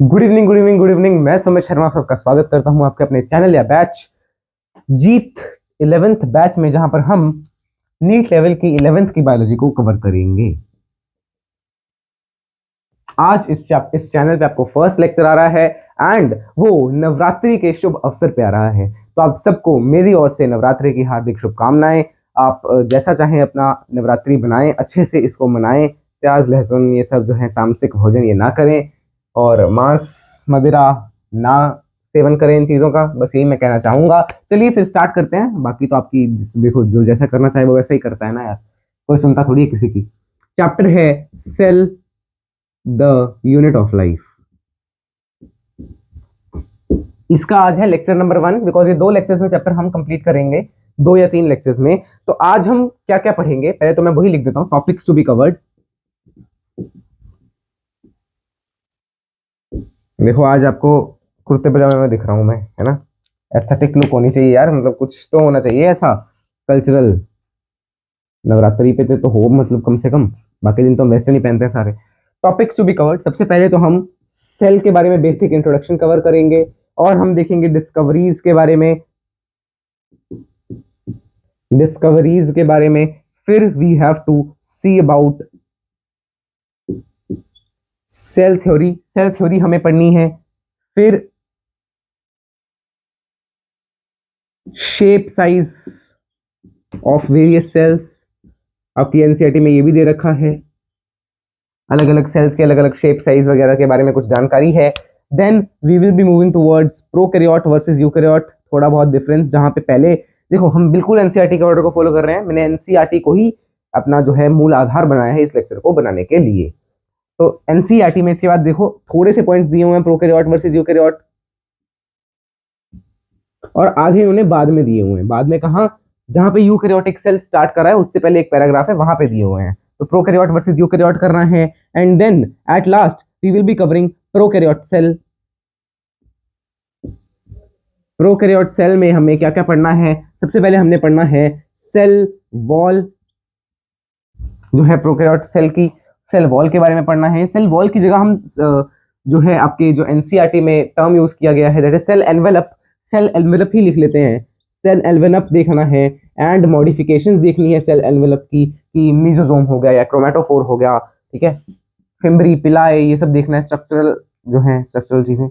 Good evening good evening good evening. मैं सुमित शर्मा आप सबका स्वागत करता हूं आपके अपने चैनल या बैच जीत 11th बैच में, जहां पर हम नीट लेवल की 11th की बायोलॉजी को कवर करेंगे। आज इस चैनल पे आपको फर्स्ट लेक्चर आ रहा है एंड वो नवरात्रि के शुभ अवसर पे आ रहा है। तो आप सबको मेरी ओर से नवरात्रि की हार्दिक शुभकामनाएं। आप जैसा चाहें अपना नवरात्रि बनाएं, अच्छे से इसको मनाएं। प्याज लहसुन ये सब जो है तामसिक भोजन ये ना करें और मांस मदिरा ना सेवन करें इन चीज़ों का। बस यही मैं कहना चाहूँगा। चलिए फिर स्टार्ट करते हैं। बाकी तो आपकी देखो, जो जैसा करना चाहे वो वैसा ही करता है ना यार, कोई सुनता थोड़ी है किसी की। चैप्टर है cell the unit of life. इसका आज है लेक्चर नंबर 1, बिकॉज ये 2 लेक्चर्स में चैप्टर हम कंप्लीट करेंगे, 2 या 3 लेक्चर्स में। तो आज हम क्या क्या पढ़ेंगे, पहले तो मैं वही लिख देता हूं, टॉपिक्स टू बी कवर्ड। देखो आज आपको कुर्ते पजामे में दिख रहा हूं मैं, है ना। एस्थेटिक लुक होनी चाहिए यार, मतलब कुछ तो होना चाहिए ऐसा कल्चरल। नवरात्रि पे तो हो मतलब कम से कम, बाकी दिन तो हम वैसे नहीं पहनते हैं सारे। टॉपिक्स टू बी कवर्ड, सबसे पहले तो हम सेल के बारे में बेसिक इंट्रोडक्शन कवर करेंगे और हम देखेंगे डिस्कवरीज के बारे में। फिर we have to see about cell theory हमें पढ़नी है। फिर shape size of various cells, आपकी एनसीईआरटी में ये भी दे रखा है। अलग अलग सेल्स के अलग अलग शेप साइज वगैरह के बारे में कुछ जानकारी है। Then we will be moving towards prokaryote versus eukaryote, थोड़ा बहुत डिफरेंस, जहां पे पहले देखो हम बिल्कुल एनसीईआरटी के ऑर्डर को फॉलो कर रहे हैं। मैंने एनसीईआरटी को ही अपना जो है मूल आधार बनाया है इस लेक्चर को बनाने के लिए। तो एनसीईआरटी में इसके बाद देखो थोड़े से पॉइंट्स दिए हुए हैं प्रोकैरियोट वर्सेस यूकैरियोट, और आधे उन्होंने बाद में दिए हुए हैं। बाद में कहा, जहां पे यूकैरियोटिक सेल स्टार्ट कर रहा है उससे पहले एक पैराग्राफ है, वहां पे दिए हुए हैं। तो प्रोकैरियोट वर्सेस यूकैरियोट करना है and then at last we will be covering prokaryote cell. Prokaryote cell में हमें क्या क्या पढ़ना है? सबसे पहले हमने पढ़ना है सेल वॉल, जो है प्रोकैरियोट सेल की सेल वॉल के बारे में पढ़ना है। सेल वॉल की जगह हम जो है आपके जो एनसीईआरटी में टर्म यूज किया गया है that is cell envelope, cell envelope ही लिख लेते हैं। सेल एनवेलप देखना है एंड मॉडिफिकेशंस देखनी है सेल एनवेलप की, कि मीजोसोम हो गया या क्रोमेटोफोर हो गया, ठीक है, फिम्बरी पिलाए, ये सब देखना है, स्ट्रक्चरल जो है स्ट्रक्चरल चीजें,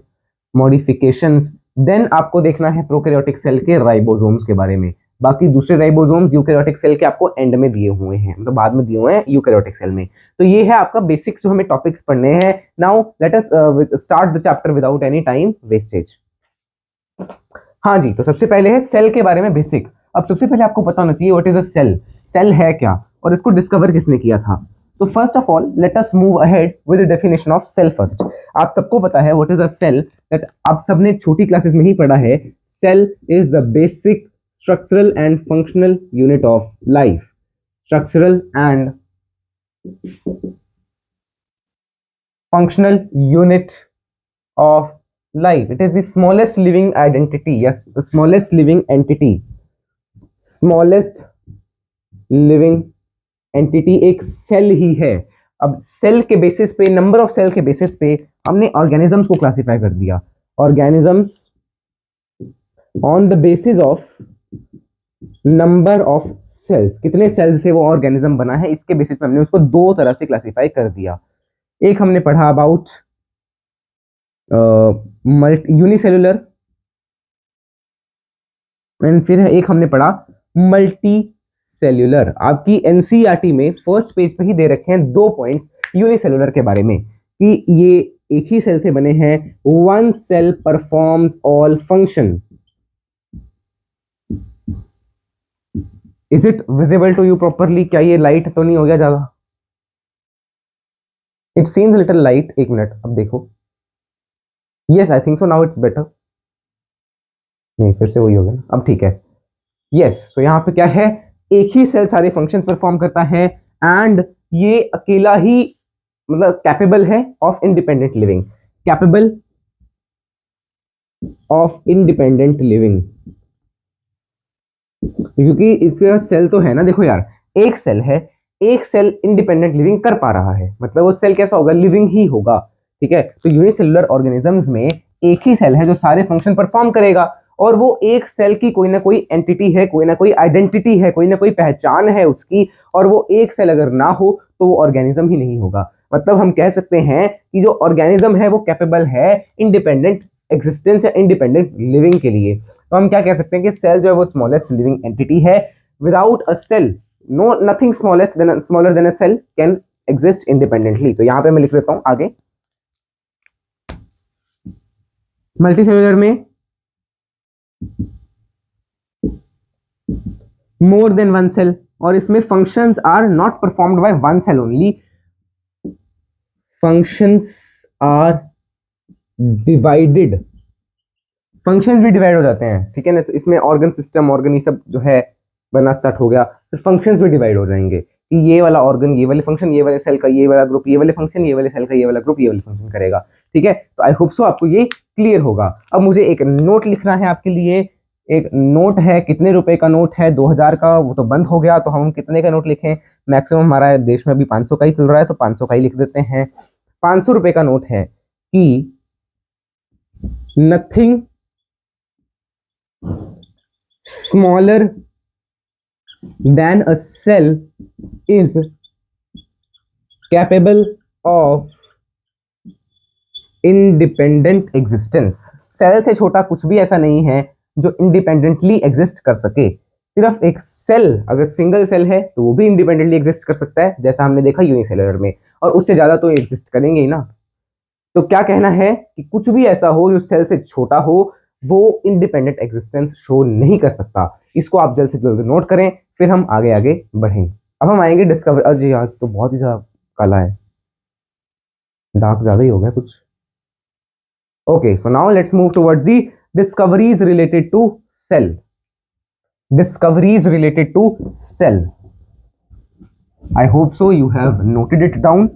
मॉडिफिकेशंस। देन आपको देखना है प्रोकैरियोटिक सेल के राइबोसोम्स के बारे में। बाकी दूसरे राइबोसोम्स यूकैरियोटिक सेल के आपको एंड में दिए हुए हैं, मतलब बाद में दिए हुए हैं यूकैरियोटिक सेल में। तो ये है आपका बेसिक्स जो हमें टॉपिक्स पढ़ने हैं। Now let us start the chapter without any time wastage. हाँ जी, तो सबसे पहले है सेल के बारे में बेसिक। अब सबसे पहले आपको पता होना चाहिए what is a cell, cell है क्या और इसको डिस्कवर किसने किया था। तो first of all let us move ahead with the definition of cell first. आप सबको पता है what is a cell, that आप सबने छोटी क्लासेस में ही पढ़ा है। Cell is the basic structural and functional unit of life. Structural and functional unit of life. It is the smallest living identity. Yes, the smallest living entity. Smallest living entity एक cell ही है। अब cell के basis पे, number of cell के basis पे हमने organisms को क्लासिफाई कर दिया। Organisms on the basis of number of cells, कितने सेल्स से वो ऑर्गेनिज्म बना है, इसके बेसिस पे हमने उसको 2 तरह से क्लासिफाई कर दिया। एक हमने पढ़ा अबाउट यूनिसेलुलर एंड फिर एक हमने पढ़ा मल्टी सेल्यूलर। आपकी एनसीईआरटी में फर्स्ट पेज पे ही दे रखे हैं 2 पॉइंट्स यूनिसेलुलर के बारे में, कि ये एक ही सेल से बने हैं। One cell performs all function. Is it visible to you properly? क्या ये लाइट तो नहीं हो गया ज्यादा? It seems little light. एक मिनट, अब देखो। Yes I think so, now it's better. नहीं, फिर से वही हो गया ना, अब ठीक है। यस, तो यहाँ पे क्या है, एक ही सेल सारे फंक्शंस परफॉर्म करता है एंड ये अकेला ही मतलब कैपेबल है of independent living. Capable of independent living, क्योंकि इसके सेल तो है ना। देखो यार, एक सेल है, एक सेल इंडिपेंडेंट लिविंग कर पा रहा है, मतलब वो सेल कैसा होगा, लिविंग ही होगा। ठीक है। तो यूनिसेलुलर ऑर्गेनिजम्स में एक ही सेल है जो सारे फंक्शन परफॉर्म करेगा, और वो एक सेल की कोई ना कोई एंटिटी है, कोई ना कोई आइडेंटिटी है, कोई ना कोई पहचान है उसकी, और वो एक सेल अगर ना हो तो वो ऑर्गेनिज्म ही नहीं होगा। मतलब हम कह सकते हैं कि जो ऑर्गेनिज्म है वो कैपेबल है इंडिपेंडेंट एग्जिस्टेंस या इंडिपेंडेंट लिविंग के लिए। तो हम क्या कह सकते हैं कि सेल जो है वो स्मॉलेस्ट लिविंग एंटिटी है। Without a cell no nothing smaller than a cell can exist independently. तो यहां पे मैं लिख देता हूं आगे, मल्टीसेलुलर में मोर देन वन सेल, और इसमें functions are not performed by one cell only, functions are divided, functions भी डिवाइड हो जाते हैं, ठीक है ना। इसमें ऑर्गन सिस्टम, ऑर्गन ये सब जो है बनना स्टार्ट हो गया, फिर फंक्शंस भी डिवाइड हो जाएंगे कि ये वाला ऑर्गन ये वाले फंक्शन, ये वाले सेल का ये वाला ग्रुप ये वाले फंक्शन, ये वाले सेल का ये वाला ग्रुप ये वाले फंक्शन करेगा, ठीक है। तो आई होप सो आपको ये क्लियर होगा। अब मुझे एक नोट लिखना है आपके लिए। एक नोट है, कितने रुपए का नोट है? 2000 का, वो तो बंद हो गया, तो हम कितने का नोट लिखें? मैक्सिमम हमारा देश में अभी 500 का ही चल रहा है, तो 500 का ही लिख देते हैं। 500 रुपए का नोट है कि nothing smaller than a cell is capable of independent existence। Cell से छोटा कुछ भी ऐसा नहीं है जो इंडिपेंडेंटली एग्जिस्ट कर सके। सिर्फ एक सेल अगर सिंगल सेल है तो वो भी इंडिपेंडेंटली एग्जिस्ट कर सकता है, जैसा हमने देखा यूनिसेलुलर में, और उससे ज्यादा तो एग्जिस्ट करेंगे ही ना। तो क्या कहना है कि कुछ भी ऐसा हो जो सेल से छोटा हो वो इंडिपेंडेंट एग्जिस्टेंस शो नहीं कर सकता। इसको आप जल्द से जल्द नोट करें, फिर हम आगे आगे बढ़ें। अब हम आएंगे डिस्कवरी। अरे यार तो बहुत ही ज्यादा काला है, डार्क ज्यादा ही हो गया कुछ। Okay, so now let's move toward the discoveries related to cell. Discoveries related to cell, I hope so you have noted it down.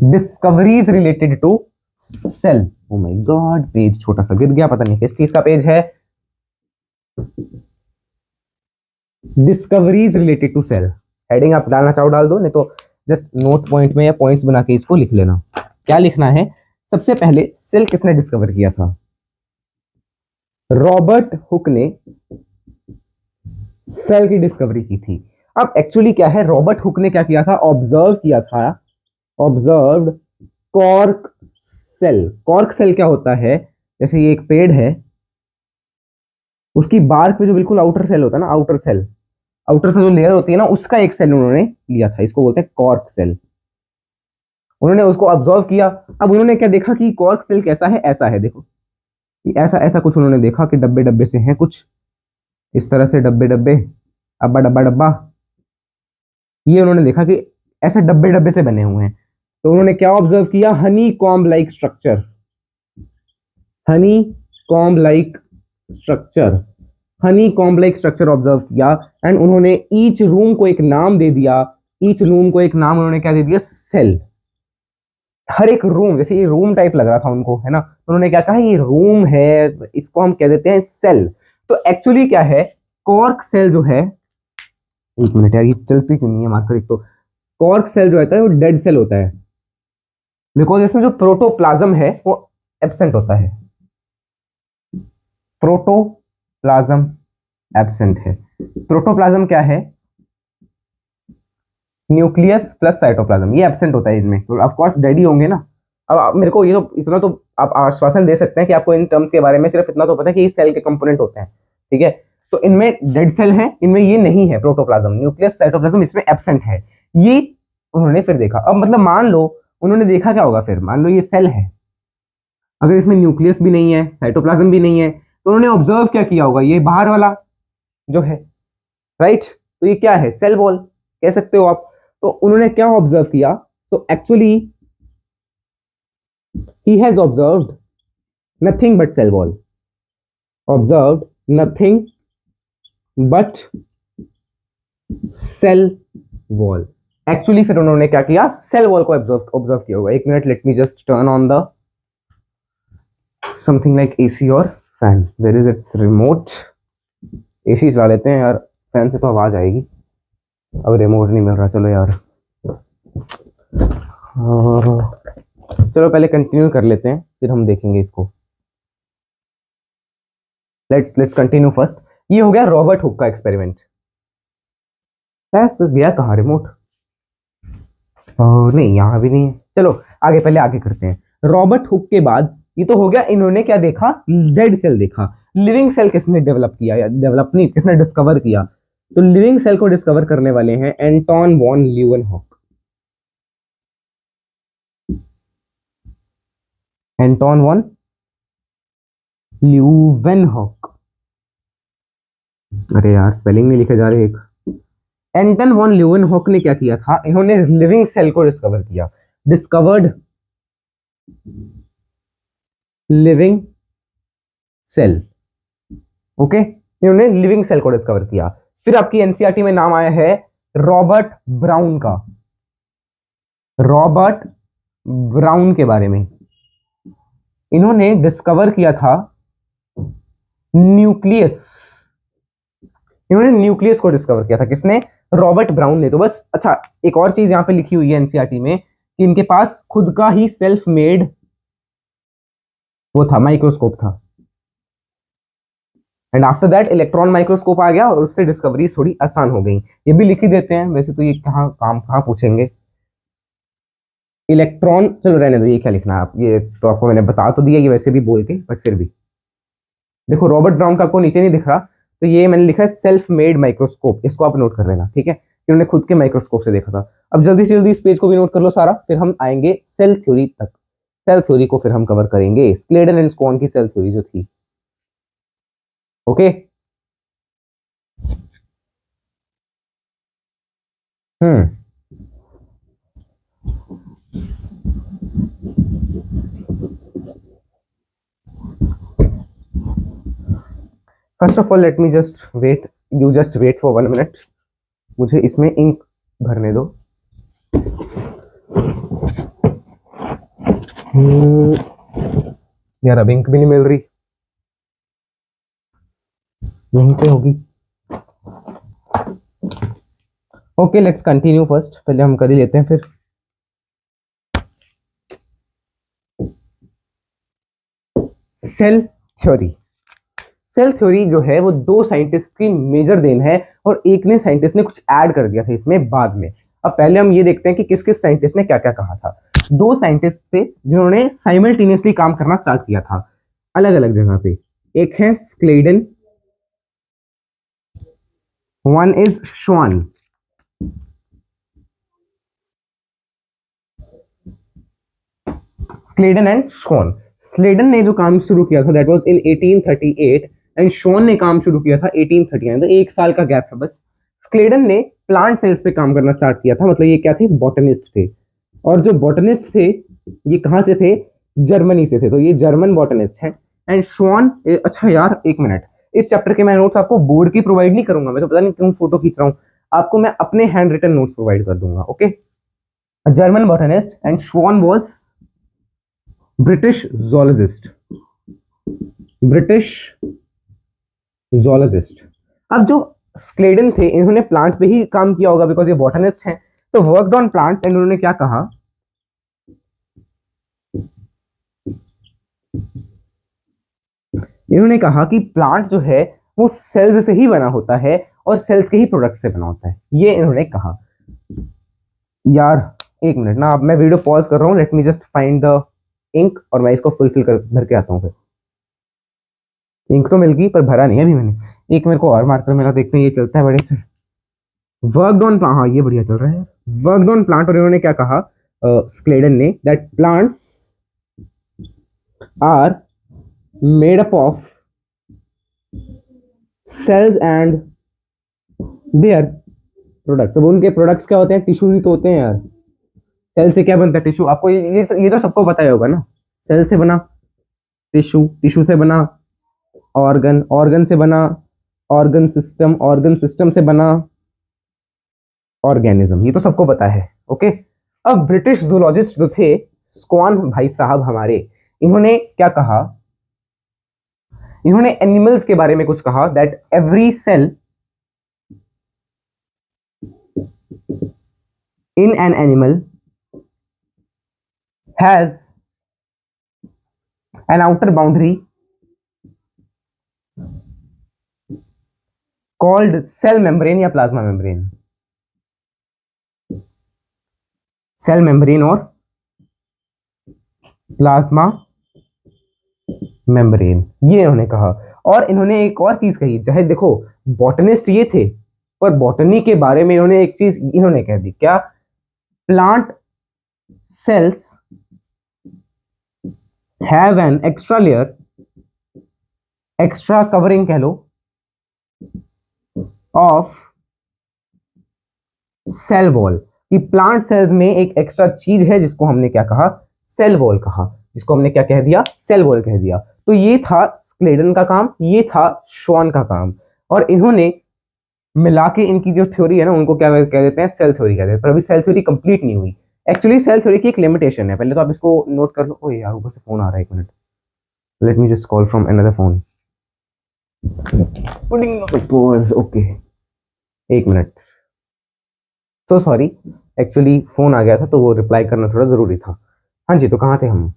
Discoveries related to cell. Oh my God, page छोटा सा गिर गया, पता नहीं किस चीज का page है। Discoveries related to cell, heading आप डालना चाहो डाल दो, नहीं तो जस्ट नोट पॉइंट में या पॉइंट्स बना के इसको लिख लेना। क्या लिखना है? सबसे पहले सेल किसने डिस्कवर किया था? रॉबर्ट हुक ने सेल की डिस्कवरी की थी। अब एक्चुअली क्या है, रॉबर्ट हुक ने क्या किया था? ऑब्जर्व किया था, observed cork cell. Cork cell क्या होता है? जैसे ये एक पेड़ है, उसकी बार्क पे जो बिल्कुल आउटर सेल होता है ना, आउटर सेल, आउटर सेल जो लेयर होती है ना, उसका एक सेल उन्होंने लिया था, इसको बोलते हैं कॉर्क सेल। उन्होंने उसको ऑब्जर्व किया। अब उन्होंने क्या देखा कि कॉर्क सेल कैसा है? ऐसा है, देखो ऐसा ऐसा कुछ उन्होंने देखा कि डब्बे डब्बे से हैं कुछ इस तरह से, डब्बे डब्बे, अब्बा डब्बा डब्बा, ये उन्होंने देखा कि ऐसे डब्बे डब्बे से बने हुए हैं। तो उन्होंने क्या ऑब्जर्व किया? Honey comb like structure, Honey comb like structure, Honey comb like structure observe किया। एंड उन्होंने ईच रूम को एक नाम दे दिया, ईच रूम को एक नाम उन्होंने क्या दे दिया? सेल। हर एक रूम, जैसे ये रूम टाइप लग रहा था उनको, है ना, तो उन्होंने क्या कहा? ये रूम है, इसको हम कह देते हैं सेल। तो एक्चुअली क्या है, कॉर्क सेल जो है, एक मिनट यार ये चलती क्यों नहीं है मार्कर? एक तो कॉर्क सेल जो होता है वो डेड सेल होता है, बिकॉज इसमें जो प्रोटोप्लाज्म है वो एब्सेंट होता है, प्रोटोप्लाज्म एब्सेंट है। प्रोटोप्लाज्म क्या है? न्यूक्लियस प्लस साइटोप्लाज्म, ये एब्सेंट होता है इनमें, तो ऑफ कोर्स डेड ही होंगे ना। अब मेरे को ये तो इतना तो आप आश्वासन दे सकते हैं कि आपको इन टर्म्स के बारे में सिर्फ इतना तो पता है कि ये सेल के कंपोनेंट होते हैं, ठीक है। तो इनमें डेड सेल है, इनमें ये नहीं है, प्रोटोप्लाज्म, न्यूक्लियस साइटोप्लाज्म इसमें एब्सेंट है। ये उन्होंने फिर देखा। अब मतलब मान लो उन्होंने देखा क्या होगा फिर, मान लो ये सेल है, अगर इसमें न्यूक्लियस भी नहीं है, साइटोप्लाज्म भी नहीं है, तो उन्होंने ऑब्जर्व क्या किया होगा? ये बाहर वाला जो है, राइट, तो ये क्या है? सेल वॉल कह सकते हो आप। तो उन्होंने क्या ऑब्जर्व किया? So actually he has observed nothing but cell wall, observed nothing but cell wall। Actually फिर उन्होंने क्या किया? सेल वॉल को ऑब्जर्व किया होगा। एक minute, let me just turn on the something like AC और fan, where is its remote. AC चला लेते हैं यार, फैन से तो आवाज आएगी। अब रिमोट नहीं मिल रहा, चलो यार चलो पहले कंटिन्यू कर लेते हैं, फिर हम देखेंगे इसको। Let's continue first. ये हो गया रॉबर्ट हुक का एक्सपेरिमेंट है। तो गया कहाँ रिमोट? नहीं, यहाँ भी नहीं है। चलो आगे, पहले आगे करते हैं। रॉबर्ट हुक के बाद ये तो हो गया, इन्होंने क्या देखा? डेड सेल देखा। लिविंग सेल किसने डेवलप किया, या डेवलप नहीं, किसने डिस्कवर किया? तो लिविंग सेल को डिस्कवर करने वाले हैं Anton von Leeuwenhoek. Anton von Leeuwenhoek. अरे यार, स्पेलिंग नहीं लिखे जा रहे। एक एंटन वॉन ल्यूवेनहॉक ने क्या किया था? इन्होंने लिविंग सेल को डिस्कवर किया। Discovered living cell. ओके, इन्होंने लिविंग सेल को डिस्कवर किया। फिर आपकी एनसीईआरटी में नाम आया है रॉबर्ट ब्राउन का। रॉबर्ट ब्राउन के बारे में इन्होंने डिस्कवर किया था न्यूक्लियस। इन्होंने न्यूक्लियस को डिस्कवर किया था। किसने? रॉबर्ट ब्राउन ने। तो बस, अच्छा एक और चीज यहां पे लिखी हुई है एनसीईआरटी में कि इनके पास खुद का ही सेल्फ मेड वो था, माइक्रोस्कोप था। And after that electron microscope आ गया और उससे डिस्कवरी थोड़ी आसान हो गई। ये भी लिख ही देते हैं वैसे तो, ये कहाँ पूछेंगे। इलेक्ट्रॉन, चलो रहने दो, ये क्या लिखना है आप, ये तो आपको मैंने बता तो दिया, ये वैसे भी बोल के, बट फिर भी देखो रॉबर्ट ब्राउन का आपको नीचे नहीं दिख रहा, तो ये मैंने लिखा है सेल्फ मेड माइक्रोस्कोप। इसको आप नोट कर लेना, ठीक है? इन्होंने खुद के माइक्रोस्कोप से देखा था। अब जल्दी से जल्दी इस पेज को भी नोट कर लो सारा, फिर हम आएंगे सेल थ्योरी तक। सेल थ्योरी को फिर हम कवर करेंगे, स्क्लेडन एंड स्कोन की सेल थ्योरी जो थी। Okay. Hmm first of all let me just wait, you just wait for 1 minute. मुझे इसमें इंक भरने दो। यार अब इंक भी नहीं मिल रही, यहीं पे होगी। ओके लेट्स कंटिन्यू फर्स्ट, पहले हम कर ही लेते हैं फिर। Cell theory. सेल थ्योरी जो है वो दो साइंटिस्ट की मेजर देन है, और एक ने साइंटिस्ट ने कुछ ऐड कर दिया था इसमें बाद में। अब पहले हम ये देखते हैं कि किस किस साइंटिस्ट ने क्या क्या कहा था। दो साइंटिस्ट थे जिन्होंने साइमल्टेनियसली काम करना स्टार्ट किया था अलग अलग जगह पे। एक है Schleiden, one is Schwann. Schleiden and Schwann. Schleiden ने जो काम शुरू किया था that was in 1838 and Schwann ने काम शुरू किया था 1839। तो एक साल का गैप है बस। स्लेडन ने प्लांट सेल्स पे काम करना स्टार्ट किया था, मतलब ये क्या थे? बॉटनिस्ट थे। और जो बॉटनिस्ट थे ये कहाँ से थे? जर्मनी से थे, तो ये जर्मन बॉटनिस्ट है। एंड शॉन, अच्छा यार एक मिनट, इस चैप्टर के मैं नोट्स आपको बोर्ड की प्रोवाइड नहीं करूंगा, मैं तो पता नहीं क्यों फोटो खींच रहा हूँ। आपको मैं अपने हैंड रिटन नोट्स प्रोवाइड कर दूंगा। Okay, German botanist and Schwann was British zoologist. British zoologist. अब जो स्क्लेडन थे इन्होंने प्लांट पे ही काम किया होगा बिकॉज ये बॉटनिस्ट हैं, तो वर्कड ऑन प्लांट्स। एंड उन्होंने क्या कहा? इन्होंने कहा कि प्लांट जो है वो सेल्स से ही बना होता है और सेल्स के ही प्रोडक्ट से बना होता है, ये इन्होंने कहा। यार एक मिनट ना, अब मैं वीडियो पॉज कर रहा हूँ, let me just find the ink और मैं इसको फुलफिल कर भर के आता हूँ। फिर इंक तो मिल गई पर भरा नहीं है अभी मैंने। एक मेरे को और मार्कर मिला, देखते हैं ये चलता है बड़े से। वर्कड ऑन प्लांट, हाँ ये बढ़िया चल रहा है। वर्कड ऑन प्लांट, और इन्होंने क्या कहा स्क्लेडन ने? That plants are made up of cells and their products. अब उनके प्रोडक्ट्स क्या होते हैं? टिश्यू ही तो होते हैं यार। सेल से क्या बनता है? टिश्यू। आपको ये तो सबको पता ही होगा ना। सेल से बना टिश्यू, टिश्यू से बना ऑर्गन, ऑर्गन से बना ऑर्गन सिस्टम, ऑर्गन सिस्टम से बना ऑर्गेनिज्म। ये तो सबको पता है। ओके, अब ब्रिटिश जूलॉजिस्ट जो थे स्क्वान भाई साहब हमारे, इन्होंने क्या कहा? इन्होंने एनिमल्स के बारे में कुछ कहा that every cell in an animal has an outer boundary called cell membrane या प्लाज्मा मेम्ब्रेन। सेल मेम्ब्रेन और प्लाज्मा मेम्ब्रेन, ये इन्होंने कहा। और इन्होंने एक और चीज कही, चाहे देखो बॉटनिस्ट ये थे, पर बॉटनी के बारे में इन्होंने एक चीज इन्होंने कह दी, क्या? Plant cells have an extra layer, extra covering कह लो, ऑफ सेल वॉल, कि प्लांट सेल्स में एक एक्स्ट्रा चीज है जिसको हमने क्या कहा? सेल वॉल कहा, जिसको हमने क्या कह दिया? सेल वॉल कह दिया। तो ये था स्क्लेडन का काम, ये था श्वान का काम, और इन्होंने मिला के इनकी जो थ्योरी है ना, उनको क्या कह देते हैं? सेल थ्योरी कहते हैं। पर अभी सेल थ्योरी कंप्लीट नहीं हुई। एक्चुअली सेल थ्योरी की एक लिमिटेशन है, पहले तो आप इसको नोट कर लो। ओए यार, ऊपर से फोन आ रहा है, एक minute, let me just call from another phone. Okay, एक minute, so sorry, actually phone आ गया था तो वो रिप्लाई करना थोड़ा जरूरी था। हाँ जी, तो कहाँ थे हम?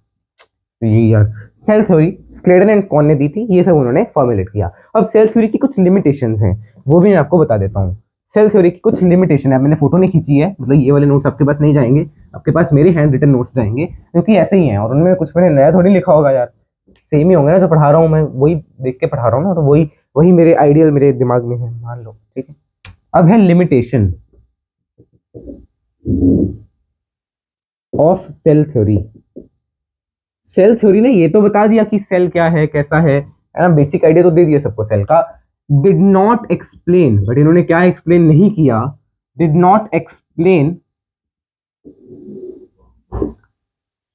ये यार, सेल थ्योरी स्क्लेडन एंड स्कॉन ने दी थी, ये सब उन्होंने फॉर्मुलेट किया। अब सेल थ्योरी की कुछ लिमिटेशंस हैं, वो भी मैं आपको बता देता हूँ। सेल थ्योरी की कुछ लिमिटेशन है, मैंने फोटो नहीं खींची है, मतलब ये वाले नोट्स आपके पास नहीं जाएंगे, आपके पास मेरे हैंड रिटन नोट्स जाएंगे, क्योंकि ऐसे ही हैं और उनमें कुछ मैंने नया थोड़ी लिखा होगा यार, सेम ही होंगे ना, जो पढ़ा रहा हूँ मैं वही देख के पढ़ा रहा हूँ ना, तो वही वही मेरे आइडियल मेरे दिमाग में है, मान लो, ठीक है। अब है limitation of cell theory. Cell theory ने ये तो बता दिया कि सेल क्या है, कैसा है ना, बेसिक आइडिया तो दे दिया सबको सेल का। डिड नॉट एक्सप्लेन, बट इन्होंने क्या एक्सप्लेन नहीं किया? Did not explain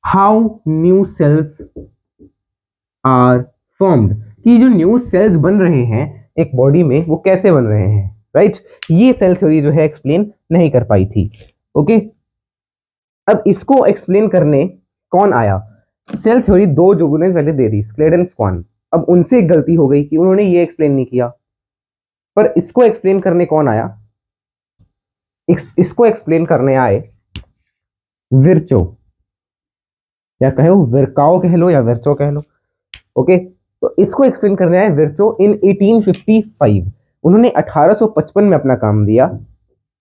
how new cells are formed, कि जो न्यू सेल्स बन रहे हैं एक बॉडी में वो कैसे बन रहे हैं, राइट? ये सेल थ्योरी जो है एक्सप्लेन नहीं कर पाई थी। ओके, अब इसको एक्सप्लेन करने कौन आया? सेल थ्योरी दो लोगों ने पहले दे दी, स्क्लेडन स्क्वान। अब उनसे एक गलती हो गई कि उन्होंने ये एक्सप्लेन नहीं किया, पर इसको एक्सप्लेन करने कौन आया? इसको एक्सप्लेन करने आए विर्चो, या कहो विरकाओ कह लो या विर्चो कह लो। ओके, तो इसको एक्सप्लेन करने आए विर्चो इन 1855। उन्होंने 1855 में अपना काम दिया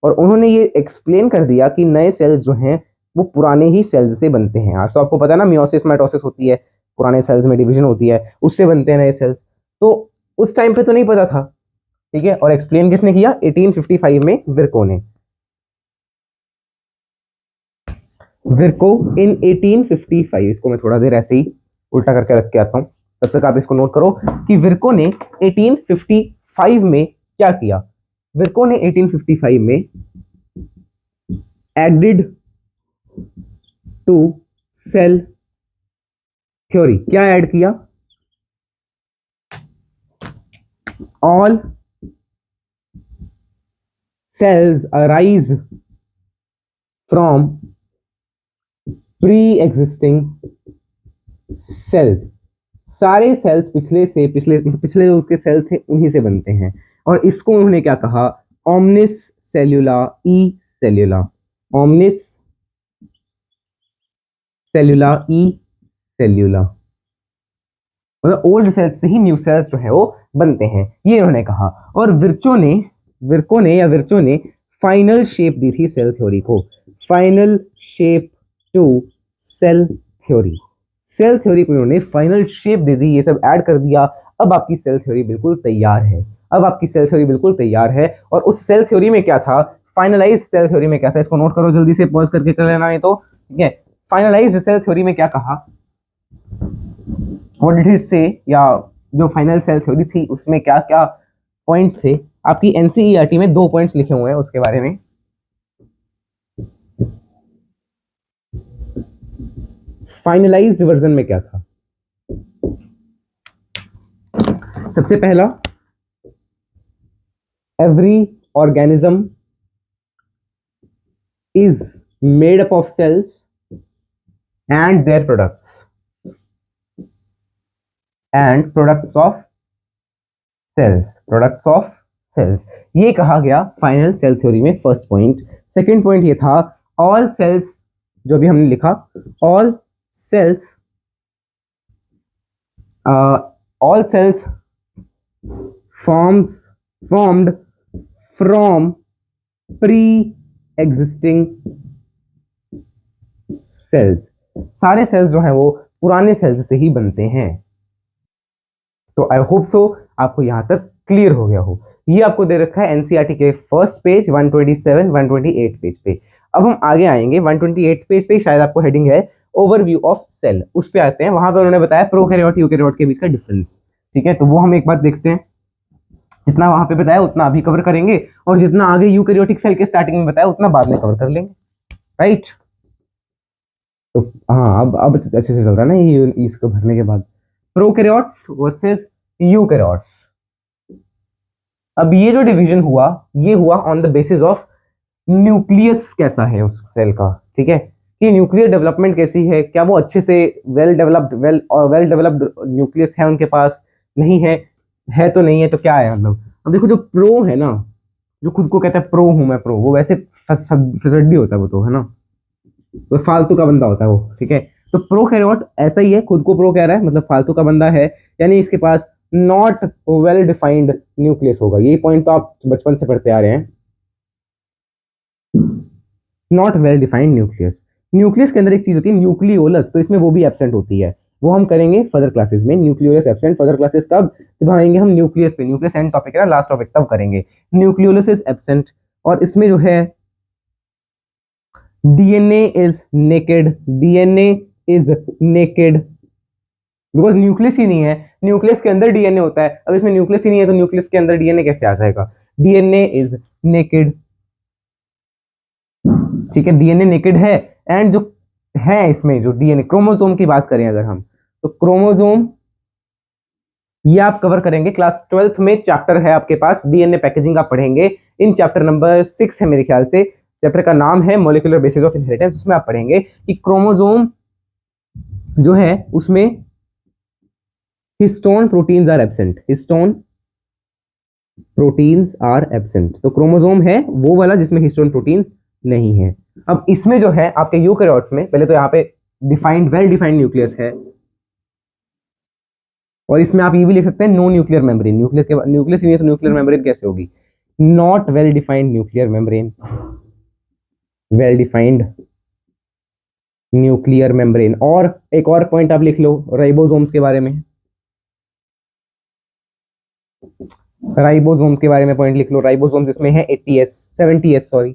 और उन्होंने ये एक्सप्लेन कर दिया कि नए सेल्स जो हैं वो पुराने ही सेल्स से बनते हैं। आज तो आपको पता है ना, मियोसिस माइटोसिस होती है, पुराने सेल्स में डिवीजन होती है, उससे बनते हैं नए सेल्स। तो उस टाइम पे तो नहीं पता था, ठीक है। और एक्सप्लेन किसने किया? 1855 में विर्को ने। विर्को इन 1855, इसको मैं थोड़ा देर ऐसे ही उल्टा करके रख के आता हूं, तब तक आप इसको नोट करो कि विर्को ने 1855 में क्या किया। विर्को ने 1855 में एडेड टू सेल थ्योरी, क्या ऐड किया? All cells arise from pre existing cells, सारे सेल्स पिछले से पिछले जो उसके सेल थे उन्हीं से बनते हैं। और इसको उन्होंने क्या कहा? ओमनिस सेल्यूला ई सेल्यूला, ओमनिस सेल्यूला ई सेल्यूला, मतलब ओल्ड सेल्स से ही न्यू सेल्स जो है वो बनते हैं, ये उन्होंने कहा। और विर्चो ने फाइनल शेप दी थी सेल थ्योरी को, final shape to cell theory. Cell theory को उन्होंने फाइनल शेप दे दी, ये सब ऐड कर दिया। अब आपकी सेल थ्योरी बिल्कुल तैयार है, अब आपकी सेल थ्योरी बिल्कुल तैयार है। और उस सेल थ्योरी में क्या था? फाइनलाइज सेल थ्योरी में क्या था? इसको नोट करो जल्दी से, पॉज करके कर लेना, नहीं तो ठीक है। फाइनलाइज सेल थ्योरी में क्या कहा? व्हाट डिड ही से, या जो फाइनल सेल थ्योरी थी उसमें क्या क्या पॉइंट्स थे? आपकी एनसीईआरटी में 2 पॉइंट्स लिखे हुए हैं उसके बारे में। फाइनलाइज्ड वर्जन में क्या था? सबसे पहला, every organism is made up of cells and their products and products of cells, ये कहा गया फाइनल सेल थ्योरी में, फर्स्ट पॉइंट। सेकंड पॉइंट ये था, ऑल सेल्स, जो भी हमने लिखा, all cells, all cells formed from pre-existing cells. सारे सेल्स जो हैं वो पुराने सेल्स से ही बनते हैं. तो आई होप सो आपको यहां तक क्लियर हो गया हो. ये आपको दे रखा है एनसीईआरटी के फर्स्ट पेज 127 128 पेज पे. अब हम आगे आएंगे 128 पेज पे, शायद आपको हेडिंग है ओवरव्यू ऑफ सेल, उस पे आते हैं. वहां पे उन्होंने बताया प्रोकैरियोट यूकैरियोट के बीच का डिफरेंस. ठीक है, तो वो हम एक बार देखते हैं. जितना वहां पे बताया उतना अभी कवर करेंगे, और जितना आगे यूकैरियोटिक सेल के स्टार्टिंग में बताया उतना बाद में कवर कर लेंगे. राइट. तो हाँ, अब अच्छे से चल रहा है ना ये इसको भरने के बाद. Prokaryotes versus eukaryotes. अब ये जो डिवीजन हुआ, ये हुआ on the basis of nucleus कैसा है उस सेल का. ठीक है, कि न्यूक्लियर डेवलपमेंट कैसी है, क्या वो अच्छे से वेल डेवलप्ड न्यूक्लियस है उनके पास, नहीं है तो नहीं है, तो क्या है मतलब. अब देखो, जो प्रो है ना, जो खुद को कहता है प्रो हूं मैं प्रो, वो वैसे फिसड्डी होता है वो, तो है ना, तो फालतू का बंदा होता है वो. ठीक है, तो प्रोकैरियोट ऐसा ही है, खुद को प्रो कह रहा है मतलब फालतू का बंदा है, यानी इसके पास नॉट वेल डिफाइंड न्यूक्लियस होगा. ये पॉइंट तो आप बचपन से पढ़ते आ रहे हैं. Not well defined nucleus. Nucleus के अंदर एक चीज होती है न्यूक्लियोलस, तो इसमें वो भी एब्सेंट होती है. वो हम करेंगे फर्दर क्लासेस में. न्यूक्लियोलस एब्सेंट, फर्दर क्लासेस कब, जब आएंगे हम न्यूक्लियस पे. न्यूक्लियस एंड टॉपिक है ना, लास्ट टॉपिक, तब करेंगे. न्यूक्लियोलस इज एब्सेंट, और इसमें जो है DNA is naked. DNA is naked because nucleus ही नहीं है. न्यूक्लियस के अंदर डीएनए होता है, अब इसमें न्यूक्लियस ही नहीं है तो न्यूक्लियस के अंदर डीएनए कैसे आ जाएगा. DNA is naked. ठीक है, डीएनए नेकेड है. एंड जो है इसमें जो डीएनए, क्रोमोसोम की बात करें अगर हम, तो क्रोमोसोम ये आप कवर करेंगे क्लास 12th में. चैप्टर है आपके पास डीएनए पैकेजिंग, आप पढ़ेंगे इन चैप्टर नंबर 6 है मेरे ख्याल से. चैप्टर का नाम है मॉलिक्यूलर बेसिस ऑफ इनहेरिटेंस. उसमें आप पढ़ेंगे कि क्रोमोसोम जो है उसमें histone proteins are absent. Histone proteins are absent. तो क्रोमोसोम है वो वाला जिसमें हिस्टोन प्रोटीन्स नहीं है. अब इसमें जो है आपके यूकैरियोट्स में, पहले तो यहाँ पे डिफाइंड वेल डिफाइंड न्यूक्लियस है, और इसमें आप ये भी लिख सकते हैं नो न्यूक्लियर मेम्ब्रेन. न्यूक्लियस के न्यूक्लियस नहीं है तो न्यूक्लियर मेम्ब्रेन कैसे होगी. Not well defined nuclear membrane. Well defined nuclear membrane. और एक और पॉइंट आप लिख लो राइबोसोम्स के बारे में. राइबोसोम के बारे में पॉइंट लिख लो. राइबोसोम्स इसमें है 80s 70s sorry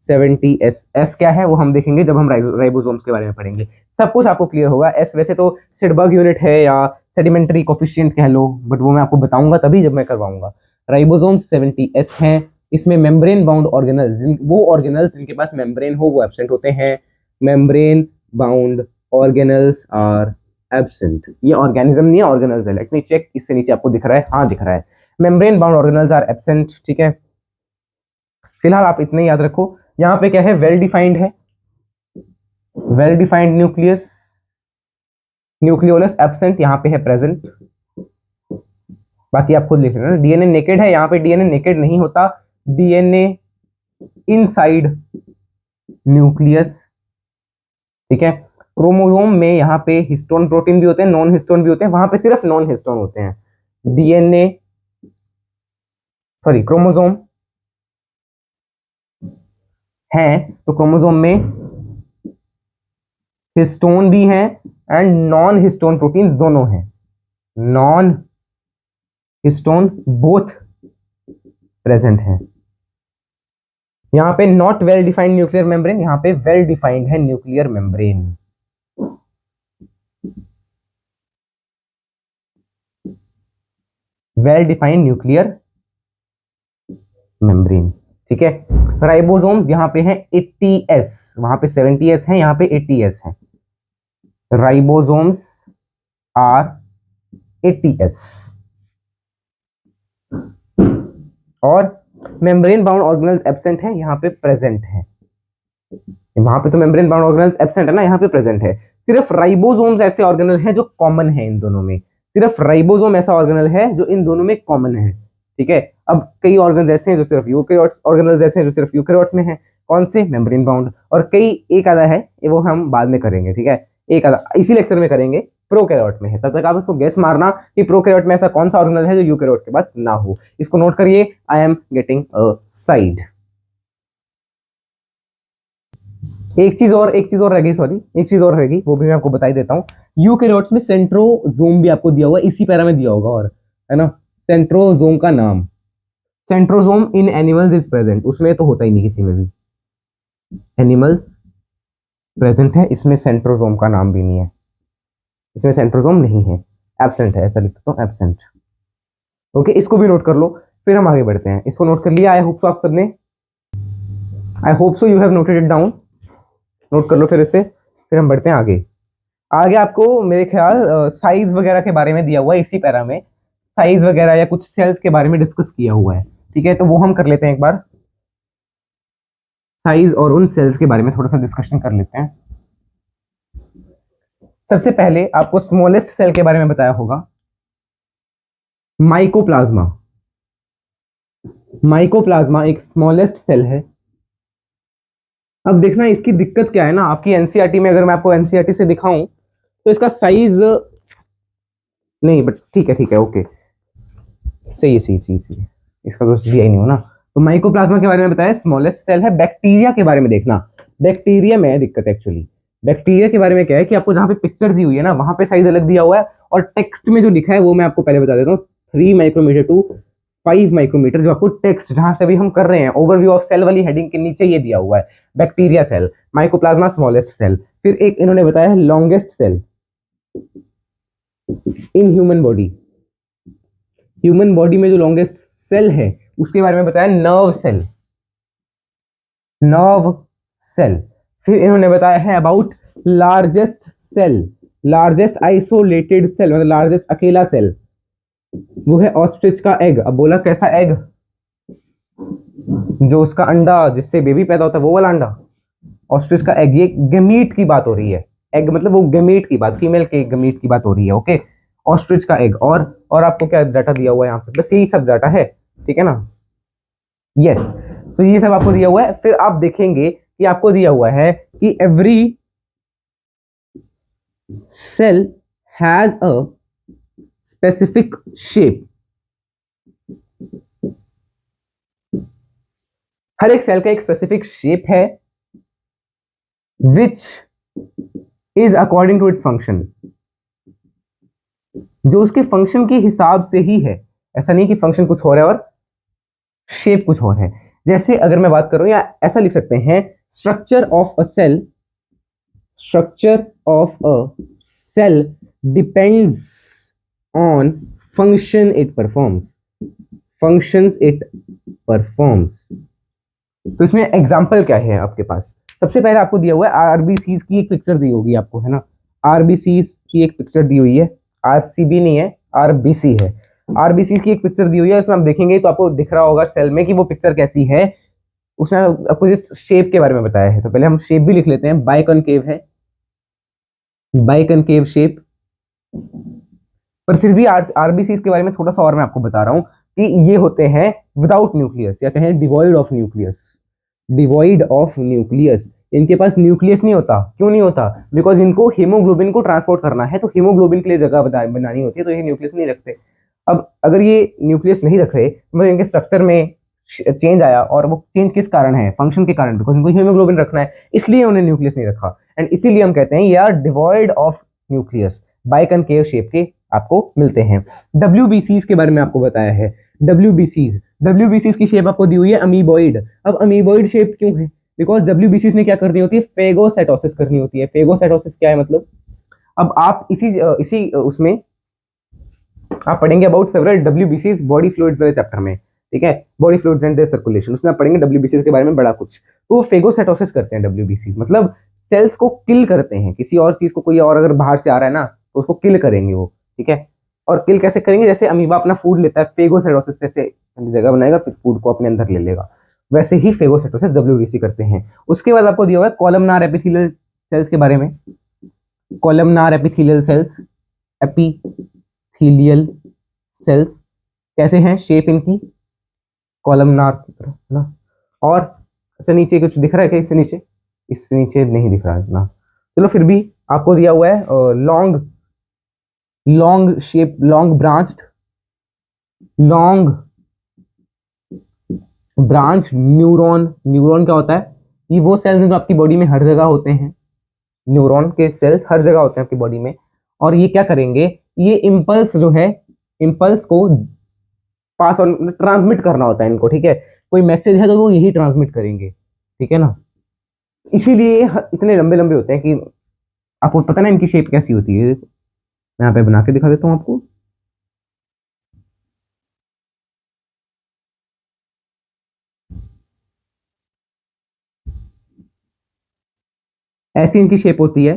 70s. S क्या है वो हम देखेंगे जब हम राइबोसोम्स के बारे में पढ़ेंगे. सब कुछ आपको क्लियर होगा. एस वैसे तो सिडबर्ग यूनिट है या सेडिमेंटरी कोफिशिएंट कह लो, बट वो मैं आपको बताऊंगा तभी जब मैं करवाऊंगा. राइबोसोम्स 70s हैं. इसमें मेम्ब्रेन बाउंड ऑर्गेनल्स, वो ऑर्गेनल्स जिनके पास मेम्ब्रेन हो वो एब्सेंट होते हैं. Membrane bound organelles are absent. ये ऑर्गेनिज्म नहीं है, ऑर्गेनल्स है. लेट मी चेक, इससे नीचे आपको दिख रहा है, हाँ दिख रहा है. Membrane bound organelles are absent. ठीक है, फिलहाल आप इतना ही याद रखो. यहाँ पे क्या है, वेल डिफाइंड है, well defined nucleus, nucleolus absent, यहाँ पे है प्रेजेंट. बाकी आप खुद लिख लेना. डीएनए नेकेड है, यहाँ पे डीएनए नेकेड नहीं होता. DNA inside nucleus. ठीक है, क्रोमोसोम में यहाँ पे हिस्टोन प्रोटीन भी होते हैं, नॉन हिस्टोन भी होते हैं. वहां पे सिर्फ नॉन हिस्टोन होते हैं. डीएनए सॉरी क्रोमोसोम है तो क्रोमोसोम में हिस्टोन भी हैं एंड नॉन हिस्टोन प्रोटीन्स दोनों हैं. नॉन हिस्टोन बोथ प्रेजेंट हैं. यहां पे not well defined nuclear membrane, यहां पे वेल डिफाइंड है nuclear membrane. Well defined nuclear membrane. ठीक है, राइबोसोम्स यहाँ पे है 80s, वहां पे 70s है, यहाँ पे 80s है. Ribosomes are 80s. और मेम्ब्रेन बाउंड ऑर्गेनल्स एब्सेंट है, यहाँ पे प्रेजेंट है. वहां पे तो मेम्ब्रेन बाउंड ऑर्गेनल्स एब्सेंट है ना, यहाँ पे प्रेजेंट है. सिर्फ राइबोसोम्स ऐसे ऑर्गेनल हैं जो कॉमन है इन दोनों में. सिर्फ राइबोसोम ऐसा ऑर्गेनल है जो इन दोनों में कॉमन है. ठीक है, अब कई ऑर्गन ऐसे हैं जो सिर्फ यूकैरियोट्स, ऑर्गेनल्स ऐसे हैं जो सिर्फ यूकैरियोट्स में हैं. कौन से, मेम्ब्रेन बाउंड. और कई एक आधा है वो हम बाद में करेंगे. ठीक है, एक इसी लेक्चर में करेंगे, प्रोकैरियोट में है। तब तक आप इसको गेस मारना कि प्रोकैरियोट में ऐसा कौन सा ऑर्गेनल है जो यूकैरियोट के पास ना हो। इसको नोट करिए, I am getting a side. एक चीज और रह गई, सॉरी, एक चीज और रहेगी, वो भी मैं आपको बता ही देता हूँ। यूकैरियोट्स में सेंट्रोजोम भी आपको दिया हुआ है, इसी पैरा में दिया होगा, और है ना, सेंट्रोजोम का नाम, centrosome in animals is present, उसमें तो होता ही नहीं किसी में भी, एनिमल्स प्रेजेंट है, इसमें सेंट्रोजोम का नाम भी नहीं है, इसमें सेंट्रोजोम नहीं है, एब्सेंट है, ऐसा लिखता हूँ, एब्सेंट। ओके, इसको भी नोट कर लो, फिर हम आगे बढ़ते हैं। इसको नोट कर लिया, आई होप सो आप सबने, आई hope so you have noted it down, note कर लो फिर इसे, फिर हम बढ़ते हैं आगे। आगे आपको मेरे ख्याल साइज वगैरह के बारे में दिया हुआ है, इसी पैरा में साइज वगैरह या कुछ सेल्स के बारे में डिस्कस किया हुआ है, ठीक है, तो वो हम कर लेते हैं एक बार, साइज और उन सेल्स के बारे में थोड़ा सा डिस्कशन कर लेते हैं। सबसे पहले आपको स्मॉलेस्ट सेल के बारे में बताया होगा, माइकोप्लाज्मा। माइकोप्लाज्मा एक स्मॉलेस्ट सेल है। अब देखना इसकी दिक्कत क्या है ना, आपकी एनसीईआरटी में अगर मैं आपको एनसीईआरटी से दिखाऊं तो इसका साइज नहीं, बट ठीक है, ओके, सही है, इसका कुछ दिया ही नहीं हो ना। तो माइकोप्लाज्मा के बारे में बताया, स्मॉलेस्ट सेल है। बैक्टीरिया के बारे में देखना, बैक्टीरिया में दिक्कत एक्चुअली, बैक्टीरिया के बारे में क्या है कि आपको जहां पे पिक्चर दी हुई है ना, वहां पे साइज अलग दिया हुआ है, और टेक्स्ट में जो लिखा है वो मैं आपको पहले बता देता हूँ, 3 माइक्रोमीटर टू 5 माइक्रोमीटर, जो आपको टेक्स्ट जहां से अभी हम कर रहे हैं ओवरव्यू ऑफ सेल वाली हेडिंग के नीचे ये दिया हुआ है, bacteria cell, mycoplasma smallest cell. फिर एक इन्होंने बताया है longest cell in human body, human body में जो लॉन्गेस्ट सेल है उसके बारे में बताया नर्व सेल, नर्व सेल। फिर इन्होंने बताया है about largest cell, largest isolated cell, मतलब लार्जेस्ट अकेला सेल, वो है ऑस्ट्रिच का एग। अब बोला कैसा एग, जो उसका अंडा जिससे बेबी पैदा होता है वो वाला अंडा, ऑस्ट्रिच का एग। ये गमीट की बात हो रही है, एग मतलब वो गमीट की बात, फीमेल के गमीट की बात हो रही है, ओके, ऑस्ट्रिच का एग। और आपको क्या डाटा दिया हुआ है यहाँ पे, बस यही सब डाटा है, ठीक है ना, यस। तो ये सब आपको दिया हुआ है। फिर आप देखेंगे कि आपको दिया हुआ है कि every cell has a specific shape, हर एक सेल का एक स्पेसिफिक शेप है, which is according to its function, जो उसके फंक्शन के हिसाब से ही है, ऐसा नहीं कि फंक्शन कुछ और है और शेप कुछ और है। जैसे अगर मैं बात करूं, या ऐसा लिख सकते हैं, structure of a cell, structure of a cell depends on function it performs, functions it performs. तो इसमें एग्जांपल क्या है आपके पास, सबसे पहले आपको दिया हुआ है आरबीसीज की एक पिक्चर दी होगी आपको, है ना, आरबीसीज की एक पिक्चर दी हुई है, आरसीबी नहीं है, आरबीसी है, आरबीसी की एक पिक्चर दी हुई है, उसमें हम देखेंगे तो आपको दिख रहा होगा सेल में कि वो पिक्चर कैसी है। उसने आपको जिस शेप के बारे में बताया है, तो पहले हम शेप भी लिख लेते हैं, बाइकनकेव है, बाइकनकेव शेप। पर फिर भी आरबीसी के बारे में थोड़ा सा और मैं आपको बता रहा हूँ कि ये होते हैं विदाउट न्यूक्लियस, या कहें devoid of nucleus, devoid of nucleus. इनके पास न्यूक्लियस नहीं होता, क्यों नहीं होता, बिकॉज इनको हीमोग्लोबिन को ट्रांसपोर्ट करना है, तो हीमोग्लोबिन के लिए जगह बनानी होती है, तो ये न्यूक्लियस नहीं रखते। अब अगर ये न्यूक्लियस नहीं रख रहे, मतलब इनके स्ट्रक्चर में चेंज आया, और वो चेंज किस कारण है, फंक्शन के कारण, बिकॉज इनको हीमोग्लोबिन रखना है, इसलिए उन्हें न्यूक्लियस नहीं रखा, एंड इसीलिए हम कहते हैं ये are devoid of nucleus, biconcave shape के आपको मिलते हैं। डब्ल्यूबीसीज के बारे में आपको बताया है, डब्ल्यूबीसीज की शेप आपको दी हुई है अमीबॉइड। अब अमीबॉइड शेप क्यों है, बिकॉज डब्ल्यूबीसीज ने क्या करनी होती है, फेगोसाइटोसिस करनी होती है। फेगोसाइटोसिस क्या है मतलब, अब आप इसी उसमें आप पढ़ेंगे अबाउट सेवरल डब्ल्यूबीसीज बॉडी फ्लूइड्स वाले चैप्टर में, ठीक है, body fluids and their circulation, उसमें आप पढ़ेंगे डब्ल्यूबीसीज के बारे में बड़ा कुछ। तो फेगोसाइटोसिस करते हैं डब्ल्यूबीसीज, मतलब सेल्स को किल करते हैं, किसी और चीज को, कोई और अगर बाहर से आ रहा है ना तो उसको किल करेंगे वो, ठीक है। और किल कैसे करेंगे, जैसे अमीबा अपना फूड लेता है, फेगोसाइटोसिस से जगह बनाएगा, फिर फूड को अपने अंदर ले लेगा, वैसे ही फेगोसाइटोसिस डब्ल्यूबीसी करते हैं। उसके बाद आपको दिया हुआ है कॉलमनार एपिथेलियल सेल्स के बारे में, columnar epithelial cells, epithelial cells कैसे हैं, शेप इनकी कॉलमनार की तरह, है ना। और अच्छा नीचे कुछ दिख रहा है क्या, इससे नीचे नहीं दिख रहा है ना, चलो फिर भी आपको दिया हुआ है long long shape, long branched, long branch neuron. Neuron क्या होता है? ये वो सेल्स हैं जो आपकी बॉडी में हर जगह होते हैं। न्यूरॉन के सेल्स हर जगह होते हैं आपकी बॉडी में, और ये क्या करेंगे, ये इम्पल्स जो है, इम्पल्स को पास ऑन, ट्रांसमिट करना होता है इनको, ठीक है। कोई मैसेज है तो वो यही ट्रांसमिट करेंगे, ठीक है ना। इसीलिए इतने लंबे लंबे होते हैं कि आपको पता ना इनकी शेप कैसी होती है। मैं यहाँ पे बना के दिखा देता हूँ आपको। ऐसी इनकी शेप होती है,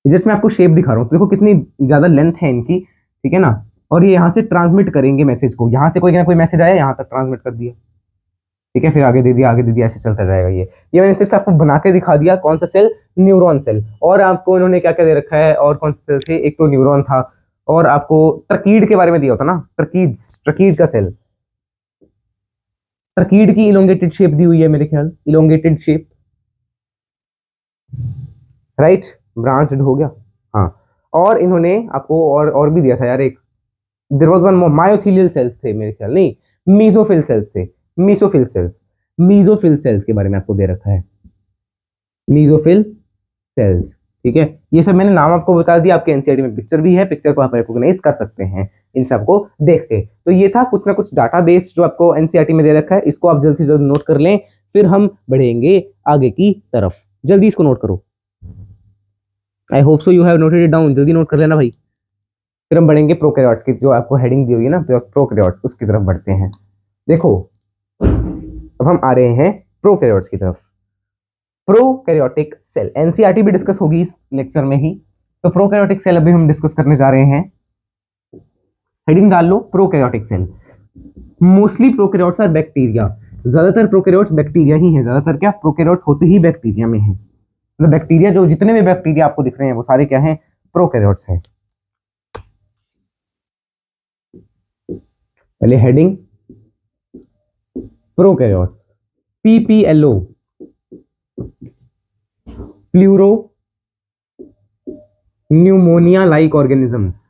जिसमें आपको शेप दिखा रहा हूँ, तो देखो कितनी ज्यादा लेंथ है इनकी, ठीक है ना। और ये यहाँ से ट्रांसमिट करेंगे मैसेज को, यहाँ से कोई ना कोई मैसेज आया, यहाँ तक ट्रांसमिट कर दिया, ठीक है, फिर आगे दे दिया, आगे दे दिया, ऐसे चलता रहेगा। ये मैंने सिर्फ आपको बना के दिखा दिया। कौन सा सेल? Neuron cell. और आपको इन्होंने क्या क्या दे रखा है, और कौन से सेल थे? एक तो न्यूरॉन था, और आपको ट्रकीड के बारे में दिया होता ना, ट्रकीड, ट्रकीड का सेल। ट्रकीड की इलोंगेटेड शेप दी हुई है मेरे ख्याल, इलोंगेटेड शेप, राइट, ब्रांच्ड हो गया, हाँ। और इन्होंने आपको और भी दिया था यार एक, there was one more, myoepithelial cells थे मेरे ख्याल, नहीं, मीसोफिल सेल्स थे, मीसोफिल सेल्स, मीसोफिल सेल्स के बारे में आपको दे रखा है, मीसोफिल सेल्स, ठीक है। ये सब मैंने नाम आपको बता दिया, आपके एनसीईआरटी में पिक्चर भी है, पिक्चर को आप रिकॉग्नाइज कर सकते हैं इन सबको देख के। तो ये था कुछ ना कुछ डाटाबेस जो आपको एनसीईआरटी में दे रखा है, इसको आप जल्द से जल्द नोट कर लें, फिर हम बढ़ेंगे आगे की तरफ। जल्दी इसको नोट करो, आई hope so you have noted it down, जल्दी नोट कर लेना भाई। फिर हम बढ़ेंगे प्रोकैरियोट्स की, जो आपको हेडिंग दी हुई है ना प्रोकैरियोट्स, उसकी तरफ बढ़ते हैं। देखो अब हम आ रहे हैं प्रोकैरियोट्स की तरफ। प्रोकैरियोटिक सेल, एनसीईआरटी भी डिस्कस होगी इस लेक्चर में ही, तो प्रोकैरियोटिक सेल अभी हम डिस्कस करने जा रहे हैं। हेडिंग डाल लो, prokaryotic cell. Mostly prokaryotes are bacteria, ज्यादातर प्रोकैरियोट्स बैक्टीरिया ही हैं, ज्यादातर क्या प्रोकैरियोट्स होते ही बैक्टीरिया में हैं, मतलब बैक्टीरिया, जो जितने भी बैक्टीरिया आपको दिख रहे हैं वो सारे क्या हैं? प्रोकैरियोट्स हैं। पहले heading prokaryotes, PPLO, pleuro pneumonia like organisms.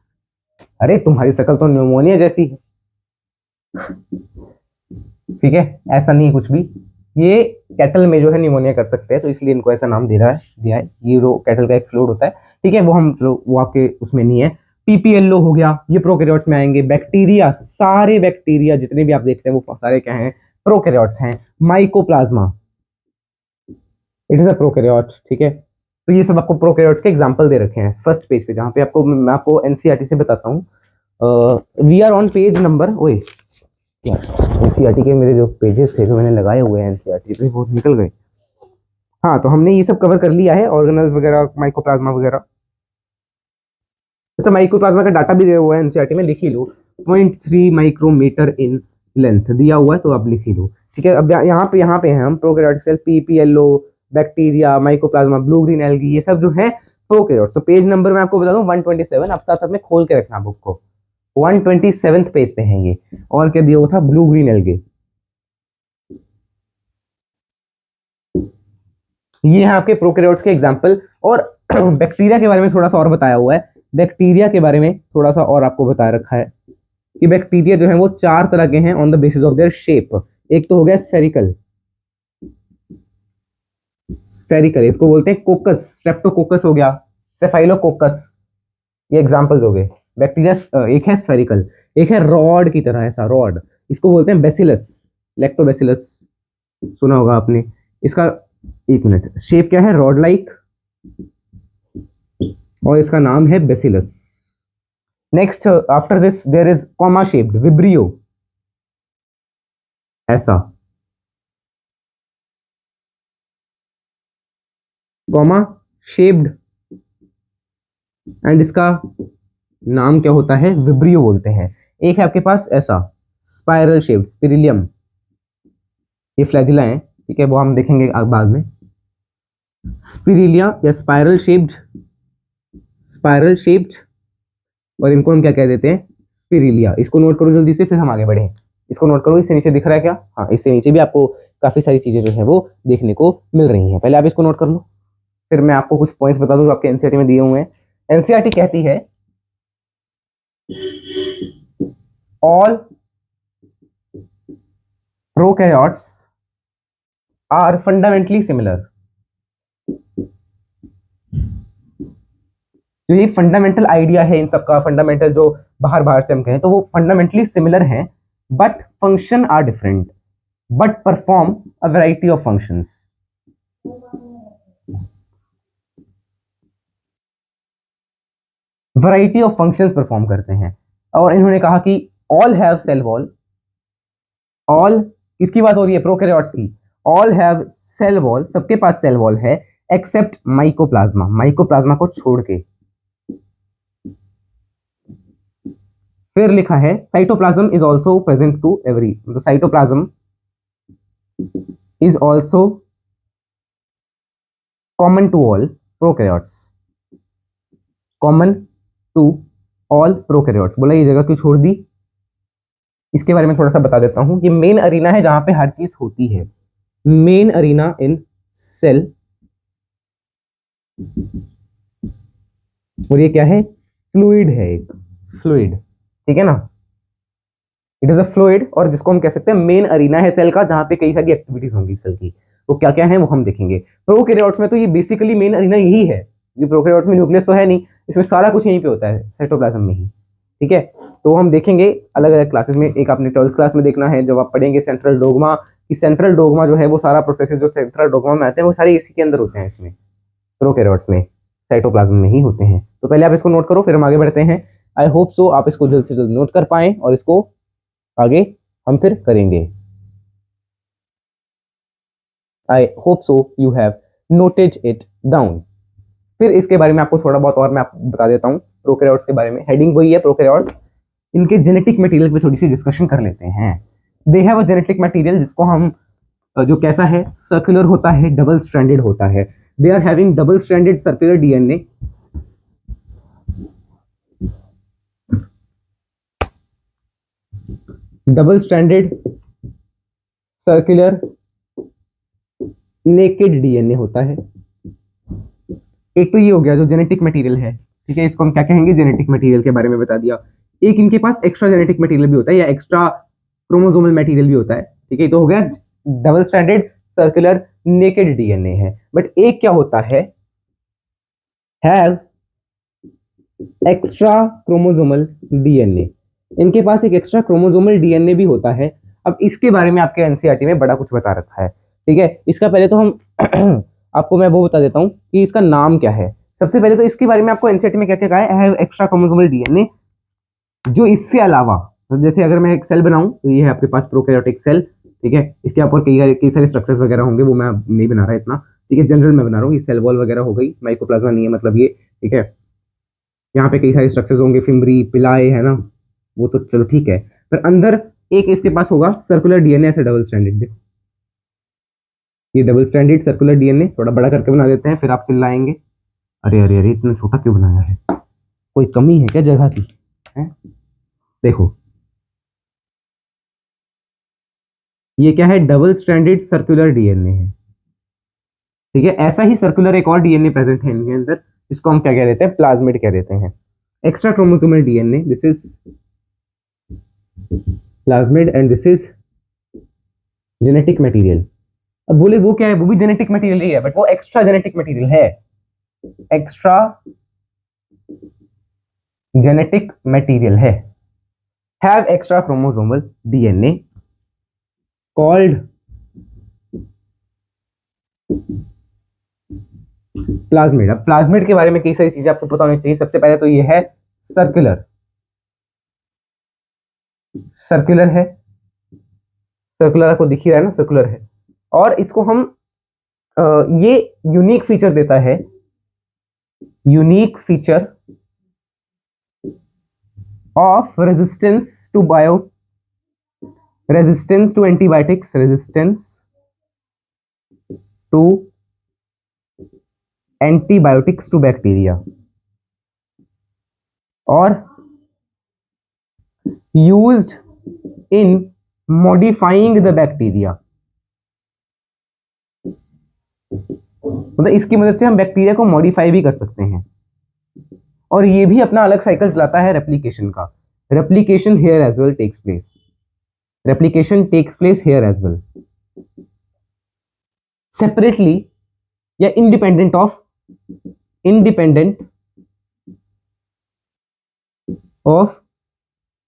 अरे तुम्हारी शक्ल तो न्यूमोनिया जैसी है, ठीक है, ऐसा नहीं कुछ भी, ये कैटल में जो है न्यूमोनिया कर सकते हैं, तो इसलिए इनको ऐसा नाम दिया है। ये जो कैटल का एक फ्लूइड होता है, ठीक है, वो आपके उसमें नहीं है। पीपीएलओ हो गया, ये प्रोकैरियोट्स में आएंगे। बैक्टीरिया, सारे बैक्टीरिया जितने भी आप देखते हैं वो सारे क्या हैं? प्रोकैरियोट्स हैं। Mycoplasma, it is a prokaryote, ठीक है। तो ये सब आपको प्रोकैरियोट्स के एग्जांपल दे रखे हैं फर्स्ट पेज पे, जहाँ पे आपको मैं आपको एनसीईआरटी से बताता हूँ। We are on page number, ओए एनसीईआरटी के मेरे जो पेजेस थे जो मैंने लगाए हुए हैं एनसीईआरटी पे, वो निकल गए। हाँ, तो हमने ये सब कवर कर लिया है, ऑर्गेनल्स वगैरह, माइकोप्लाज्मा वगैरह। अच्छा, माइकोप्लाज्मा का डाटा भी दिया हुआ है एनसीईआरटी में, लिख ही लो। 0.3 माइक्रोमीटर इन लेंथ दिया हुआ है, तो आप लिख ही लो, ठीक है। अब यहाँ पे हैं हम, prokaryotic cell, PPLO, bacteria, mycoplasma, blue green algae, ये सब जो है प्रोकैरियोट्स। तो पेज नंबर मैं आपको बता दूं 127, आप साथ साथ में खोल के रखना बुक को, 127 पेज पे है ये। और क्या दिया हुआ था? Blue green algae. ये है आपके प्रोकैरियोट्स के एग्जांपल। और बैक्टीरिया के बारे में थोड़ा सा और बताया हुआ है, बैक्टीरिया के बारे में थोड़ा सा और आपको बताया रखा है कि बैक्टीरिया जो है वो 4 तरह के हैं on the basis of their shape. एक तो हो गया स्फेरिकल, स्फेरिकल इसको बोलते हैं कोकस, स्ट्रेप्टोकोकस हो गया, सेफाइलोकोकस, ये एग्जांपल्स हो गए। बैक्टीरिया एक है स्फेरिकल, एक है रॉड की तरह, ऐसा रॉड, इसको बोलते हैं बेसिलस, लैक्टोबैसिलस, सुना होगा आपने इसका। एक मिनट, शेप क्या है? रॉड लाइक, और इसका नाम है bacillus. Next after this there is comma shaped vibrio, ऐसा कॉमा शेप्ड, एंड इसका नाम क्या होता है? विब्रियो बोलते हैं। एक है आपके पास ऐसा स्पाइरल शेप्ड, स्पिरिलियम, ये फ्लैजिला है, ठीक है, वो हम देखेंगे बाद में। स्पिरिलिया या स्पाइरल शेप्ड, स्पाइरल शेप्ड, और इनको हम क्या कह देते हैं? स्पिरिलिया। इसको नोट करो जल्दी से, फिर हम आगे बढ़े। इसको नोट करो, इससे नीचे दिख रहा है क्या? हाँ, इससे नीचे भी आपको काफी सारी चीजें जो है वो देखने को मिल रही हैं, पहले आप इसको नोट कर लो, फिर मैं आपको कुछ पॉइंट्स बता दूं जो आपके एनसीईआरटी में दिए हुए हैं। एनसीईआरटी कहती है all prokaryotes are fundamentally similar. जो ये फंडामेंटल आइडिया है इन सबका, फंडामेंटल जो बाहर बाहर से हम कहें तो वो फंडामेंटली सिमिलर हैं, but function are different, but perform a variety of functions. Variety of functions perform करते हैं। और इन्होंने कहा कि all have cell wall, all किसकी बात हो रही है? प्रोकैरियोट्स की। ऑल हैव सेल वॉल, सबके पास सेल वॉल है, एक्सेप्ट माइकोप्लाज्मा, माइकोप्लाज्मा को छोड़ के। फिर लिखा है cytoplasm is also present to every, तो cytoplasm is also common to all prokaryotes, common to all prokaryotes. बोला ये जगह क्यों छोड़ दी? इसके बारे में थोड़ा सा बता देता हूं। ये मेन अरीना है जहां पे हर चीज होती है, मेन अरीना इन सेल। और ये क्या है? फ्लूइड है, एक फ्लूइड, ठीक है ना। इट इज अ फ्लूइड, और जिसको हम कह सकते हैं मेन अरीना है सेल का, जहां पे कई सारी एक्टिविटीज होंगी सेल की। वो क्या क्या है वो हम देखेंगे। प्रोकैरियोट्स में तो ये बेसिकली मेन अरीना यही है। ये प्रोकैरियोट्स में न्यूक्लियस तो है नहीं, इसमें सारा कुछ यहीं पे होता है, साइटोप्लाज्म में ही, ठीक है। तो हम देखेंगे अलग अलग क्लासेस में। एक आपने 12th क्लास में देखना है जब आप पढ़ेंगे सेंट्रल डोग्मा, कि सेंट्रल डोग्मा जो है वो सारा प्रोसेसेस जो सेंट्रल डोग्मा में आते हैं वो सारे इसी के अंदर होते हैं, इसमें प्रोकैरियोट्स में साइटोप्लाज्म में ही होते हैं। तो पहले आप इसको नोट करो, फिर हम आगे बढ़ते हैं। आई होप सो आप इसको जल्द से जल्द नोट कर पाएं और इसको आगे हम फिर करेंगे। आई hope so you have noted it down. फिर इसके बारे में आपको थोड़ा बहुत और मैं आपको बता देता हूँ प्रोकैरियोट्स के बारे में। हेडिंग वही है प्रोकैरियोट्स। इनके जेनेटिक मटेरियल पे थोड़ी सी डिस्कशन कर लेते हैं। They have a genetic material जिसको हम जो कैसा है? सर्कुलर होता है, डबल स्ट्रैंडेड होता है। They are having double stranded circular DNA, double stranded circular naked DNA होता है। एक तो ये हो गया जो जेनेटिक मटेरियल है, ठीक है, इसको हम क्या कहेंगे? जेनेटिक मटेरियल के बारे में बता दिया। एक इनके पास एक्स्ट्रा जेनेटिक मटेरियल भी होता है, या एक्स्ट्रा क्रोमोसोमल मटेरियल भी होता है, ठीक है। तो हो गया double stranded circular naked DNA है। बट एक क्या होता है? Have extra chromosomal DNA. इनके पास एक एक्स्ट्रा क्रोमोसोमल डीएनए भी होता है। अब इसके बारे में आपके एनसीईआरटी में बड़ा कुछ बता रखा है, ठीक है। इसका पहले तो हम आपको मैं वो बता देता हूं कि इसका नाम क्या है। सबसे पहले तो इसके बारे में आपको एनसीईआरटी में क्या क्या कहा है? Have extra chromosomal DNA. जो इससे अलावा, तो जैसे अगर मैं एक सेल बनाऊं तो ये है आपके पास प्रोकैरियोटिक सेल, ठीक है। इसके ऊपर कई सारे स्ट्रक्चर्स वगैरह होंगे, वो मैं नहीं बना रहा इतना, ठीक है। जनरल में बना रहा हूँ। ये सेल वॉल वगैरह हो गई, माइकोप्लाज्मा नहीं है मतलब ये, ठीक है। यहाँ पे कई सारे स्ट्रक्चर्स होंगे, फिम्बरी, पिलाए, है ना, वो तो चलो ठीक है। पर अंदर एक इसके पास होगा सर्कुलर डीएनए से डबल स्ट्रैंडेड। देखो ये डबल स्ट्रैंडेड सर्कुलर डीएनए, थोड़ा बड़ा करके बना देते हैं, फिर आप चिल्लाएंगे अरे अरे अरे इतना छोटा क्यों बनाया है, कोई कमी है क्या जगह की? है? देखो ये क्या है? डबल स्ट्रैंडेड सर्कुलर डीएनए है, ठीक है। ऐसा ही सर्कुलर एक और डीएनए प्रेजेंट है इनके अंदर, इसको हम क्या कह देते हैं? प्लाज्मिड कह देते हैं। Extra chromosomal DNA, this is plasmid and this is genetic material. अब बोले वो क्या है? वो भी जेनेटिक मटेरियल ही है, बट वो एक्स्ट्रा जेनेटिक मटेरियल है, एक्स्ट्रा जेनेटिक मटेरियल है। Have extra chromosomal DNA called plasmid. अब प्लाज्मिड के बारे में कई सारी चीजें आपको पता होनी चाहिए। सबसे पहले तो ये है सर्कुलर, सर्कुलर है, सर्कुलर आपको दिख ही रहा है ना, सर्कुलर है। और इसको हम ये यूनिक फीचर देता है, unique feature of resistance to bio, resistance to antibiotics, resistance to antibiotics to bacteria, और used in modifying the bacteria. मतलब इसकी मदद से हम बैक्टीरिया को मॉडिफाई भी कर सकते हैं, और ये भी अपना अलग साइकिल चलाता है रेप्लिकेशन का। Replication here as well takes place, replication takes place here as well, separately या इंडिपेंडेंट ऑफ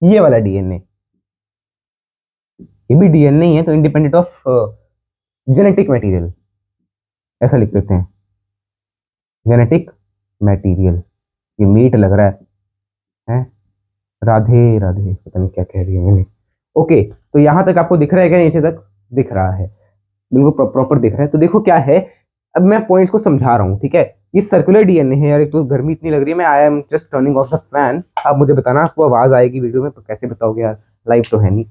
ये वाला डीएनए, ये भी डीएनए ही है तो इंडिपेंडेंट ऑफ जेनेटिक मटेरियल, ऐसा लिख देते हैं, जेनेटिक मटेरियल। ये मीट लग रहा है? राधे राधे, पता नहीं क्या कह रही है मैंने। ओके, तो यहां तक आपको दिख रहा है क्या? नीचे तक दिख रहा है, बिल्कुल प्रॉपर दिख रहा है। तो देखो क्या है, अब मैं पॉइंट्स को समझा रहा हूँ, ठीक है। ये सर्कुलर डीएनए है यार, एक तो गर्मी इतनी लग रही है, मैं I am just turning of the fan. आप मुझे बताना आपको आवाज आएगी वीडियो में तो कैसे बताओगे यार, लाइव तो है नहीं।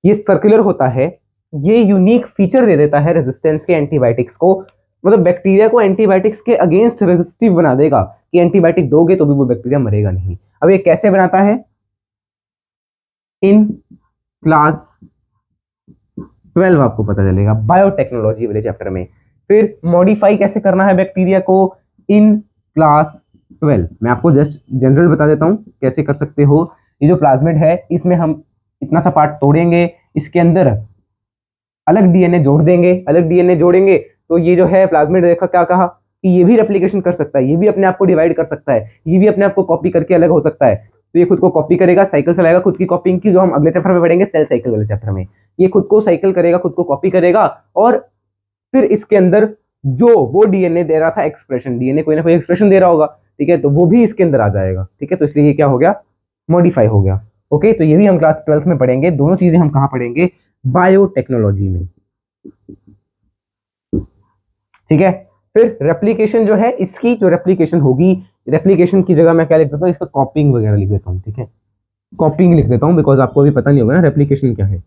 ये सर्कुलर होता है, ये यूनिक फीचर दे देता है रेजिस्टेंस के एंटीबायोटिक्स को, मतलब बैक्टीरिया को एंटीबायोटिक्स के अगेंस्ट रेजिस्टिव बना देगा, कि एंटीबायोटिक दोगे तो भी वो बैक्टीरिया मरेगा नहीं। अब ये कैसे बनाता है? इन क्लास 12 आपको पता चलेगा बायोटेक्नोलॉजी वाले चैप्टर में। फिर मॉडिफाई कैसे करना है बैक्टीरिया को? इन क्लास 12 मैं आपको जस्ट जनरल बता देता हूं कैसे कर सकते हो। ये जो प्लाज्मिड है इसमें हम इतना सा पार्ट तोड़ेंगे, इसके अंदर अलग डीएनए जोड़ देंगे, अलग डीएनए जोड़ेंगे तो ये जो है प्लाज्मिड, देखा क्या कहा कि ये भी रेप्लिकेशन कर सकता है, ये भी अपने आप को डिवाइड कर सकता है, ये भी अपने आप को कॉपी करके अलग हो सकता है। तो ये खुद को कॉपी करेगा, साइकिल चलाएगा खुद की कॉपिंग की, जो हम अगले चैप्टर में पढ़ेंगे सेल साइकिल वाले चैप्टर में। ये खुद को साइकिल करेगा, खुद को कॉपी करेगा, और फिर इसके अंदर जो वो डीएनए दे रहा था एक्सप्रेशन, डीएनए कोई ना कोई एक्सप्रेशन दे रहा होगा, ठीक है, तो वो भी इसके अंदर आ जाएगा, ठीक है। तो इसलिए ये क्या हो गया? मॉडिफाई हो गया। ओके, तो ये भी हम क्लास 12 में पढ़ेंगे, दोनों चीजें हम कहाँ पढ़ेंगे? बायोटेक्नोलॉजी में, ठीक है। फिर रेप्लिकेशन जो है, इसकी जो रेप्लिकेशन होगी, रेप्लिकेशन की जगह मैं क्या लिख देता हूँ? इसका कॉपिंग वगैरह लिख देता हूँ, ठीक है, कॉपिंग लिख देता हूँ, बिकॉज आपको अभी पता नहीं होगा ना रेप्लिकेशन क्या है।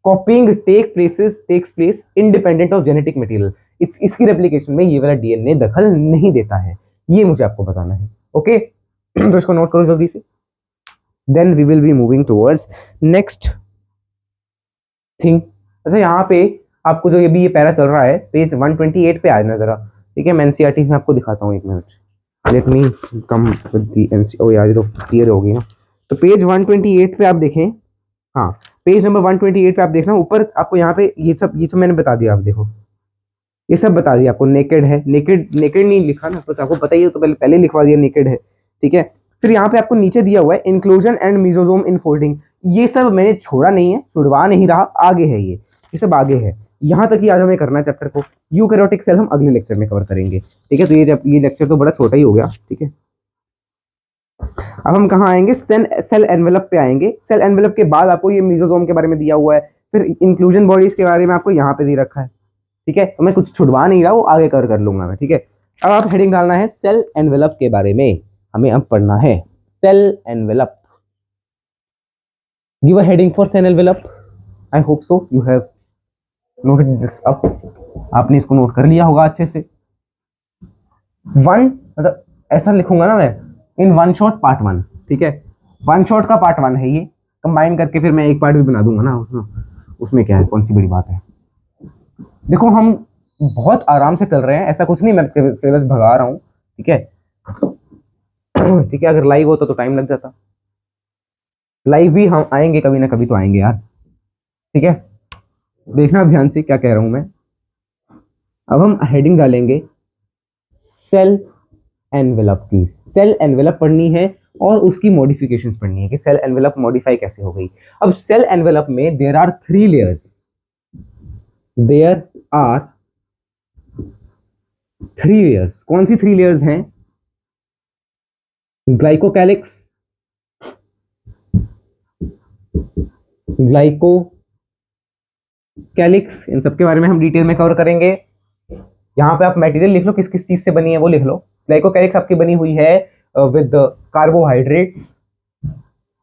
Copying takes place independent of genetic material, इसकी रेप्लिकेशन में ये वाला डीएनए दखल नहीं देता है, ये मुझे आपको बताना है। ओके तो इसको नोट करो जल्दी से, then we will be moving towards next thing. अच्छा, यहाँ पे आपको जो ये पैरा चल रहा है, पेज 128 पे आ जाना जरा, ठीक है। मैं एनसीईआरटी में आपको दिखाता हूँ, एक minute, let me come with the NC. ओ यार, ये तो क्लियर होगी ना। तो पेज 128 पे आप देखें, हाँ, पेज नंबर 128 पे आप देखना, ऊपर आपको यहाँ पे ये सब मैंने बता दिया, आप देखो ये सब बता दिया आपको। नेकेड है, नेकेड नेकेड नहीं लिखा ना, तो आपको पता ही है, तो पहले लिखवा दिया नेकेड है, ठीक है। फिर यहाँ पे आपको नीचे दिया हुआ है इंक्लूजन एंड मिजोजोम इनफोल्डिंग, ये सब मैंने छोड़ा नहीं है, छुड़वा नहीं रहा, आगे है ये सब आगे है। यहाँ तक ही आज हमें करना है चैप्टर को। यूकैरियोटिक सेल हम अगले लेक्चर में कवर करेंगे, ठीक है। तो ये लेक्चर तो बड़ा छोटा ही हो गया, ठीक है। अब हम कहाँ आएंगे? सेल एनवेलप पे आएंगे। सेल एनवेलप के बाद आपको ये मिजोजोम के बारे में दिया हुआ है, फिर इंक्लूजन बॉडीज के बारे में आपको यहाँ पे दे रखा है, ठीक है। तो मैं कुछ छुड़वा नहीं रहा, वो आगे कर लूंगा मैं, ठीक है। अब आप हेडिंग डालना है सेल एनवेलप के बारे में, हमें अब पढ़ना है cell envelope. Give a heading for cell envelope. I hope so you have noted this up, आपने इसको नोट कर लिया होगा अच्छे से। वन, मतलब ऐसा लिखूंगा ना मैं, इन वन शॉट पार्ट 1, ठीक है। वन शॉट का पार्ट 1 है ये, कंबाइन करके फिर मैं एक पार्ट भी बना दूंगा ना उसमें क्या है, कौन सी बड़ी बात है। देखो हम बहुत आराम से चल रहे हैं, ऐसा कुछ नहीं मैं सिलेबस भगा रहा हूँ, ठीक है। ठीक है, अगर लाइव होता तो टाइम लग जाता, लाइव भी हम आएंगे कभी ना कभी तो आएंगे यार, ठीक है। देखना ध्यान से क्या कह रहा हूं मैं। अब हम हेडिंग डालेंगे सेल एनवेलप की, सेल एनवेलप पढ़नी है और उसकी मॉडिफिकेशंस पढ़नी है कि सेल एनवेलप मॉडिफाई कैसे हो गई। अब सेल एनवेलप में there are 3 layers, there are 3 layers. कौन सी 3 लेयर्स हैं? ग्लाइकोकैलिक्स, ग्लाइको कैलिक्स, इन सब के बारे में हम डिटेल में कवर करेंगे। यहाँ पे आप मटेरियल लिख लो, किस किस चीज से बनी है वो लिख लो। ग्लाइकोकैलिक्स आपकी बनी हुई है विद कार्बोहाइड्रेट्स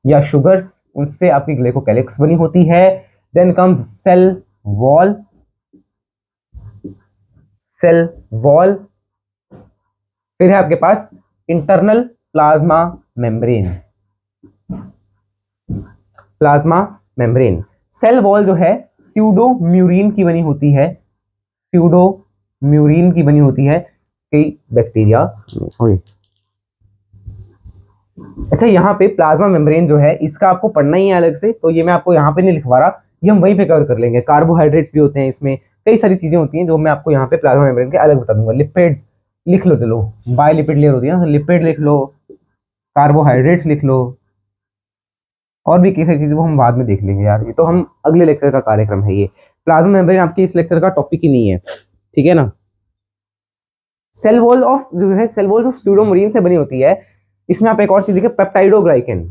या शुगर्स, उनसे आपकी ग्लाइकोकैलिक्स बनी होती है। Then comes cell wall, cell wall, फिर है आपके पास internal plasma membrane, plasma membrane. Cell wall जो है स्यूडो म्यूरिन की बनी होती है, स्यूडो म्यूरिन की बनी होती है कई बैक्टीरिया। अच्छा, यहाँ पे प्लाज्मा मेम्ब्रेन जो है इसका आपको पढ़ना ही है अलग से, तो ये मैं आपको यहाँ पे नहीं लिखवा रहा, ये हम वहीं पे कवर कर लेंगे। कार्बोहाइड्रेट्स भी होते हैं इसमें, कई सारी चीजें होती हैं जो मैं आपको यहाँ पे प्लाज्मा मेम्ब्रेन के अलग बता दूंगा। लिपिड्स लिख लो, चलो बायोलिपिड लेयर होती है ना, लिपिड लिख लो, कार्बोहाइड्रेट्स लिख लो, और भी कई सारी चीजें वो हम बाद में देख लेंगे यार, ये तो हम अगले लेक्चर का कार्यक्रम है। ये प्लाज्मा मेम्ब्रेन आपके इस लेक्चर का टॉपिक ही नहीं है, ठीक है ना। सेल वॉल ऑफ जो है, सेल वॉल जो स्यूडोमोरीन से बनी होती है, इसमें आप एक और चीज देखिए, पेप्टाइडोग्लाइकेन।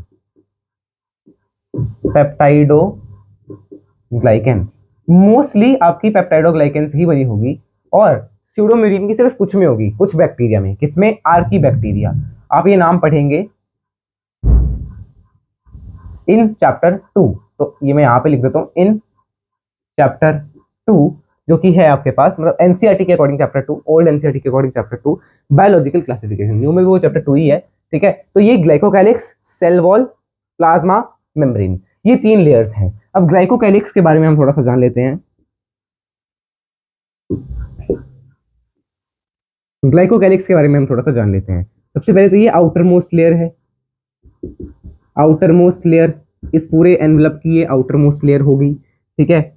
पेप्टाइडोग्लाइकेन मोस्टली आपकी पेप्टाइडोग्लाइकेन से ही बनी होगी, और स्यूडोमोरीन की सिर्फ कुछ में होगी, कुछ बैक्टीरिया में। किसमें? Archie bacteria. आप ये नाम पढ़ेंगे इन चैप्टर 2, तो ये मैं यहाँ पे लिख देता हूँ, इन चैप्टर 2, जो कि है आपके पास, मतलब एनसीईआरटी के अकॉर्डिंग चैप्टर 2, ओल्ड एनसीईआरटी के according chapter 2, biological classification. New में भी वो चैप्टर 2 ही है, ठीक है। तो ये glycocalyx, cell wall, plasma membrane, ये 3 लेयर्स हैं। अब ग्लाइकोकैलिक्स के बारे में हम थोड़ा सा जान लेते हैं। ग्लाइकोकैलिक्स के बारे में हम थोड़ा सा जान लेते हैं। सबसे पहले तो ये आउटर मोस्ट लेयर है, आउटर मोस्ट लेयर, इस पूरे एनवलप की ये आउटर मोस्ट लेयर होगी, ठीक है।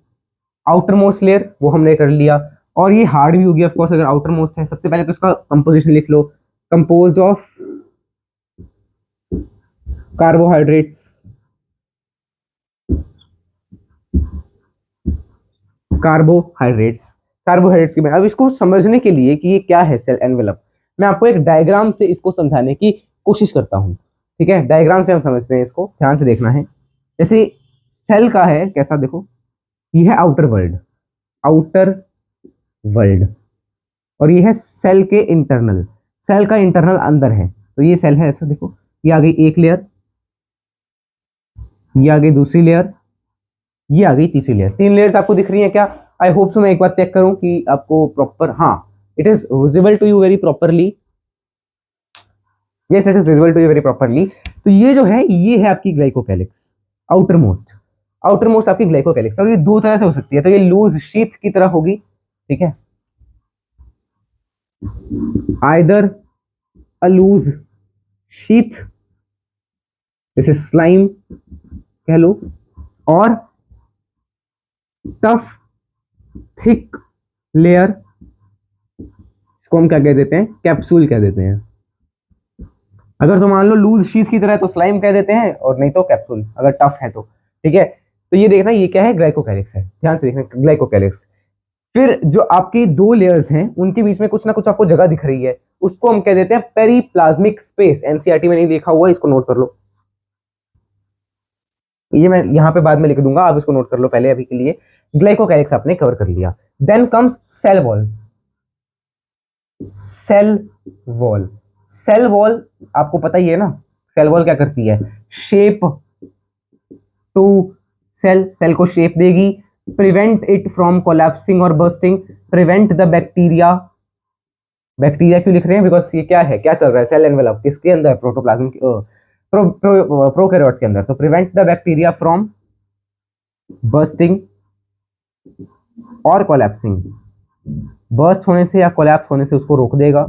आउटर मोस्ट लेयर वो हमने कर लिया, और ये हार्ड भी होगी ऑफ कोर्स अगर आउटर मोस्ट है। सबसे पहले तो इसका कंपोजिशन लिख लो, कंपोज्ड ऑफ कार्बोहाइड्रेट्स, कार्बोहाइड्रेट्स के। अब इसको समझने के लिए कि ये क्या है सेल एनवेलप, मैं आपको एक डायग्राम से इसको समझाने की कोशिश करता हूँ, ठीक है। डायग्राम से हम समझते हैं इसको, ध्यान से देखना है। जैसे सेल का है कैसा, देखो ये है आउटर वर्ल्ड, आउटर वर्ल्ड, और ये है सेल के इंटरनल, सेल का इंटरनल अंदर है, तो ये सेल है ऐसा, देखो ये आ गई एक लेयर, ये आ गई दूसरी लेयर, ये आ गई तीसरी लेयर। 3 लेयर्स आपको दिख रही है क्या? I hope so. मैं एक बार चेक करूं कि आपको प्रॉपर, हाँ it is visible to you very properly, yes it is visible to you very properly. तो ये जो है, ये है आपकी glycocalyx, outermost, outermost आपकी ग्लाइकोकैलिक्स। और ये 2 तरह से हो सकती है, तो ये लूज शीथ की तरह होगी, ठीक है, आइदर अ लूज शीथ जैसे स्लाइम कह लो, और टफ थिक लेयर, इसको हम क्या कह देते हैं? कैप्सूल कह देते हैं। अगर तो मान लो लूज शीथ की तरह है तो स्लाइम कह देते हैं, और नहीं तो कैप्सूल अगर टफ है तो, ठीक है। तो ये देखना, ये क्या है? ग्लाइकोकैलिक्स है, ध्यान से देखना, ग्लाइकोकैलिक्स। फिर जो आपकी 2 लेयर्स हैं उनके बीच में कुछ ना कुछ आपको जगह दिख रही है, उसको हम कह देते हैं पेरीप्लाज्मिक स्पेस। एनसीईआरटी में नहीं देखा हुआ, इसको नोट कर लो, ये मैं यहाँ पे बाद में लिख दूंगा, आप इसको नोट कर लो पहले अभी के लिए। ग्लाइकोकैलिक्स आपने कवर कर लिया। Then comes cell wall. Cell wall, cell wall आपको पता ही है ना, सेल वॉल क्या करती है? शेप टू सेल, सेल को शेप देगी, प्रिवेंट इट फ्रॉम कोलैप्सिंग और bursting, prevent the bacteria. Bacteria क्यों लिख रहे हैं? बिकॉज ये क्या है, क्या चल रहा है? सेल एनवेलप किसके अंदर? प्रोटोप्लाज्म, प्रोकैरियोट्स के अंदर। तो prevent the bacteria from bursting और कोलैप्सिंग, बर्स्ट होने से या कोलैप्स होने से उसको रोक देगा,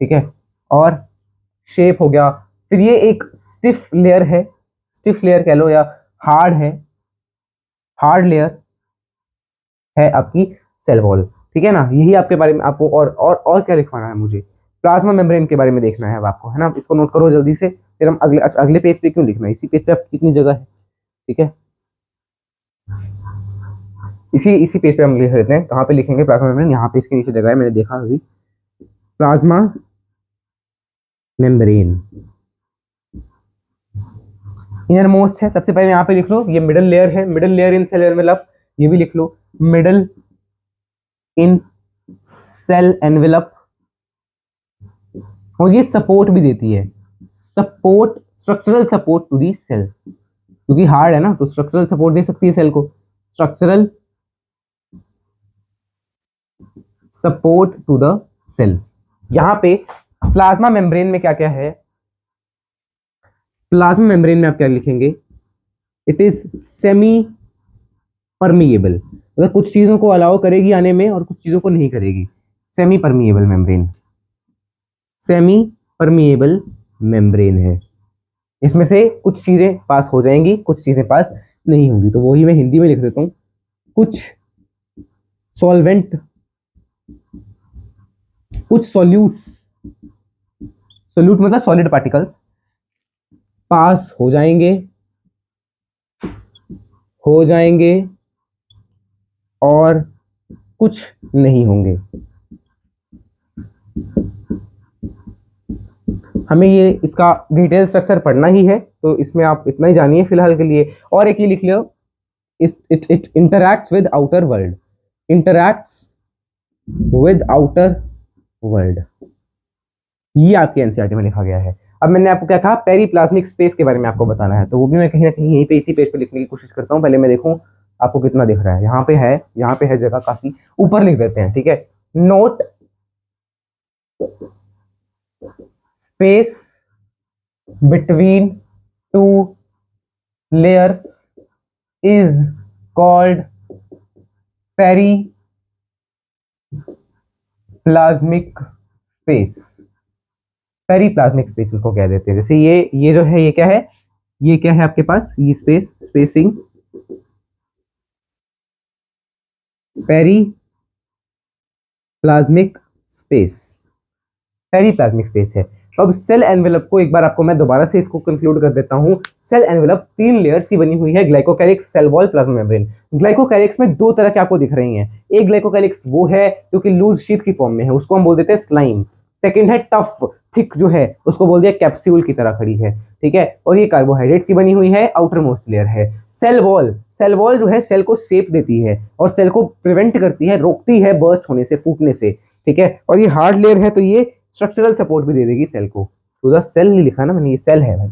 ठीक है। और शेप हो गया। फिर ये एक स्टिफ लेयर है, स्टिफ लेयर कह लो या हार्ड है, हार्ड लेयर है आपकी सेल वॉल, ठीक है ना। यही आपके बारे में आपको और क्या लिखवाना है मुझे? प्लाज्मा मेम्ब्रेन के बारे में देखना है अब आपको, है ना। इसको नोट करो जल्दी से, फिर हम अगले पेज पे क्यों लिखना है, इसी पेज पे आप कितनी जगह है, ठीक है। इसी पेज पे हम लिख लेते हैं। कहाँ पे लिखेंगे प्लाज्मा मेम्ब्रेन? यहाँ पे इसके नीचे जगह है, मैंने देखा अभी, प्लाज्मा मेम्ब्रेन इनर मोस्ट है। सबसे पहले यहाँ पे लिख लो, ये मिडल लेयर है, middle layer in cell envelope, ये भी लिख लो, मिडल इन सेल एनवेलप। और ये सपोर्ट भी देती है, support, structural support to the cell, क्योंकि हार्ड है ना तो स्ट्रक्चरल सपोर्ट दे सकती है सेल को, structural support to the cell. यहां पे प्लाज्मा मेम्ब्रेन में क्या क्या है? प्लाज्मा मेम्ब्रेन में आप क्या लिखेंगे? इट इज सेमी परमिएबल, मतलब कुछ चीजों को अलाउ करेगी आने में और कुछ चीजों को नहीं करेगी। Semi permeable membrane, semi permeable membrane है। इसमें से कुछ चीजें पास हो जाएंगी, कुछ चीजें पास नहीं होंगी, तो वही मैं हिंदी में लिख देता हूं। कुछ सॉल्वेंट, कुछ सॉल्यूट्स, सॉल्यूट मतलब सॉलिड पार्टिकल्स, पास हो जाएंगे, और कुछ नहीं होंगे। हमें ये इसका डिटेल स्ट्रक्चर पढ़ना ही है, तो इसमें आप इतना ही जानिए फिलहाल के लिए। और एक ही लिख लो, it interacts with outer world, interacts with outer world, ये आपके एनसीईआरटी में लिखा गया है। अब मैंने आपको क्या कहा, पेरीप्लाज्मिक स्पेस के बारे में आपको बताना है, तो वो भी मैं कहीं ना कहीं यहीं पे इसी पेज पे लिखने की कोशिश करता हूँ। पहले मैं देखूँ आपको कितना दिख रहा है। यहाँ पे है जगह काफी, ऊपर लिख देते हैं, ठीक है। Note space between two layers is called periplasmic space, periplasmic space उसको कह देते हैं। जैसे ये जो है, ये क्या है, ये क्या है आपके पास, ये space, spacing, periplasmic space, periplasmic space है। अब सेल एनवेलप को एक बार आपको मैं दोबारा से इसको कंक्लूड कर देता हूं। सेल एनवेलप 3 लेयर्स की बनी हुई है, glycocalyx, cell wall, plasma membrane. Glycocalyx में 2 तरह की आपको दिख रही हैं। एक ग्लाइकोकैलिक्स वो है जो कि लूज शीट की फॉर्म में है, उसको हम बोल देते हैं स्लाइम। सेकंड है टफ थिक, जो है उसको बोल दिया कैप्सूल की तरह खड़ी है, ठीक है। और ये कार्बोहाइड्रेट्स की बनी हुई है, आउटर मोस्ट लेयर है। सेल वॉल, सेल वॉल जो है सेल को शेप देती है और सेल को प्रिवेंट करती है, रोकती है बर्स्ट होने से, फूटने से, ठीक है। और ये हार्ड लेयर है, तो ये स्ट्रक्चरल सपोर्ट भी दे देगी सेल को। तो उधर सेल नहीं लिखा ना मैंने, ये सेल है भाई,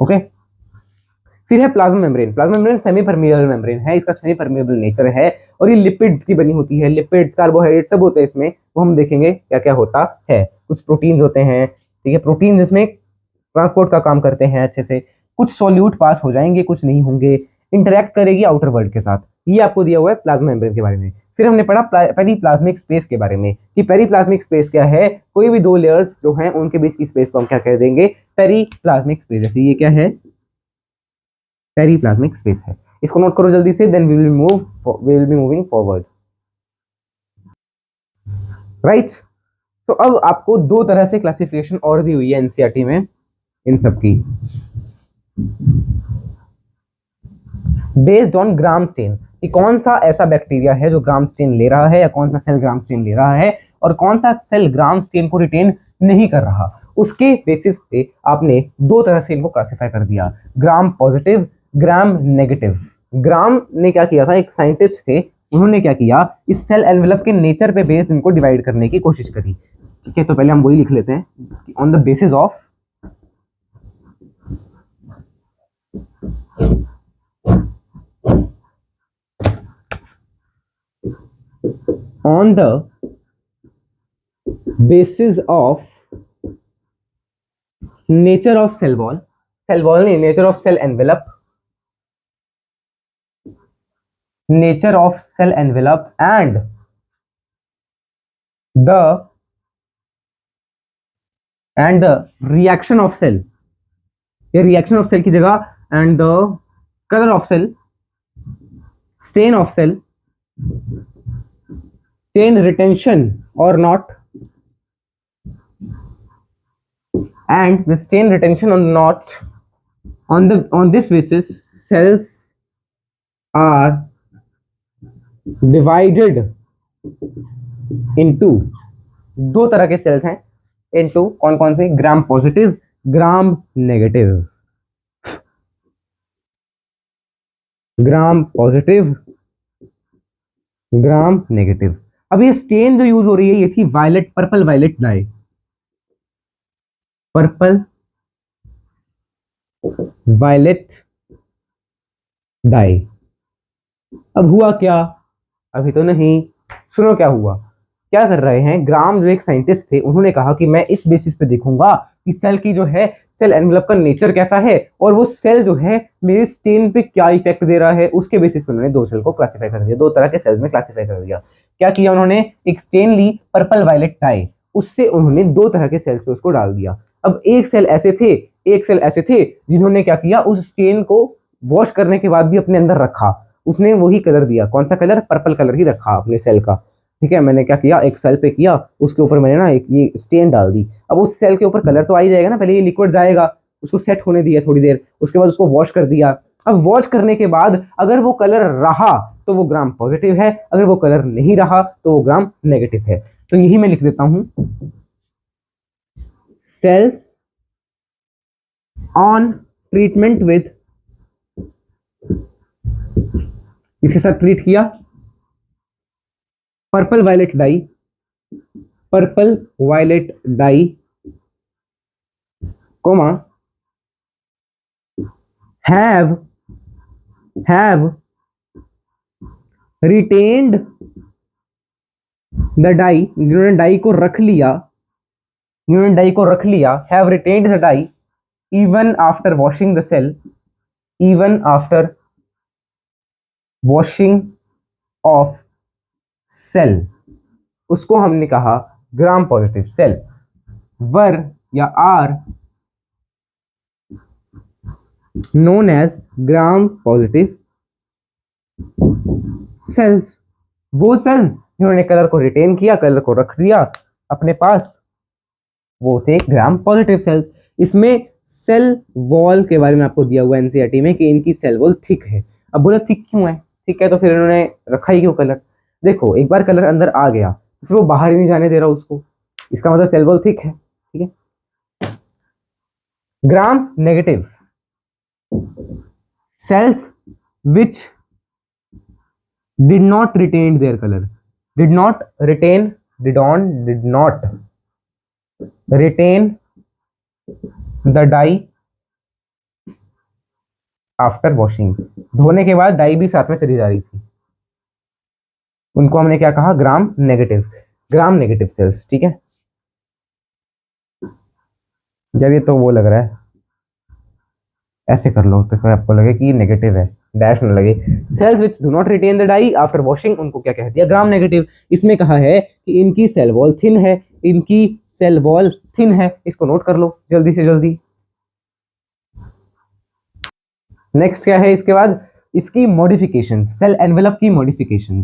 ओके। फिर है plasma membrane. Plasma membrane semi permeable membrane है, इसका सेमी परमिएबल नेचर है और ये लिपिड्स की बनी होती है। लिपिड्स, कार्बोहाइड्रेट सब होते हैं इसमें, वो हम देखेंगे क्या क्या होता है। कुछ प्रोटीन्स होते हैं, ठीक है, प्रोटीन इसमें ट्रांसपोर्ट का काम करते हैं अच्छे से। कुछ सॉल्यूट पास हो जाएंगे, कुछ नहीं होंगे, इंटरैक्ट करेगी आउटर वर्ल्ड के साथ। ये आपको दिया हुआ है प्लाज्मा मेम्ब्रेन के बारे में। फिर हमने पढ़ा पेरीप्लाज्मिक स्पेस के बारे में, कि पेरीप्लाज्मिक स्पेस क्या है, कोई भी 2 लेयर्स जो हैं उनके बीच की स्पेस को हम क्या कह देंगे, पेरीप्लाज्मिक स्पेस। जैसे ये क्या है, पेरीप्लाज्मिक स्पेस है। इसको नोट करो जल्दी से, then we will be moving forward, right. तो अब आपको 2 तरह से क्लासिफिकेशन और दी हुई है एनसीईआरटी में इन सब की, बेस्ड ऑन ग्राम स्टेन, कि कौन सा ऐसा बैक्टीरिया है जो ग्राम स्टेन ले रहा है, या कौन सा सेल ग्राम स्टेन ले रहा है, और कौन सा सेल ग्राम स्टेन को रिटेन नहीं कर रहा। उसके बेसिस पे आपने 2 तरह से इनको क्लासिफाई कर दिया, ग्राम पॉजिटिव, ग्राम नेगेटिव। ग्राम ने क्या किया था, एक साइंटिस्ट थे, उन्होंने क्या किया, इस सेल एनवेलप के नेचर पे बेस्ड इनको डिवाइड करने की कोशिश करी, ठीक है। तो पहले हम वही लिख लेते हैं, on the basis of on the basis of nature of cell wall, cell wall नहीं, nature of cell envelope, nature of cell envelope and the reaction of cell, ये reaction of cell की जगह and the color of cell, stain of cell, stain retention or not, and the stain retention or not, on this basis cells are divided into 2 तरह के sales हैं, into कौन कौन से, ग्राम positive, gram negative, ग्राम positive, gram negative. अब ये stand जो use हो रही है, ये थी violet, purple violet dye, purple violet dye. अब हुआ क्या, अभी तो नहीं, सुनो क्या हुआ। क्या कर रहे हैं, ग्राम जो एक साइंटिस्ट थे, उन्होंने कहा कि मैं इस बेसिस पे देखूंगा कि सेल की जो है, सेल एनवेलप का नेचर कैसा है, और वो सेल जो है मेरे स्टेन पे क्या इफेक्ट दे रहा है, उसके बेसिस पे उन्होंने 2 सेल को क्लासिफाई कर दिया, 2 तरह के सेल्स में क्लासिफाई कर दिया। क्या किया उन्होंने, एक स्टेन ली पर्पल वायलेट डाई, उससे उन्होंने 2 तरह के सेल्स पे उसको डाल दिया। अब एक सेल ऐसे थे जिन्होंने क्या किया, उस स्टेन को वॉश करने के बाद भी अपने अंदर रखा, उसने वही कलर दिया, कौन सा कलर, पर्पल कलर ही रखा अपने सेल का। ठीक है, मैंने क्या किया, एक सेल पे किया, उसके ऊपर मैंने ना एक ये स्टेन डाल दी। अब उस सेल के ऊपर कलर तो आ ही जाएगा ना, पहले ये लिक्विड जाएगा, उसको सेट होने दिया थोड़ी देर, उसके बाद उसको वॉश कर दिया। अब वॉश करने के बाद अगर वो कलर रहा तो वो ग्राम पॉजिटिव है, अगर वो कलर नहीं रहा तो वो ग्राम नेगेटिव है। तो यही मैं लिख देता हूं, सेल्स ऑन ट्रीटमेंट विथ, इसके साथ ट्रीट किया purple violet dye, comma have retained the dye, जिन्होंने डाई को रख लिया, have retained the dye even after washing the cell, of cell, उसको हमने कहा ग्राम पॉजिटिव सेल। वर या are known as gram positive cells, वो सेल्स जिन्होंने कलर को रिटेन किया, कलर को रख दिया अपने पास, वो थे ग्राम पॉजिटिव सेल्स। इसमें सेल वॉल के बारे में आपको दिया हुआ एनसीईआरटी में कि इनकी सेल वॉल थिक है। अब बोला थिक क्यों है, ठीक है, तो फिर इन्होंने रखा ही क्यों कलर। देखो एक बार कलर अंदर आ गया तो फिर वो बाहर ही नहीं जाने दे रहा उसको, इसका मतलब सेल वॉल थिक है। ठीक है, gram negative cells which did not retain their color, did not retain the dye after washing, धोने के बाद डाई भी साथ में चली जा रही थी, उनको हमने क्या कहा, ग्राम नेगेटिव सेल्स। ठीक है, जब ये तो वो लग रहा है ऐसे कर लो तो फिर आपको लगे कि नेगेटिव है, डैश न लगे। Cells which do not retain the dye after washing, उनको क्या कह दिया, ग्राम नेगेटिव। इसमें कहा है कि इनकी सेल वॉल थिन है, इसको नोट कर लो जल्दी से जल्दी। नेक्स्ट क्या है इसके बाद, इसकी मॉडिफिकेशन, सेल एनवेलप की मॉडिफिकेशन,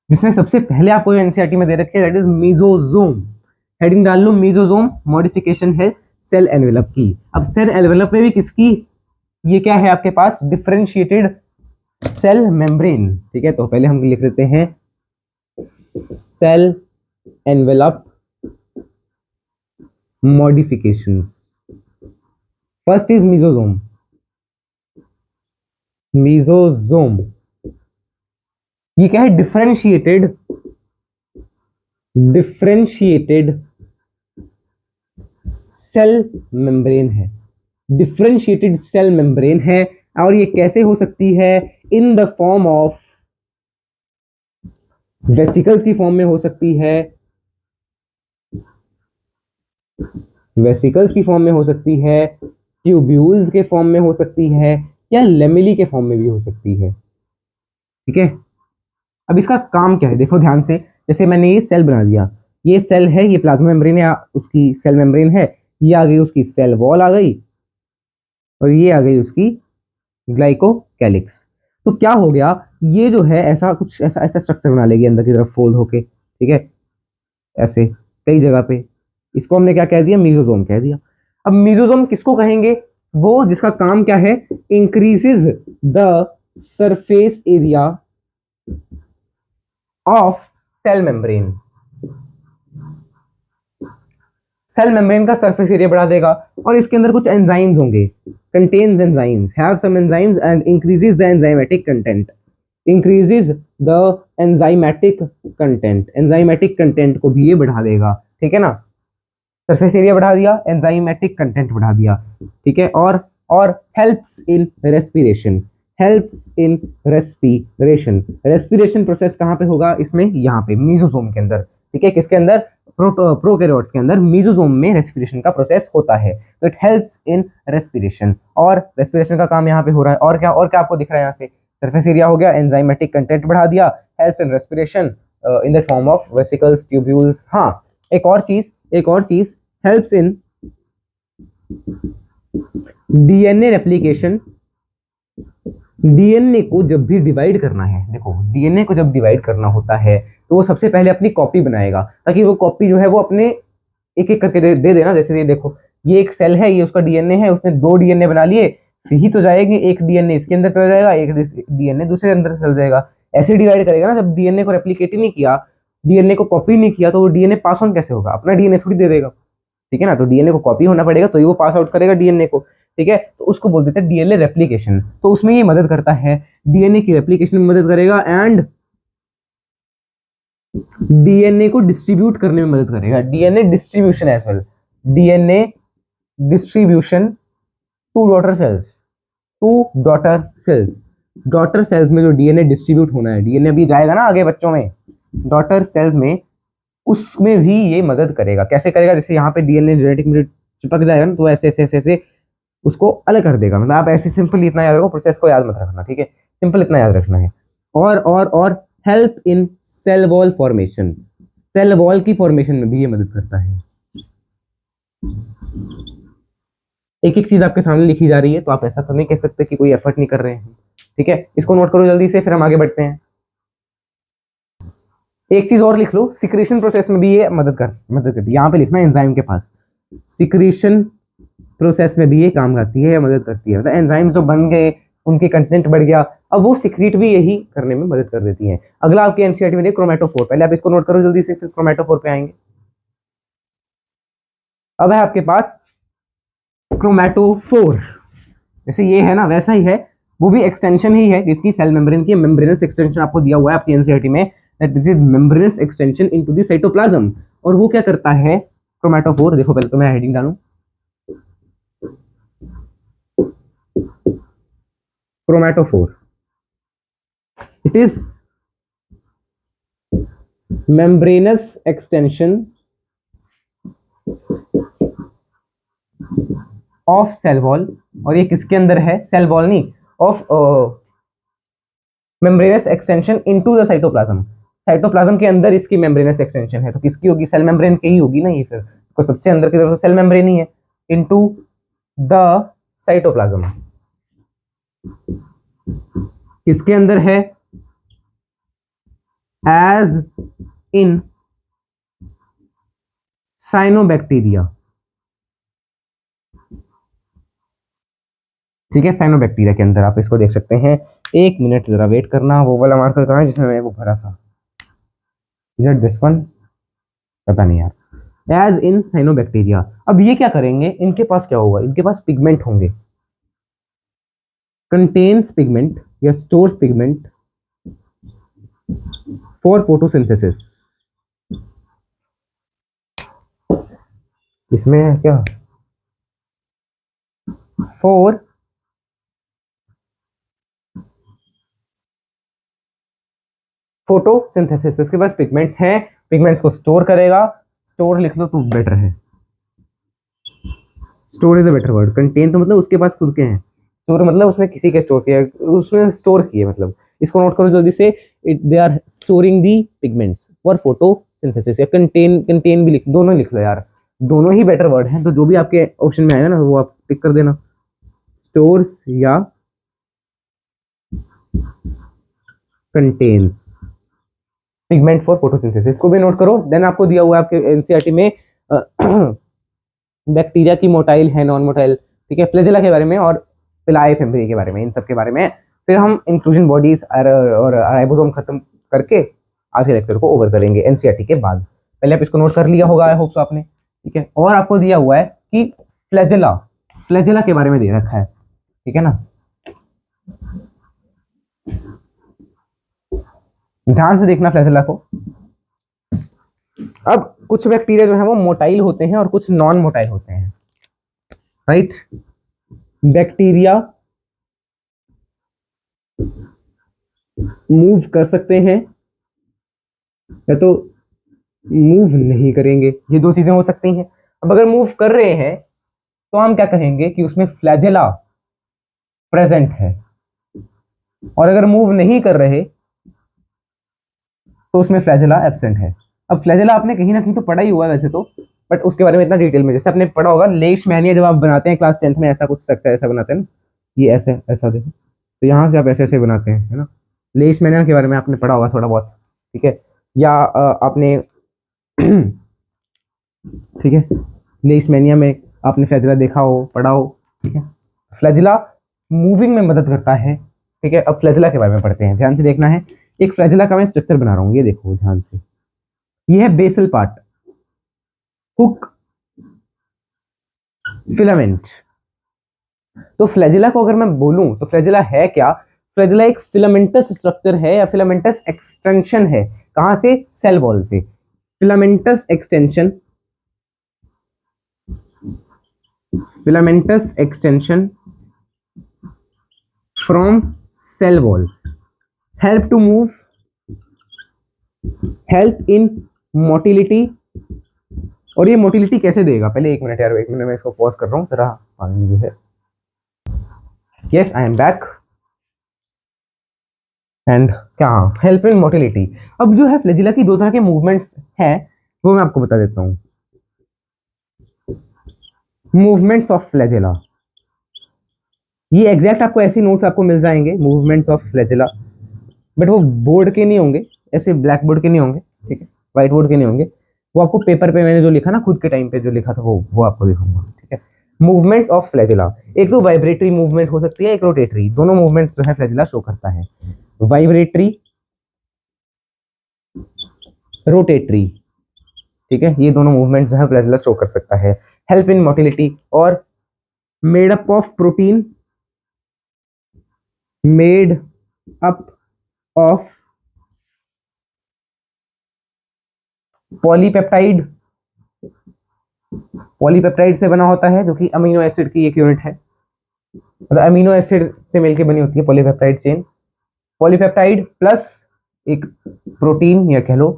जिसमें सबसे पहले आपको एनसीईआरटी में दे रखे है, दैट इज मीजोजोम। हेडिंग डाल लो, मीजोजोम मॉडिफिकेशन है सेल एनवेलप की। अब सेल एनवेलप में भी किसकी, ये क्या है आपके पास, डिफरेंशिएटेड सेल मेम्ब्रेन। ठीक है, तो पहले हम लिख लेते हैं cell envelope modifications. First is mesosome, ये क्या है, डिफरेंशिएटेड सेल मेम्ब्रेन है, डिफरेंशिएटेड सेल मेम्ब्रेन है। और ये कैसे हो सकती है, in the form of vesicles की फॉर्म में हो सकती है, ट्यूब्यूल्स के फॉर्म में हो सकती है, या लेमिली के फॉर्म में भी हो सकती है। ठीक है, अब इसका काम क्या है देखो ध्यान से, जैसे मैंने ये सेल बना दिया, ये सेल है, ये प्लाज्मा मेम्ब्रेन है, उसकी सेल मेम्ब्रेन है, ये आ गई उसकी सेल वॉल आ गई, और ये आ गई उसकी ग्लाइकोकैलिक्स। तो क्या हो गया, ये जो है ऐसा स्ट्रक्चर बना लेगी अंदर की तरफ फोल्ड होके। ठीक है, ऐसे कई जगह पे, इसको हमने क्या कह दिया, मीजोजोम कह दिया। अब मीजोजोम किसको कहेंगे, वो जिसका काम क्या है, increases the surface area of cell membrane, cell membrane का सरफेस एरिया बढ़ा देगा। और इसके अंदर कुछ एंजाइम्स होंगे, contains enzymes, have some enzymes and increases the enzymatic content को भी ये बढ़ा देगा। ठीक है ना, सरफेस एरिया बढ़ा दिया, एंजाइमेटिक कंटेंट बढ़ा दिया। ठीक है, और helps in respiration, respiration process कहाँ पे होगा, इसमें यहाँ पे मीजोजोम के अंदर। ठीक है, किसके अंदर, प्रोकैरियोट्स के अंदर मीजोजोम में रेस्पिरेशन का प्रोसेस होता है। तो इट हेल्प्स इन रेस्पिरेशन, और रेस्पिरेशन का काम यहाँ पे हो रहा है। और क्या आपको दिख रहा है, यहाँ से सरफेस एरिया हो गया, एंजाइमेटिक कंटेंट बढ़ा दिया, helps in respiration, in the form of vesicles, tubules. हाँ, एक और चीज helps in DNA replication. DNA को जब भी डिवाइड करना है, देखो डीएनए को जब डिवाइड करना होता है तो वो सबसे पहले अपनी कॉपी बनाएगा, ताकि वो कॉपी जो है वो अपने एक एक करके दे देना। जैसे ये देखो, ये एक सेल है, ये उसका डीएनए है, उसने 2 डीएनए बना लिए, फिर ही तो जाएगी, एक डीएनए इसके अंदर चला जाएगा, एक डीएनए दूसरे अंदर चल जाएगा। ऐसे डिवाइड करेगा ना, जब डीएनए को रेप्लिकेट ही नहीं किया, डीएनए को कॉपी नहीं किया, तो वो डीएनए पास ऑन कैसे होगा? अपना डीएनए थोड़ी दे देगा, ठीक है ना। तो डीएनए को कॉपी होना पड़ेगा तो ही वो पास आउट करेगा डीएनए को, ठीक है। तो उसको बोल देते हैं डीएनए रेप्लिकेशन। तो उसमें ये मदद करता है, डीएनए की रेप्लिकेशन में मदद करेगा एंड डीएनए को डिस्ट्रीब्यूट करने में मदद करेगा, DNA distribution as well, DNA distribution to daughter cells, daughter cells में जो डीएनए डिस्ट्रीब्यूट होना है, डीएनए भी जाएगा ना आगे बच्चों में, डॉटर सेल्स में, उसमें भी ये मदद करेगा। कैसे करेगा? जैसे यहाँ पे डीएनए जेनेटिक में चिपक जाएगा ना, तो ऐसे ऐसे ऐसे ऐसे उसको अलग कर देगा। मतलब आप ऐसे सिंपल इतना याद रखो, प्रोसेस को याद मत रखना, ठीक है, सिंपल इतना याद रखना है। और help in cell wall formation, cell wall की फॉर्मेशन में भी ये मदद करता है। एक एक चीज आपके सामने लिखी जा रही है, तो आप ऐसा तो नहीं कह सकते कि कोई एफर्ट नहीं कर रहे हैं, ठीक है। इसको नोट करो जल्दी से, फिर हम आगे बढ़ते हैं। एक चीज और लिख लो, सिक्रेशन प्रोसेस में भी ये मदद करती है। यहाँ पे लिखना एंजाइम के पास, सिक्रेशन प्रोसेस में भी ये काम करती है या मदद करती है। मतलब एंजाइम जो बन गए, उनके कंटेंट बढ़ गया, अब वो सिक्रीट भी यही करने में मदद कर देती है। अगला आपके एनसीईआरटी में क्रोमेटोफोर, पहले आप इसको नोट करो जल्दी से, फिर क्रोमेटोफोर पे आएंगे। अब है आपके पास क्रोमेटोफोर, जैसे ये है ना वैसा ही है, वो भी एक्सटेंशन ही है जिसकी सेल मेम्ब्रेन की मेम्ब्रेनस एक्सटेंशन आपको दिया हुआ है आपकी एनसीईआरटी में, that this is membranes extension into the cytoplasm. और वो क्या करता है क्रोमेटोफोर? देखो पहले तो मैं हेडिंग डालूं, chromatophore, it is membranous extension of cell wall। और ये किसके अंदर है? सेल वॉल नहीं, of membranous extension into the cytoplasm। Cytoplasm के अंदर इसकी membranous extension है, तो किसकी होगी? सेल मेम्ब्रेन की ही होगी ना ये, फिर तो सबसे अंदर की तरफ सेल मेम्ब्रेन ही है, into the cytoplasm। किसके अंदर है? as in साइनोबैक्टीरिया, ठीक है, साइनोबैक्टीरिया के अंदर आप इसको देख सकते हैं। एक मिनट जरा वेट करना, वो वाला मार्कर कहाँ है जिसमें मैं वो भरा था? Is it this one? पता नहीं यार। As in cyanobacteria. अब ये क्या करेंगे? इनके पास क्या होगा? इनके पास पिगमेंट होंगे, कंटेन्स पिगमेंट या स्टोर्स पिगमेंट फॉर फोटोसिंथेसिस। इसमें है क्या? For photosynthesis. इसके पास पिगमेंट्स हैं, पिगमेंट्स को स्टोर करेगा। स्टोर लिख लो तो बेटर है, store is a better word. Contain तो मतलब उसके पास खुद के हैं, स्टोर मतलब उसने किसी के स्टोर किया, उसने स्टोर किए। मतलब इसको नोट करो जल्दी से, they are storing the pigments for photosynthesis. या कंटेन भी दोनों लिख लो यार, दोनों ही बेटर वर्ड हैं। तो जो भी आपके ऑप्शन में आएगा ना वो आप टिक कर देना, स्टोर्स या कंटेन्स पिगमेंट फॉर फोटोसिंथेसिस, को भी नोट करो। देन आपको दिया हुआ है आपके एनसीईआरटी में बैक्टीरिया की मोटाइल है, नॉन मोटाइल, ठीक है, फ्लैजेला के बारे में और पिलाई फेब्री के बारे में, इन सब के बारे में। फिर हम इंक्लूजन बॉडीज और राइबोसोम खत्म करके आज के लेक्चर को ओवर करेंगे एनसीईआरटी के बाद। पहले आप इसको नोट कर लिया होगा, आई होप सो आपने, ठीक है। और आपको दिया हुआ है कि फ्लैजेला, फ्लैजेला के बारे में दे रखा है, ठीक है ना। ध्यान से देखना फ्लैजेला को। अब कुछ बैक्टीरिया जो है वो मोटाइल होते हैं और कुछ नॉन मोटाइल होते हैं, राइट। बैक्टीरिया मूव कर सकते हैं या तो मूव नहीं करेंगे, ये दो चीजें हो सकती हैं। अब अगर मूव कर रहे हैं तो हम क्या कहेंगे कि उसमें फ्लैजेला प्रेजेंट है, और अगर मूव नहीं कर रहे तो उसमें फ्लैजेला एब्सेंट है। अब फ्लैजेला आपने कहीं ना कहीं तो पढ़ा ही हुआ है वैसे तो, बट उसके बारे में इतना डिटेल में, जैसे आपने पढ़ा होगा लेशमैनिया, जब आप बनाते हैं क्लास 10th में, ऐसा कुछ स्ट्रक्चर ऐसा बनाते हैं ना, ये ऐसे ऐसा देखो, तो यहाँ से आप ऐसे ऐसे बनाते हैं, है ना। लेशमैनिया के बारे में आपने पढ़ा होगा थोड़ा बहुत, ठीक है, या आपने ठीक है, लेशमैनिया में आपने फ्लैजिला देखा हो, पढ़ा हो, ठीक है। फ्लैजिला मूविंग में मदद करता है, ठीक है। अब फ्लैजिला के बारे में पढ़ते हैं, ध्यान से देखना है। एक फ्लैजिला का मैं स्ट्रक्चर बना रहा हूँ, ये देखो ध्यान से, ये है बेसल पार्ट, हुक, फिलामेंट। तो फ्लैजिला को अगर मैं बोलूं तो फ्लैजिला है क्या? फ्लैजिला एक फिलामेंटस स्ट्रक्चर है या फिलामेंटस एक्सटेंशन है। कहां से? सेल वॉल से। Filamentous extension, filamentous extension from cell wall, help to move, help in motility। और ये मोटिलिटी कैसे देगा? पहले 1 मिनट यार, 1 मिनट मैं इसको पॉज कर रहा हूँ जरा, पानी जो है। Yes, I am back. And क्या, हेल्प इन मोटिलिटी। अब जो है फ्लैजिला की 2 तरह के मूवमेंट्स हैं, वो मैं आपको बता देता हूँ। मूवमेंट्स ऑफ फ्लैजिला, ये एग्जैक्ट आपको ऐसे नोट्स आपको मिल जाएंगे, मूवमेंट्स ऑफ फ्लैजिला, बट वो बोर्ड के नहीं होंगे, ऐसे ब्लैक बोर्ड के नहीं होंगे, ठीक है, व्हाइट बोर्ड के नहीं होंगे। वो आपको पेपर पे मैंने जो लिखा ना, खुद के टाइम पे जो लिखा था, वो आपको दिखाऊंगा, ठीक है। मूवमेंट्स ऑफ फ्लैजिला, एक तो वाइब्रेटरी मूवमेंट हो सकती है, एक रोटेटरी। दोनों मूवमेंट्स जो है फ्लैजिला शो करता है, वाइब्रेटरी, रोटेटरी, ठीक है। ये दोनों मूवमेंट जो है फ्लैजिला शो कर सकता है। हेल्प इन मोटिलिटी, और made up of protein, made up of polypeptide, polypeptide से बना होता है, जो कि अमीनो एसिड की एक यूनिट है, मतलब अमीनो एसिड से मिलकर बनी होती है पॉलीपेप्टाइड चेन। पॉलीपेप्टाइड प्लस एक प्रोटीन या कह लो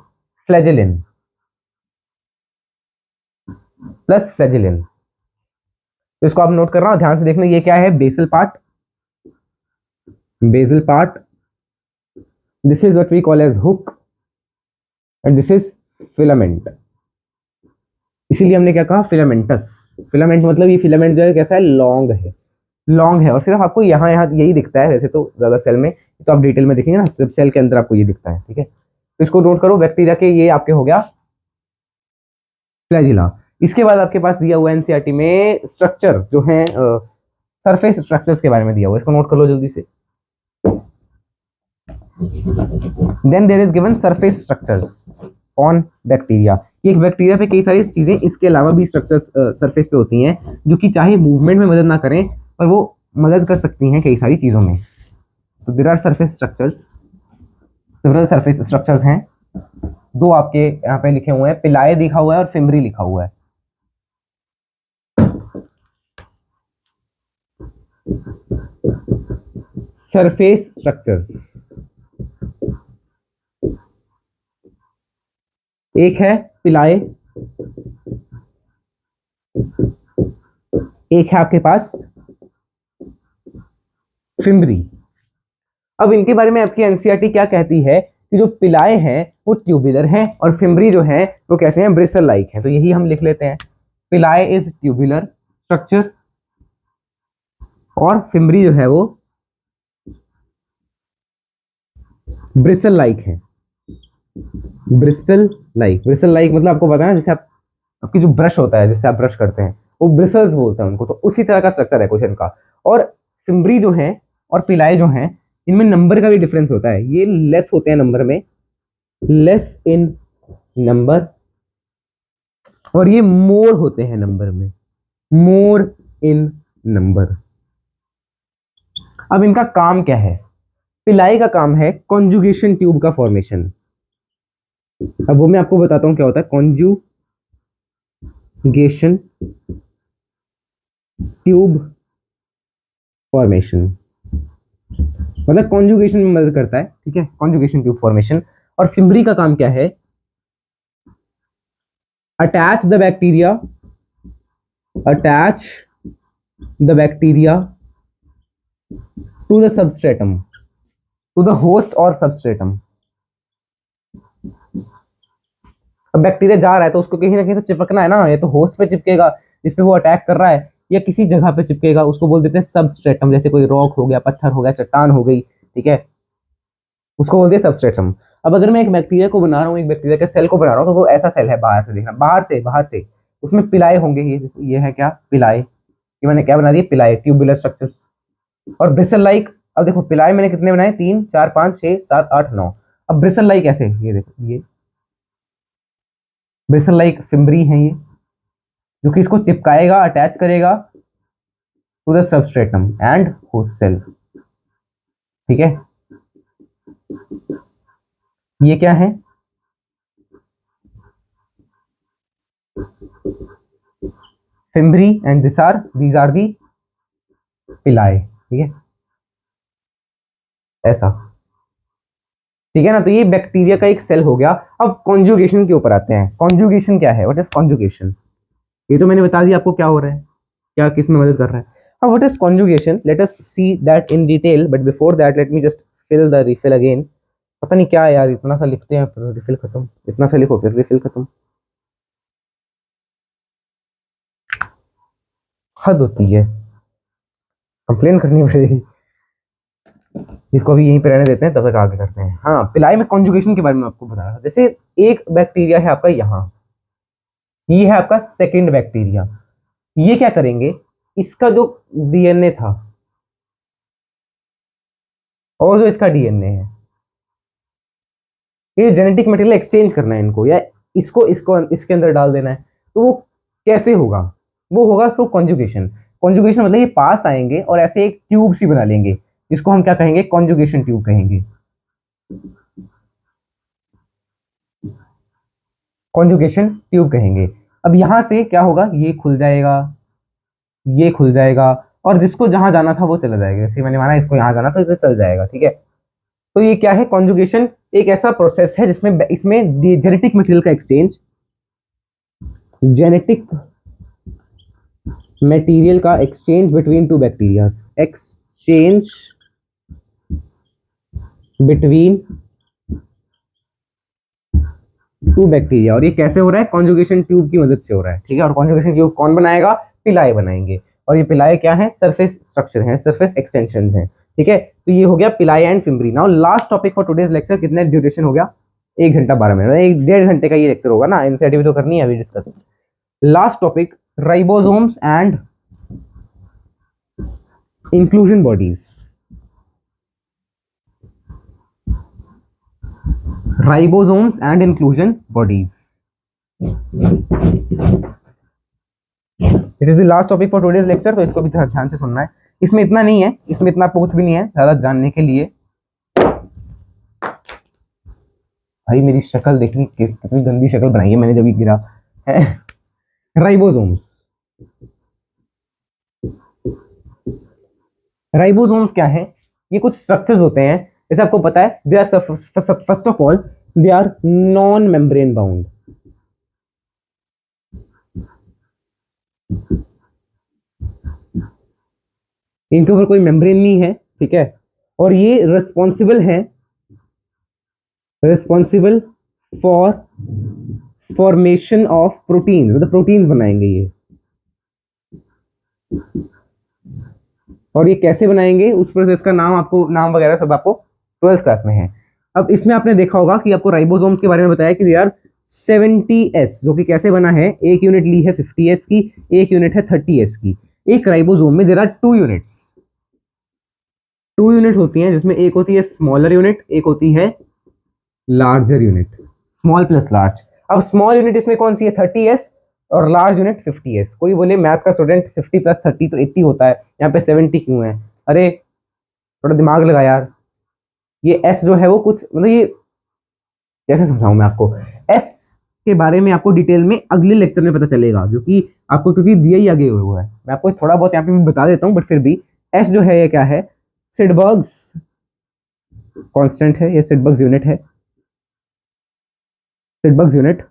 फ्लैजेलिन, प्लस फ्लैजेलिन। तो इसको आप नोट कर रहा हूं, ध्यान से देखना, ये क्या है? Basal part, basal part, this is what we call as hook, and this is filament. इसीलिए हमने क्या कहा? फिलामेंटस। फिलामेंट मतलब ये फिलामेंट जो है कैसा है? लॉन्ग है, लॉन्ग है, और सिर्फ आपको यहाँ यहाँ यही दिखता है, वैसे तो ज्यादा सेल में, तो आप डिटेल में देखेंगे ना, सिर्फ सेल के अंदर आपको ये दिखता है, ठीक है। तो इसको नोट करो, बैक्टीरिया के ये आपके हो गया फ्लैजिला। इसके बाद आपके पास दिया हुआ एनसीईआरटी में स्ट्रक्चर जो है, सरफेस स्ट्रक्चर्स के बारे में दिया हुआ है, इसको नोट कर लो जल्दी से। Then there is given surface structures on bacteria. एक बैक्टीरिया पे कई सारी चीजें इसके अलावा भी स्ट्रक्चर्स सरफेस पे होती हैं, जो कि चाहे मूवमेंट में मदद ना करें, पर वो मदद कर सकती हैं कई सारी चीजों में। तो there are surface structures, several surface structures हैं। 2 आपके यहाँ पे लिखे हुए हैं, पिलाए लिखा हुआ है और फिम्बरी लिखा हुआ है। सरफेस स्ट्रक्चर्स, एक है पिलाए, एक है आपके पास फिम्बरी। अब इनके बारे में आपकी एनसीईआरटी क्या कहती है कि जो पिलाए हैं वो ट्यूबुलर हैं, और फिम्बरी जो है वो कैसे हैं? ब्रिसल लाइक हैं। तो यही हम लिख लेते हैं, पिलाए इज ट्यूबुलर स्ट्रक्चर, और फिम्बरी जो है वो ब्रिसल लाइक है। ब्रिसल लाइक, ब्रिसल लाइक मतलब आपको पता है, जैसे आप आपकी जो ब्रश होता है, जिससे आप ब्रश करते हैं, वो ब्रिसल्स बोलते हैं उनको, तो उसी तरह का स्ट्रक्चर है कुछ इनका। और फिम्बरी जो है और पिलाए जो हैं, इनमें नंबर का भी डिफरेंस होता है, ये लेस होते हैं नंबर में, लेस इन नंबर, और ये मोर होते हैं नंबर में, मोर इन नंबर। अब इनका काम क्या है? पिलाई का काम है कॉन्जुगेशन ट्यूब का फॉर्मेशन। अब वो मैं आपको बताता हूं क्या होता है कॉन्जुगेशन ट्यूब फॉर्मेशन, मतलब कॉन्जुगेशन में मदद करता है, ठीक है, कॉन्जुगेशन ट्यूब फॉर्मेशन। और फिम्बरी का काम क्या है? Attach the bacteria, attach the bacteria to the substratum, to the host और सबस्ट्रेटम, अब बैक्टीरिया जा रहा है तो उसको कहीं ना कहीं तो चिपकना है ना, या तो होस्ट पे चिपकेगा जिसपे वो अटैक कर रहा है, या किसी जगह पे चिपकेगा, उसको बोल देते हैं सबस्ट्रेटम। जैसे कोई रॉक हो गया, पत्थर हो गया, चट्टान हो गई, ठीक है, उसको बोलते हैं सबस्ट्रेटम। अब अगर मैं एक बैक्टीरिया को बना रहा हूँ, एक बैक्टीरिया के सेल को बना रहा हूँ, तो वो ऐसा सेल है, बाहर से देखना, बाहर से उसमें पिलाए होंगे। ये है क्या, पिलाए, ये मैंने क्या बना दिया, पिलाए, ट्यूबुलर स्ट्रक्चर। और ब्रिसल लाइक, अब देखो पिलाए मैंने कितने बनाए, 3 4 5 6 7 8 9। अब ब्रिसल लाइक ऐसे, ये देखो, ये ब्रिसल लाइक फिम्बरी है ये, जो कि इसको चिपकाएगा, अटैच करेगा to the substratum and host cell, ठीक है। ये क्या है, fimbriae, and these are the पिलाए, ठीक है, ऐसा, ठीक है ना। तो ये बैक्टीरिया का एक सेल हो गया। अब कॉन्जुगेशन के ऊपर आते हैं। कॉन्जुगेशन क्या है, व्हाट इज कॉन्जुगेशन? ये तो मैंने बता दिया आपको क्या हो रहा है, क्या किस में मदद कर रहा है। अब what is conjugation, let us see that in detail, but before that let me just fill the refill again. पता नहीं क्या है यार, इतना सा लिखते हैं फिर रिफिल खत्म, इतना सा लिखो फिर रिफिल खत्म, हद होती है, कंप्लेन करनी पड़ेगी। इसको भी यहीं पे रहने देते हैं, तब तक आगे करते हैं। हाँ, पिलाई में कॉन्जुगेशन के बारे में आपको बता रहा था। जैसे एक बैक्टीरिया है आपका यहाँ, ये है आपका सेकंड बैक्टीरिया। ये क्या करेंगे, इसका जो डीएनए था और जो इसका डीएनए है, ये जेनेटिक मटेरियल एक्सचेंज करना है इनको, या इसको इसको इसके अंदर डाल देना है। तो वो कैसे होगा, वो होगा थ्रू कॉन्जुगेशन। कॉन्जुगेशन मतलब ये पास आएंगे और ऐसे एक ट्यूब सी बना लेंगे, जिसको हम क्या कहेंगे, कॉन्जुगेशन ट्यूब कहेंगे, कॉन्जुगेशन ट्यूब कहेंगे। अब यहां से क्या होगा, ये खुल जाएगा, ये खुल जाएगा, और जिसको जहां जाना था वो चला जाएगा। जैसे मैंने माना इसको यहाँ जाना था, इसे चल जाएगा, ठीक है। तो ये क्या है, कॉन्जुगेशन एक ऐसा प्रोसेस है जिसमें इसमें जेनेटिक मटेरियल का एक्सचेंज, जेनेटिक मटेरियल का exchange between two bacteria, exchange between two bacteria. और ये कैसे हो रहा है, कॉन्जुगेशन ट्यूब की मदद से हो रहा है, ठीक है। और कॉन्जुगेशन ट्यूब कौन बनाएगा, पिलाए बनाएंगे। और ये पिलाए क्या है, सरफेस स्ट्रक्चर है, सरफेस एक्सटेंशन है, ठीक है। तो ये हो गया पिलाए and fimbriae. Now last topic for today's lecture. कितने ड्यूरेशन हो गया, 1 घंटा 12 मिनट, 1 1.5 घंटे का ये लेक्चर होगा ना, एनसीईआरटी भी तो करनी है अभी discuss. Last topic, ribosomes and inclusion bodies. Ribosomes and inclusion bodies, it is the last topic for today's lecture. तो इसको भी ध्यान से सुनना है। इसमें इतना नहीं है, इसमें इतना आपको कुछ भी नहीं है ज्यादा जानने के लिए। भाई मेरी शक्ल देखनी, कितनी गंदी शक्ल बनाई है मैंने जब ये गिरा है। राइबोसोम्स, राइबोसोम्स क्या है, ये कुछ स्ट्रक्चर्स होते हैं, जैसे आपको पता है, they are first of all they are non membrane bound. इनके ऊपर कोई मेम्ब्रेन नहीं है, ठीक है। और ये responsible for formation of protein, मतलब प्रोटीन बनाएंगे ये। और ये कैसे बनाएंगे, उस प्रोसेस का नाम आपको, नाम वगैरह सब आपको 12th क्लास में है। अब इसमें आपने देखा होगा कि आपको राइबोसोम्स के बारे में बताया कि यार 70s, जो कि कैसे बना है, एक यूनिट ली है 50s की, एक यूनिट है 30s की। एक राइबोसोम में देयर आर 2 यूनिट्स, 2 यूनिट होती हैं, जिसमें एक होती है स्मॉलर यूनिट, एक होती है larger unit, small plus large. अब स्मॉल यूनिट इसमें कौन सी है, 30s, और लार्ज यूनिट 50s। कोई बोले मैथ का स्टूडेंट 50 + 30 तो 80 होता है, यहाँ पे 70 क्यों है? अरे थोड़ा दिमाग लगा यार। ये एस जो है वो कुछ, मतलब ये कैसे समझाऊं मैं आपको, एस के बारे में आपको डिटेल में अगले लेक्चर में पता चलेगा, जो कि आपको क्योंकि दिया ही आगे हुआ है। मैं आपको थोड़ा बहुत यहाँ पे मैं बता देता हूँ, बट फिर भी एस जो है ये क्या है, सिडबर्ग्स कांस्टेंट है, ये सिडबर्ग्स यूनिट है, सिडबर्ग्स यूनिट,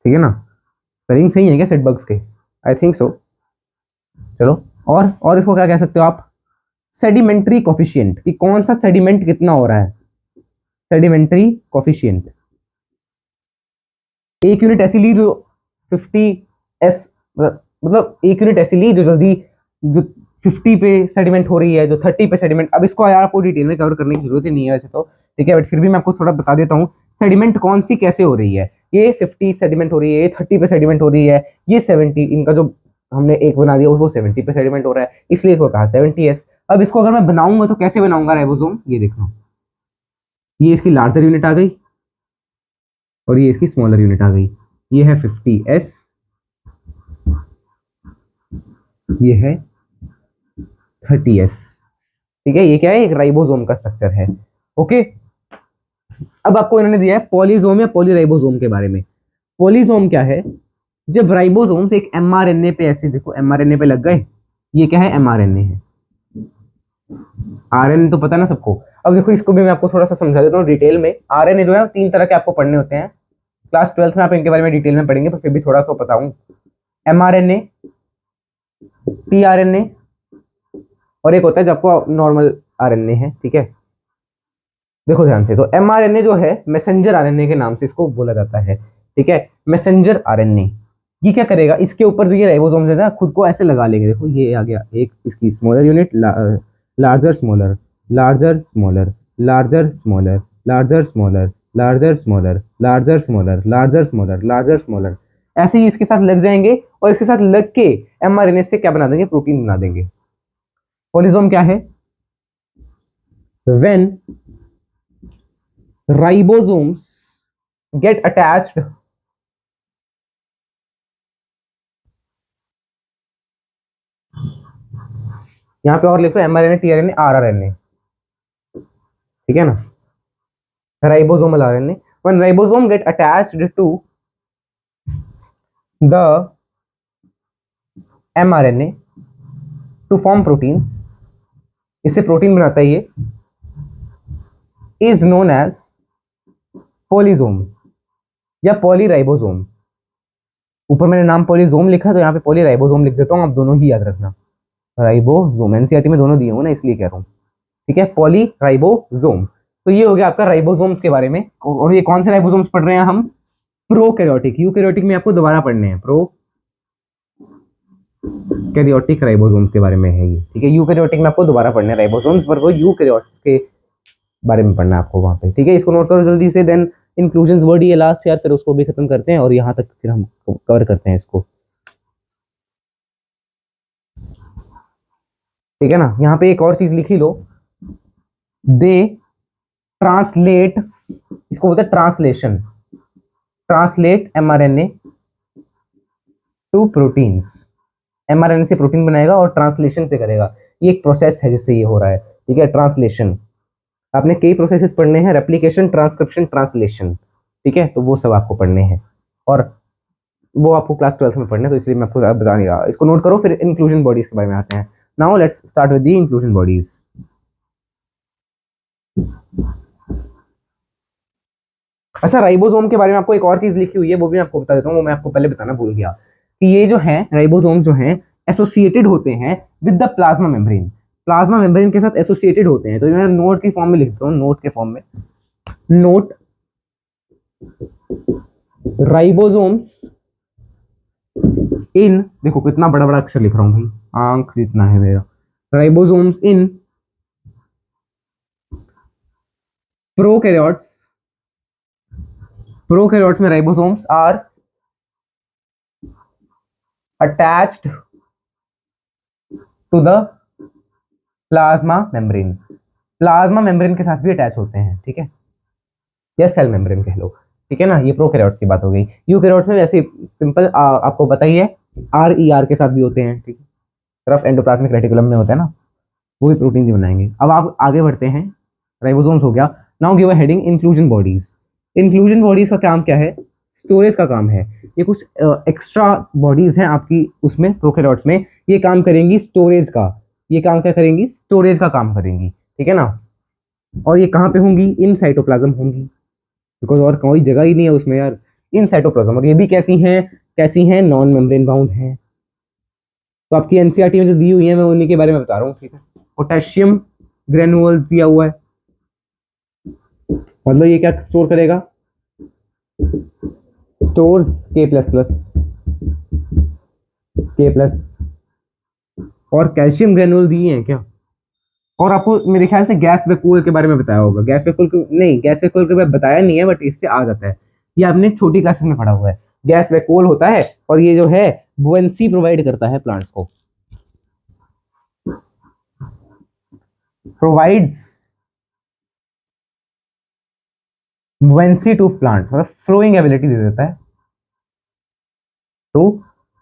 ठीक है ना। स्पेलिंग सही है क्या सिडबर्ग्स के, आई थिंक सो। चलो, और इसको क्या कह सकते हो आप, सेडिमेंट्री कोफिशिएंट, कि कौन सा सेडिमेंट कितना हो रहा है, सेडिमेंट्री कोफिशिएंट। एक यूनिट ऐसी ली जो 50s, मतलब एक यूनिट ऐसी ली जो जल्दी, जो 50 पे सेडिमेंट हो रही है, जो 30 पे सेडिमेंट। अब इसको यार आपको डिटेल में कवर करने की जरूरत ही नहीं है वैसे तो, ठीक है, बट फिर भी मैं आपको थोड़ा बता देता हूँ सेडिमेंट कौन सी कैसे हो रही है। ये 50 सेडिमेंट हो रही है, ये 30 पे सेडिमेंट हो रही है, ये 70, इनका जो हमने एक बना दिया वो 70 पे सेडिमेंट हो रहा है, इसलिए इसको कहा 70s। अब इसको अगर मैं बनाऊंगा तो कैसे बनाऊंगा राइबोसोम, ये देखो, ये इसकी लार्जर यूनिट आ गई और ये इसकी स्मॉलर यूनिट आ गई। ये है 50s, ये है 30s, ठीक है। ये क्या है, एक राइबोसोम का स्ट्रक्चर है। ओके, अब आपको इन्होंने दिया है पॉलीसोम या पॉलीराइबोसोम के बारे में। पॉलीसोम क्या है, जब राइबोसोम्स एक एमआरएनए पे, ऐसे देखो एमआरएनए पे लग गए, ये क्या है, एमआरएनए है। आरएनए तो पता ना सबको। अब देखो इसको भी मैं आपको थोड़ा सा समझा देता हूँ डिटेल में। आरएनए जो है तीन तरह के आपको पढ़ने होते हैं, क्लास 12th में आप इनके बारे में डिटेल में पढ़ेंगे, पर फिर भी थोड़ा सा बताऊं। एमआरएनए, टीआरएनए, और एक होता है जो आपको नॉर्मल आरएनए है, ठीक है। देखो ध्यान से, तो एमआरएनए जो है मैसेंजर आरएनए के नाम से इसको बोला जाता है, ठीक है, मैसेंजर आरएनए। ये क्या करेगा, इसके ऊपर जो ये राइबोसोम्स है ना, खुद को ऐसे लगा लेंगे। देखो ये आ गया एक इसकी smaller unit, larger smaller, larger smaller, larger smaller, larger smaller, larger smaller, larger smaller, larger smaller, larger smaller, ऐसे ही इसके साथ लग जाएंगे और इसके साथ लग के एमआरएनए से क्या बना देंगे, प्रोटीन बना देंगे। पॉलीसोम क्या है, व्हेन ribosomes get attached यहाँ पे और लिखो एमआरएनए, टीआरएनए, आरआरएनए, ठीक है ना, ribosomal RNA. When ribosome get attached to the mRNA to form proteins, इससे प्रोटीन बनाता है, ये इज नोन एज पॉलीसोम या पॉलीराइबोसोम। ऊपर मैंने नाम पॉलीसोम लिखा तो यहाँ पे पॉलीराइबोसोम लिख देता हूँ, आप दोनों ही याद रखना। राइबोसोम एनसीईआरटी में दोनों दिए हूँ ना, इसलिए कह रहा हूँ, ठीक है, पॉलीराइबोसोम। तो ये हो गया आपका राइबोसोम्स के बारे में। और ये कौन से राइबोसोम्स पढ़ रहे हैं हम, प्रोकैरियोटिक। यूकैरियोटिक में आपको दोबारा पढ़ने हैं, प्रोकैरियोटिक राइबोसोम्स के बारे में है ये, ठीक है। यूकैरियोटिक में आपको दोबारा पढ़ने हैं राइबोसोम्स, पर वो यूकैरियोट्स के बारे में पढ़ना है आपको वहां पे, ठीक है। इसको नोट करो जल्दी से। देन इंक्लूजन्स वर्ड ये लास्ट यार, फिर उसको भी खत्म करते हैं और यहाँ तक फिर हम कवर करते हैं इसको, ठीक है ना। यहाँ पे एक और चीज लिखी लो, दे ट्रांसलेट, इसको बोलते हैं translation, translate mRNA to proteins. MRNA से प्रोटीन बनाएगा और ट्रांसलेशन से करेगा, ये एक प्रोसेस है जिससे ये हो रहा है, ठीक है, ट्रांसलेशन। आपने कई प्रोसेसेस पढ़ने हैं, रेप्लिकेशन, ट्रांसक्रिप्शन, ट्रांसलेशन, ठीक है, तो वो सब आपको पढ़ने हैं और वो आपको क्लास 12th में पढ़ना है, तो इसलिए मैं आपको बता नहीं रहा। इसको नोट करो, फिर इंक्लूजन बॉडीज के बारे में आते हैं। Now let's start with the inclusion bodies. अच्छा, राइबोसोम के बारे में आपको एक और चीज लिखी हुई है, वो भी मैं आपको बता देता हूँ, वो मैं आपको पहले बताना भूल गया कि ये जो है राइबोसोम्स जो हैं एसोसिएटेड होते हैं with the plasma membrane. Plasma membrane के साथ एसोसिएटेड होते हैं, तो मैं नोट की फॉर्म में लिखता हूँ, नोट के फॉर्म में, नोट राइबोसोम्स इन, देखो कितना बड़ा बड़ा अक्षर लिख रहा हूँ भाई, आंख जितना है मेरा, राइबोसोम्स इन प्रोकैरियोट्स, प्रोकैरियोट्स में ribosomes are attached to the plasma membrane. Plasma membrane के साथ भी अटैच होते हैं, ठीक है, या सेल मेम्ब्रेन कह लो, ठीक है ना। ये प्रोकैरियोट्स की बात हो गई। यूकैरियोट्स में वैसे सिंपल आपको बताइए, आर के साथ भी होते हैं, ठीक है, तरफ एंडोप्लाज्मिक रेटिकुलम में होता है ना, वो भी प्रोटीन ही बनाएंगे। अब आप आगे बढ़ते हैं, राइबोसोम्स हो गया। Now give a heading inclusion bodies. Inclusion bodies का काम क्या है, स्टोरेज का काम है। ये कुछ एक्स्ट्रा बॉडीज हैं आपकी उसमें प्रोकैरियोट्स में, ये काम करेंगी स्टोरेज का, ये काम क्या करेंगी, स्टोरेज का काम करेंगी, ठीक है ना। और ये कहाँ पे होंगी, इन साइटोप्लाज्म होंगी, बिकॉज और कोई जगह ही नहीं है उसमें यार, इन साइटोप्लाज्म। और ये भी कैसी हैं, नॉन मेम्ब्रेन बाउंड हैं। तो आपकी एनसीईआरटी में जो दी हुई है मैं उन्हीं के बारे में बता रहा हूँ, ठीक है। पोटेशियम ग्रेनुअल्स दिया हुआ है, मतलब ये क्या स्टोर करेगा, स्टोर्स के प्लस प्लस, के प्लस, और कैल्शियम ग्रेनुल दिए हैं क्या। और आपको मेरे ख्याल से गैस वैक्यूल के बारे में बताया होगा, गैस वैक्यूल नहीं, गैस वैक्यूल के बारे में बताया नहीं है, बट इससे आ जाता है, ये आपने छोटी क्लासेस में पढ़ा हुआ है। गैस वैक्यूल होता है और ये जो है बुएंसी प्रोवाइड करता है प्लांट्स को, प्रोवाइड्स बुएंसी टू प्लांट, मतलब फ्लोइंग एबिलिटी दे देता है टू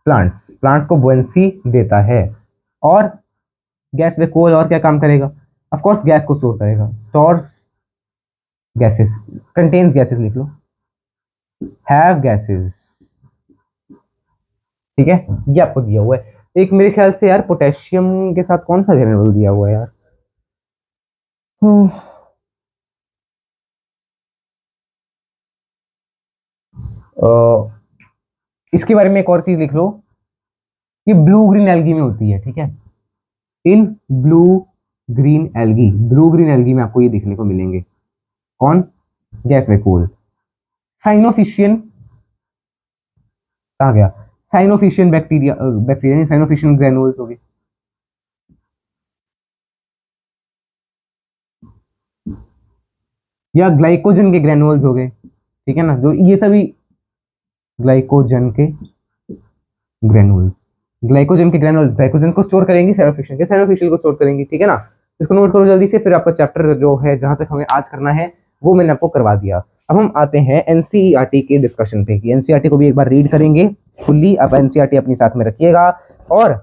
प्लांट्स, प्लांट्स को बुएंसी देता है। और गैस वैक्यूल और क्या काम करेगा, ऑफ कोर्स गैस को स्टोर करेगा, स्टोर्स गैसेस, कंटेन्स गैसेस लिख लो, हैव गैसेस, ठीक है। ये आपको दिया हुआ है। एक मेरे ख्याल से यार पोटेशियम के साथ कौन सा ग्रेनुल दिया हुआ है यार, हम्म, इसके बारे में एक और चीज लिख लो, कि ब्लू ग्रीन एल्गी में होती है, ठीक है। In blue green algae, blue green algae में आपको ये देखने को मिलेंगे, कौन, गैस वैक्यूल। साइनोफिशियन कहा गया, साइनोफिशियन बैक्टीरिया, बैक्टीरिया साइनोफिशियन ग्रेनुल्स हो गए, या ग्लाइकोजन के ग्रेनुल्स हो गए, ठीक है ना, जो ये सभी ग्लाइकोजन के ग्रेनुल्स, ग्लाइकोजन के ग्रेनुल्स ग्लाइकोजन को स्टोर करेंगे, साइनोफिशियल के साइनोफिशियल को स्टोर करेंगे, ठीक है ना। इसको नोट करो जल्दी से, फिर आपका चैप्टर जो है जहां तक हमें आज करना है वो मैंने आपको करवा दिया। अब हम आते हैं एनसीईआरटी के डिस्कशन पे, कि एनसीईआरटी को भी एक बार रीड करेंगे फुल्ली। आप एनसीईआरटी अपने साथ में रखिएगा, और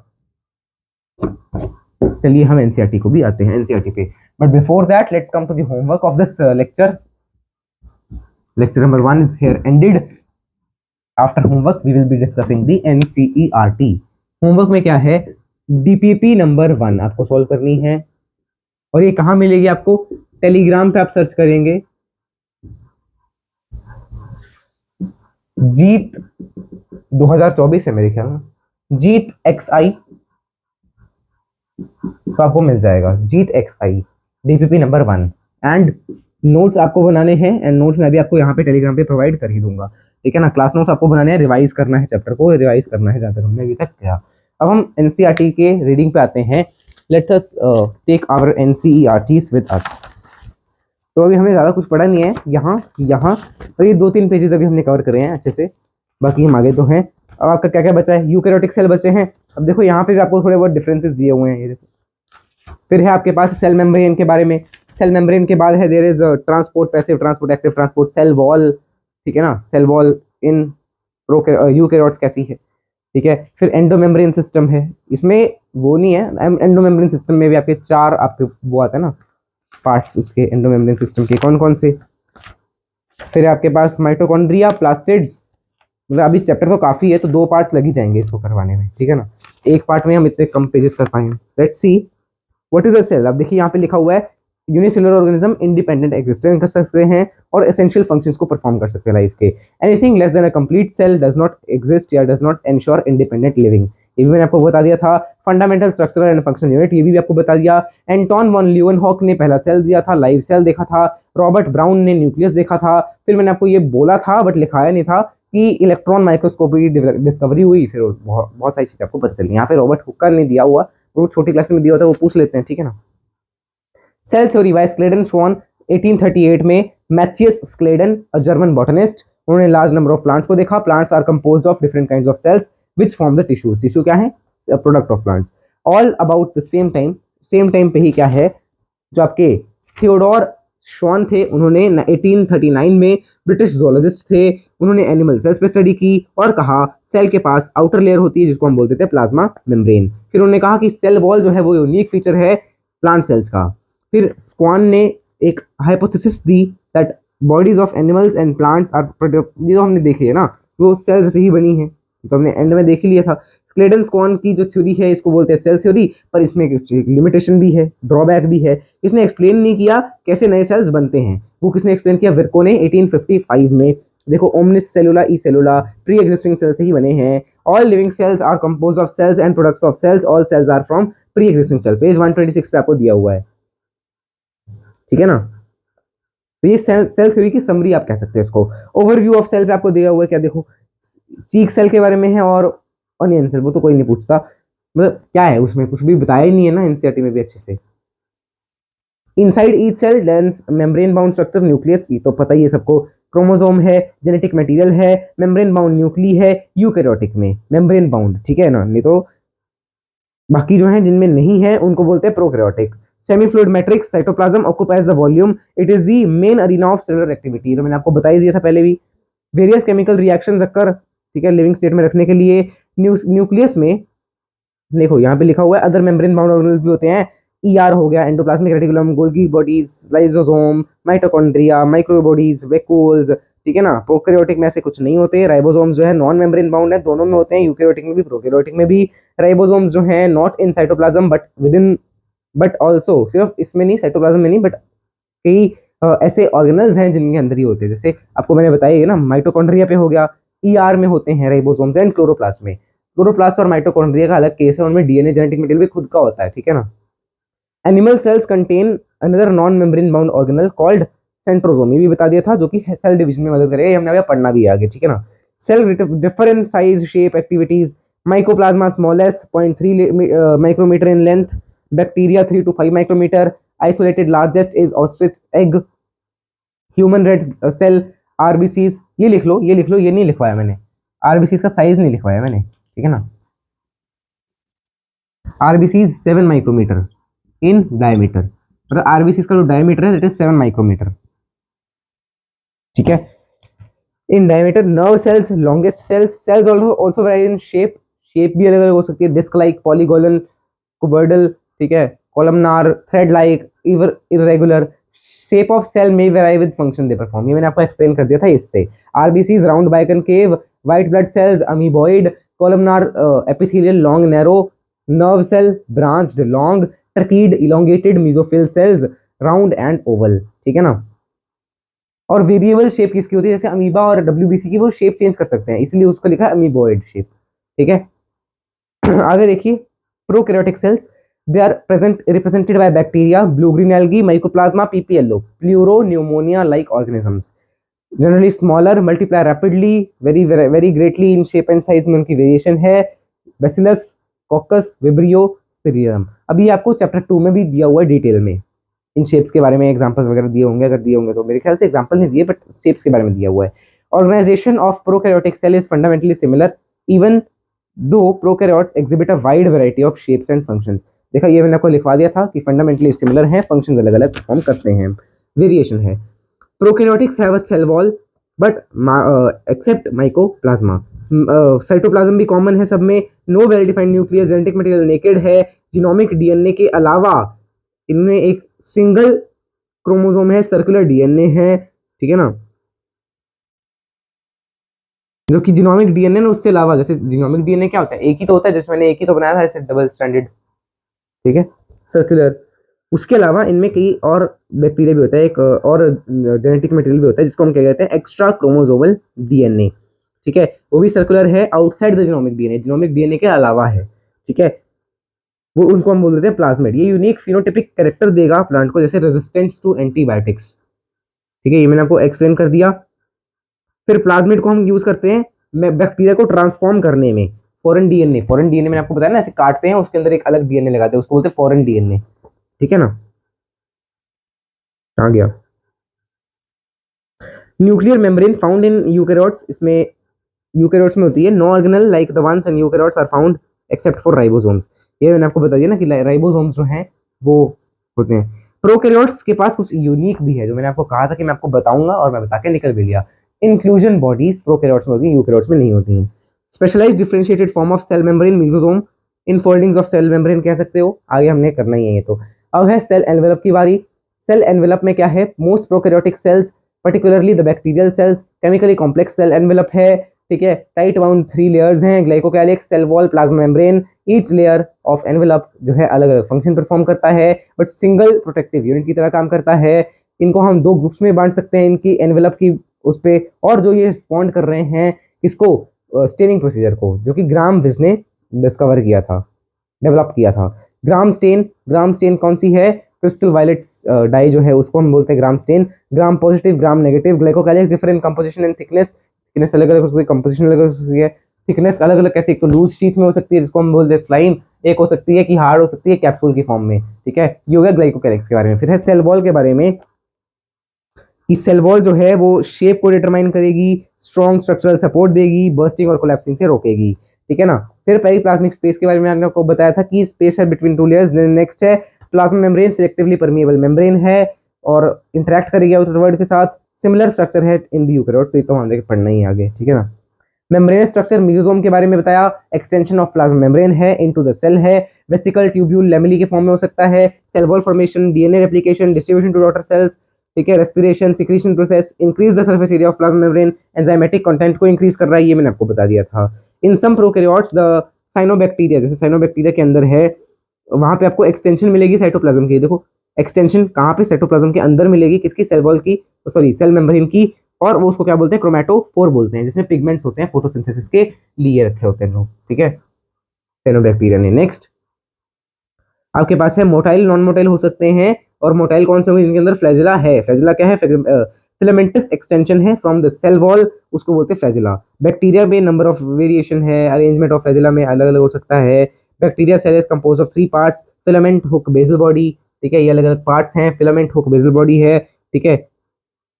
चलिए हम एनसीईआरटी को भी आते हैं एनसीईआरटी पे। But before that let's come to the homework of this lecture. Lecture number 1 is here ended. After homework we will be discussing the NCERT. Homework में क्या है, डीपीपी नंबर 1 आपको सॉल्व करनी है, और ये कहाँ मिलेगी आपको, टेलीग्राम पे आप सर्च करेंगे, जीत 2024 है मेरे ख्याल में, जीत एक्स आई, तो आपको मिल जाएगा Jeet X I DPP number 1। And notes आपको बनाने हैं, एंड नोट्स मैं भी आपको यहाँ पे टेलीग्राम पे प्रोवाइड कर ही दूंगा, ठीक है ना। क्लास नोट्स आपको बनाने हैं, रिवाइज करना है, चैप्टर को रिवाइज करना है जहाँ तक हमने अभी तक किया। अब हम एनसीईआरटी के रीडिंग पे आते हैं। Let us take our NCERTs with us. तो अभी हमने ज़्यादा कुछ पढ़ा नहीं है, यहाँ यहाँ तो ये 2-3 पेजेस अभी हमने कवर करे हैं अच्छे से, बाकी हम आगे तो हैं। अब आपका क्या क्या बचा है, यूकैरियोटिक सेल बचे हैं। अब देखो यहाँ पे भी आपको थोड़े बहुत डिफरेंसेस दिए हुए हैं, ये देखो। फिर है आपके पास सेल मेम्ब्रेन के बारे में, सेल मेम्ब्रेन के बाद है there is transport, passive transport, active transport, cell wall, ठीक है ना, सेल वॉल इन यूकैरियोट्स कैसी है, ठीक है। फिर एंडोमेम्ब्रेन सिस्टम है, इसमें वो नहीं है, एंडोमेम्ब्रेन सिस्टम में भी आपके 4 आपके वो आते हैं ना पार्ट्स उसके एंडोमेम्ब्रेन सिस्टम के, कौन कौन से। फिर आपके पास माइटोकॉन्ड्रिया, प्लास्टिड्स, मतलब अभी चैप्टर तो काफी है, तो 2 पार्ट्स लग ही जाएंगे इसको करवाने में, ठीक है ना। एक पार्ट में हम इतने कम पेजेस कर पाएंगे। Let's see what is a cell. अब देखिए यहाँ पे लिखा हुआ है यूनिसेलुलर ऑर्गेनिज्म इंडिपेंडेंट एग्जिस्टेंस कर सकते हैं और एसेंशियल फंक्शंस को परफॉर्म कर सकते हैं लाइफ के। Anything less than a complete cell does not exist या does not ensure independent living. ये भी मैंने आपको बता दिया था। Fundamental structural and functional unit, ये भी आपको बता दिया। एंटोन वॉन ल्यूवेनहॉक ने पहला सेल दिया था, लाइव सेल देखा था। रॉबर्ट ब्राउन ने न्यूक्लियस देखा था। फिर मैंने आपको ये बोला था बट लिखाया नहीं था कि इलेक्ट्रॉन माइक्रोस्कोपी डिस्कवरी हुई, फिर बहुत सारी चीजें आपको पता चली। यहाँ पे रॉबर्ट हुक्का ने दिया हुआ, वो छोटी क्लास में दिया होता है, वो पूछ लेते हैं, ठीक है ना। Cell theory by Schleiden Schwann 1838 में, Matthias Schleiden a German botanist, उन्होंने लार्ज नंबर ऑफ प्लांट्स को देखा। Plants are composed of different kinds of cells which form the tissues. Tissue क्या है, product of plants. All about the same time, same time पे ही क्या है, जो आपके थियोडोर शॉन थे, उन्होंने 1839 में, ब्रिटिश जोलॉजिस्ट थे, उन्होंने एनिमल सेल्स पे स्टडी की और कहा सेल के पास आउटर लेयर होती है जिसको हम बोलते थे प्लाज्मा मेम्ब्रेन। फिर उन्होंने कहा कि सेल वॉल जो है वो यूनिक फीचर है प्लांट सेल्स का। फिर स्क्वान ने एक हाइपोथेसिस दी that bodies of animals and plants are, ये जो हमने देखी है ना वो सेल से ही बनी है, तो हमने एंड में देख ही लिया था। स्क्लेडन स्क्वान की जो थ्योरी है इसको बोलते हैं सेल थ्योरी, पर इसमें एक लिमिटेशन भी है, ड्रॉबैक भी है। इसने एक्सप्लेन नहीं किया कैसे नए सेल्स बनते हैं, वो किसने एक्सप्लेन किया, विर्को ने 1855 में। देखो ओमनिस सेलुला ई सेलुला प्री एग्जिस्टिंग सेल से ही बने हैं। All living cells are compose of cells and products of cells, all cells are from pre existing cell, page 126 पे आपको दिया हुआ है, ठीक है ना। तो ये सेल थ्योरी की समरी आप कह सकते हैं इसको। ओवरव्यू ऑफ सेल पे आपको दिया हुआ है, क्या देखो, चीक सेल के बारे में है और ऑनियन सेल, वो तो कोई नहीं पूछता, मतलब क्या है उसमें, कुछ भी बताया ही नहीं है ना एनसीईआरटी में भी अच्छे से। Inside each cell dense membrane bound structure nucleus, ये तो पता ही है सबको, क्रोमोसोम है, जेनेटिक मटेरियल है, मेम्ब्रेन बाउंड न्यूक्ली है, यूकैरियोटिक में मेम्ब्रेन बाउंड, ठीक है ना, नहीं तो बाकी जो है जिनमें नहीं है उनको बोलते हैं prokaryotic. Semi fluid matrix cytoplasm occupies the volume, it is the main arena of cellular activity, तो मैंने आपको बता ही दिया था पहले भी। वेरियस केमिकल रिएक्शंस अक्कर, ठीक है, लिविंग स्टेट में रखने के लिए। न्यूक्लियस में देखो यहाँ पे लिखा हुआ है अदर मेम्ब्रेन बाउंड ऑर्गेनेल्स भी होते हैं, ईआर हो गया, endoplasmic reticulum, Golgi bodies, lysosome, mitochondria, microbodies, vacuoles, ठीक है ना। प्रोकैरियोटिक में ऐसे कुछ नहीं होते। राइबोसोम्स जो है नॉन मेम्ब्रेन बाउंड है, दोनों में होते हैं, यूकैरियोटिक में भी प्रोकैरियोटिक में भी। राइबोसोम्स जो है not in cytoplasm but with in, but also, सिर्फ इसमें नहीं, साइटोप्लाज्म में नहीं, बट कई ऐसे ऑर्गेनल्स हैं जिनके अंदर ही होते हैं, जैसे आपको मैंने बताया ना, माइटोकॉन्ड्रिया पे हो गया, ईआर में होते हैं राइबोसोम्स, एंड क्लोरोप्लास्ट में। क्लोरोप्लास्ट और माइटोकॉन्ड्रिया का अलग केस है, उनमें डीएनए जेनेटिक मटेरियल भी खुद का होता है, ठीक है ना। Animal cells contain another non membrane bound organelle called centrosome, ये भी बता दिया था, जो कि सेल डिवीजन में मदद करेगा, ये हमने पढ़ना भी है आगे, ठीक है ना। Cell differ in size, shape, activities. Mycoplasma smallest 0.3 micrometer in length, bacteria 3 to 5 micrometer, isolated largest is ostrich egg, human red cell, RBCs, ये लिख लो, ये लिख लो, ये नहीं लिखवाया मैंने, आरबीसीज का साइज नहीं लिखवाया मैंने, ठीक है ना। आरबीसीज 7 माइक्रोमीटर इन डायमीटर, मतलब आरबीसीज का जो डायमीटर है दैट इज 7 माइक्रोमीटर, ठीक है, in diameter. Nerve cells longest sales, sales also very in shape, shape भी अलग अलग हो सकती है, डिस्क लाइक, पॉलीगोनल, कुबर्डल, ठीक है, columnar, thread like, irregular. Shape of cell में vary with function they perform, ये मैंने आपको एक्सप्लेन कर दिया था इससे। RBCs round biconcave, white blood cells amoeboid, columnar epithelial long narrow, nerve cell branched long, tracheid elongated, mesophyll cells round and oval, ठीक है ना। और वेरिएबल शेप किसकी होती है, जैसे अमीबा और डब्ल्यूबीसी की, वो शेप चेंज कर सकते हैं, इसलिए उसको लिखा है अमीबॉइड शेप, ठीक है। आगे देखिए, prokaryotic cells, they are present represented by bacteria, blue green algae, mycoplasma, PPLO, pleuro pneumonia like organisms, generally smaller, multiply rapidly, very greatly in shape and size में उनकी वेरिएशन है। Bacillus, coccus, vibrio, spirillum. अभी आपको chapter 2 में भी दिया हुआ है डिटेल में, इन शेप्स के बारे में एग्जांपल्स वगैरह दिए होंगे, अगर दिए होंगे तो, मेरे ख्याल से एग्जांपल नहीं दिए बट शेप्स के बारे में दिया हुआ है। Organisation of prokaryotic cell is fundamentally similar even though prokaryotes exhibit a wide variety of shapes and functions. देखा, ये मैंने आपको लिखवा दिया था कि फंडामेंटली सिमिलर हैं, फंक्शंस अलग अलग परफॉर्म करते हैं, वेरिएशन है। Prokaryotics have a cell wall but except mycoplasma, cytoplasm भी कॉमन है सब में, no well defined nucleus, genetic material naked है, जीनोमिक डीएनए के अलावा इनमें एक सिंगल क्रोमोसोम है, सर्कुलर डीएनए है, ठीक है ना, जो कि जीनोमिक डीएनए ना, उससे अलावा, जैसे जीनोमिक डीएनए क्या होता है, एक ही तो होता है, जैसे मैंने एक ही तो बनाया था ऐसे डबल स्टैंडर्ड, ठीक है, सर्कुलर। उसके अलावा इनमें कई और बैक्टीरिया भी होता है, एक और जेनेटिक मटेरियल भी होता है जिसको हम क्या कहते हैं, एक्स्ट्रा क्रोमोसोमल डीएनए, ठीक है, वो भी सर्कुलर है, outside the genomic DNA, genomic DNA के अलावा है, ठीक है, वो उनको हम बोल देते हैं प्लाज्मिड। ये यूनिक फिनोटिपिक कैरेक्टर देगा प्लांट को, जैसे रेजिस्टेंस टू एंटीबायोटिक्स, ठीक है, ये मैंने आपको एक्सप्लेन कर दिया। फिर प्लाज्मिड को हम यूज करते हैं बैक्टीरिया को ट्रांसफॉर्म करने में, फॉरेन डीएनए, फॉरेन डीएनए मैंने आपको बताया ना, ऐसे काटते हैं उसके अंदर एक अलग डीएनए लगाते हैं, उसको बोलते हैं फॉरेन डीएनए, ठीक है ना। आ गया nuclear membrane found in eukaryotes, इसमें यूकैरियोट्स में होती है, no organelle like the ones in eukaryotes are found except for ribosomes, ये मैंने आपको बता दिया ना कि राइबोसोम्स जो हैं वो होते हैं। प्रोकैरियोट्स के पास कुछ यूनिक भी है, जो मैंने आपको कहा था कि मैं आपको बताऊंगा और मैं बता के निकल भी लिया। इंक्लूजन बॉडीज प्रोकैरियोट्स में होती है, यूकैरियोट्स में नहीं होती हैं। Specialised differentiated form of cell membrane, mesosome, infoldings of cell membrane कह सकते हो, आगे हमने करना ही है ये तो। अब है सेल एनवेलप की बारी। सेल एनवेलप में क्या है, most prokaryotic cells particularly the bacterial cells chemically complex cell envelope है, ठीक है, टाइट बाउंड 3 लेयर्स हैं, glycocalyx, cell wall, plasma membrane, each layer of envelope जो है अलग अलग फंक्शन परफॉर्म करता है बट सिंगल प्रोटेक्टिव यूनिट की तरह काम करता है। इनको हम दो ग्रुप्स में बांट सकते हैं, इनकी एनवेलप की उस पे, और जो ये रिस्पॉन्ड कर रहे हैं इसको, स्टेनिंग प्रोसीजर को, जो कि ग्राम विज ने डिस्कवर किया था, डेवलप किया था। ग्राम स्टेन कौन सी है, क्रिस्टल वायलेट डाई जो है उसको हम बोलते हैं gram stain. Gram positive, gram negative. Glycocalyx different composition and thickness, thickness अलग अलग हो सकती है, कंपोजिशन अलग अलग हो सकती है, थिकनेस अलग अलग कैसे, एक तो लूज शीथ में हो सकती है जिसको हम बोलते हैं स्लाइम, एक हो सकती है कि हार्ड हो सकती है कैप्सूल की फॉर्म में, ठीक है। ये हो गया ग्लाइकोकैलिक्स के बारे में। फिर है सेल वॉल के बारे में, कि सेल वॉल जो है वो शेप को डिटरमाइन करेगी, स्ट्रॉन्ग स्ट्रक्चरल सपोर्ट देगी, बर्स्टिंग और कोलैप्सिंग से रोकेगी, ठीक है ना। फिर पेरिप्लाज्मिक स्पेस के बारे में मैंने आपको बताया था कि स्पेस है बिटवीन टू लेयर्स। नेक्स्ट है plasma membrane, selectively permeable membrane है और इंटरेक्ट करेगी आउटर वर्ल्ड के साथ। सिमिलर स्ट्रक्चर है इन द यूकेरियोट्स, तो ये तो हमारे पढ़ना ही आगे, ठीक है ना। मेम्ब्रेन स्ट्रक्चर, मेसोसोम के बारे में बताया, एक्सटेंशन ऑफ प्लाज्मा मेम्ब्रेन है, इनटू द सेल है, वेसिकल ट्यूब्यूल लैमेली के फॉर्म में हो सकता है, cell wall formation, DNA replication, distribution to daughter cells, ठीक है, respiration, secretion process, increase the surface area of plasma membrane, enzymatic content को इंक्रीज कर रहा है, ये मैंने आपको बता दिया था। In some prokaryotes the cyanobacteria, जैसे साइनोबैक्टीरिया के अंदर है, वहां पे आपको एक्सटेंशन मिलेगी साइटोप्लाज्म की। देखो एक्सटेंशन कहाँ पे, साइटोप्लाज्म के अंदर मिलेगी, किसकी, सेल वॉल की, सॉरी सेल मेम्ब्रेन की, और वो उसको क्या बोलते हैं, क्रोमैटोफोर बोलते हैं, जिसमें पिगमेंट्स होते हैं फोटोसिंथेसिस के लिए रखे होते हैं लोग, ठीक है, साइनोबैक्टीरिया ने। नेक्स्ट आपके पास है मोटाइल, नॉन मोटाइल हो सकते हैं, और मोटाइल कौन से होंगे, जिनके अंदर फ्लैजिला है। फ्लैजिला क्या है, फिलामेंटस एक्सटेंशन है फ्रॉम द सेल वॉल, उसको बोलते हैं फ्लैजिला। बैक्टीरिया में नंबर ऑफ वेरिएशन है, अरेंजमेंट ऑफ फ्लैजिला में अलग अलग हो सकता है। Bacteria cell is compose of 3 parts, filament, hook, basal body, ठीक है, ये अलग अलग पार्ट्स हैं, फिलामेंट, हुक, बेसल बॉडी है, ठीक है।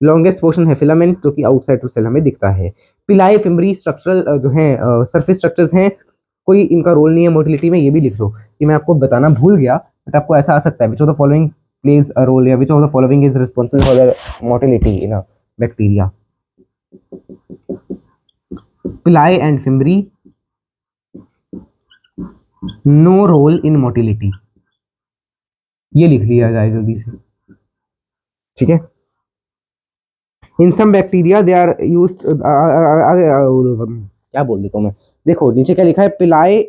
लॉन्गेस्ट पोर्शन है फिलामेंट, जो कि आउटसाइड टू सेल हमें दिखता है। पिलाई, फिम्बरी, स्ट्रक्चरल जो है सरफेस स्ट्रक्चर्स हैं, कोई इनका रोल नहीं है मोटिलिटी में, ये भी लिख लो, कि मैं आपको बताना भूल गया, बट आपको ऐसा आ सकता है, which of the following plays a role, या which of the following is responsible for the motility in a bacteria. Pili and fimbriae, no role in motility, ये लिख लिया जाए जल्दी से, ठीक है। In some bacteria they are used, क्या बोल देता हूँ मैं, देखो नीचे क्या लिखा है, pili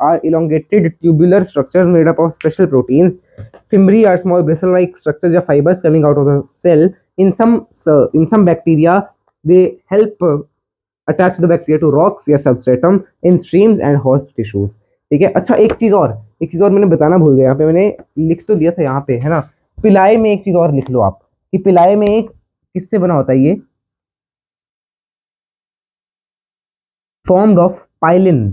are elongated tubular structures made up of special proteins, fimbriae are small bristle like structures या fibres coming out of the cell, in some bacteria they help attach the bacteria to rocks या substratum in streams and host tissues, ठीक है। अच्छा एक चीज और मैंने बताना भूल गया, यहाँ पे मैंने लिख तो दिया था यहाँ पे, है ना। पिलाई में एक चीज और लिख लो आप, कि पिलाई में एक किससे बना होता है, ये फॉर्म्ड ऑफ पाइलिन,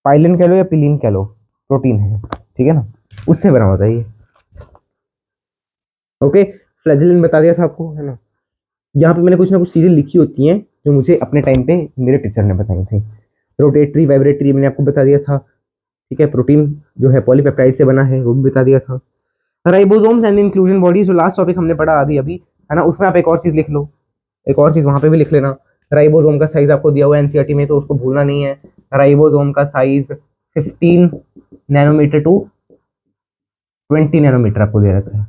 पाइलिन कह लो या पिलीन कह लो, प्रोटीन है, ठीक है ना, उससे बना होता है ये, ओके। फ्लैजेलिन बता दिया था आपको, है ना। यहाँ पे मैंने कुछ ना कुछ चीजें लिखी होती हैं जो मुझे अपने टाइम पे मेरे टीचर ने बताई थी। रोटेटरी, वाइब्रेटरी मैंने आपको बता दिया था, ठीक है। प्रोटीन जो है पॉलीपेप्टाइड से बना है, वो भी बता दिया था। राइबोसोम्स एंड इंक्लूजन बॉडीज, जो लास्ट टॉपिक हमने पढ़ा अभी अभी, है ना, उसमें आप एक और चीज लिख लो, एक और चीज वहां पे भी लिख लेना। राइबोसोम का साइज आपको दिया हुआ है एनसीईआरटी में, तो उसको भूलना नहीं है। राइबोसोम का साइज 15 नैनोमीटर टू 20 नैनोमीटर आपको दे रखा है।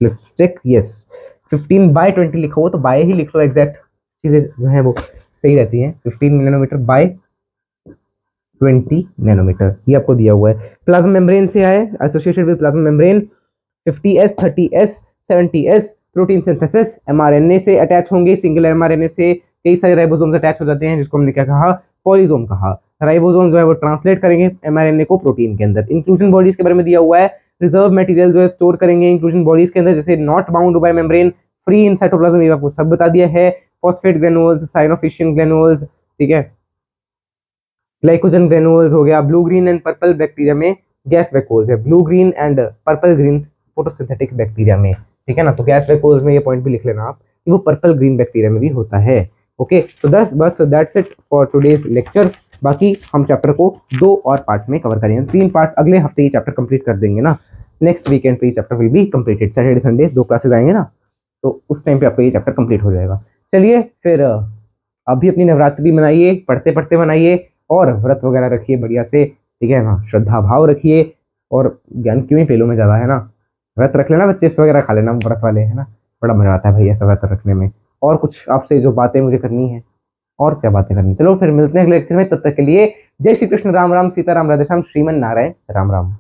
लेट्स चेक, यस 15 बाय 20 लिखा हो तो बाय ही लिख लो, एग्जैक्ट चीजें जो है वो सही रहती हैं। 15 नैनोमीटर बाय 20 नैनोमीटर, ये आपको दिया हुआ है। प्लाज्मा मेम्ब्रेन से है, associated with plasma membrane, 50s, 30s, 70s, protein synthesis, mRNA से अटैच होंगे, सिंगल एमआरएनए से कई सारे राइबोसोम्स अटैच हो जाते हैं, जिसको हमने क्या कहा, पॉलीसोम कहा। राइबोसोम जो है वो ट्रांसलेट करेंगे एमआरएनए को प्रोटीन के अंदर। इंक्लूजन बॉडीज के बारे में दिया हुआ है, रिजर्व मटेरियल जो है स्टोर करेंगे इंक्लूजन बॉडीज के अंदर, जैसे not bound by membrane, free in cytoplasm, ये आपको सब बता दिया है। फॉस्फेट ग्रेनुल्स, साइनोफिशियन ग्रेनुल्स, ठीक है, ग्लाइकोजन ग्रेनुल्स हो गया। Blue green and purple bacteria में गैस वैक्यूल्स है, blue green and purple green photosynthetic bacteria में, ठीक है ना। तो गैस वैक्यूल्स में ये पॉइंट भी लिख लेना आप, कि वो पर्पल ग्रीन बैक्टीरिया में भी होता है, ओके। तो बस that's it for today's lecture. बाकी हम चैप्टर को 2 और पार्ट्स में कवर करेंगे, 3 पार्ट्स अगले हफ्ते ये चैप्टर कंप्लीट कर देंगे ना। नेक्स्ट वीकेंड पे ये chapter will be completed, Saturday Sunday 2 classes आएंगे ना, तो उस टाइम पे आपका ये चैप्टर कंप्लीट हो जाएगा। चलिए फिर अभी अपनी नवरात्रि मनाइए, पढ़ते पढ़ते मनाइए, और व्रत वगैरह रखिए बढ़िया से, ठीक है ना, श्रद्धा भाव रखिए, और ज्ञान क्यों ही फेलो में ज़्यादा, है ना। व्रत रख लेना, चिप्स वगैरह खा लेना व्रत वाले, है ना, बड़ा मजा आता है भाई ऐसा व्रत रखने में। और कुछ आपसे जो बातें मुझे करनी है, और क्या बातें करनी, चलो फिर मिलते हैं अगले लेक्चर में, तब तक के लिए जय श्री कृष्ण, राम राम, सीताराम, राधेश्याम, श्रीमन नारायण, राम राम।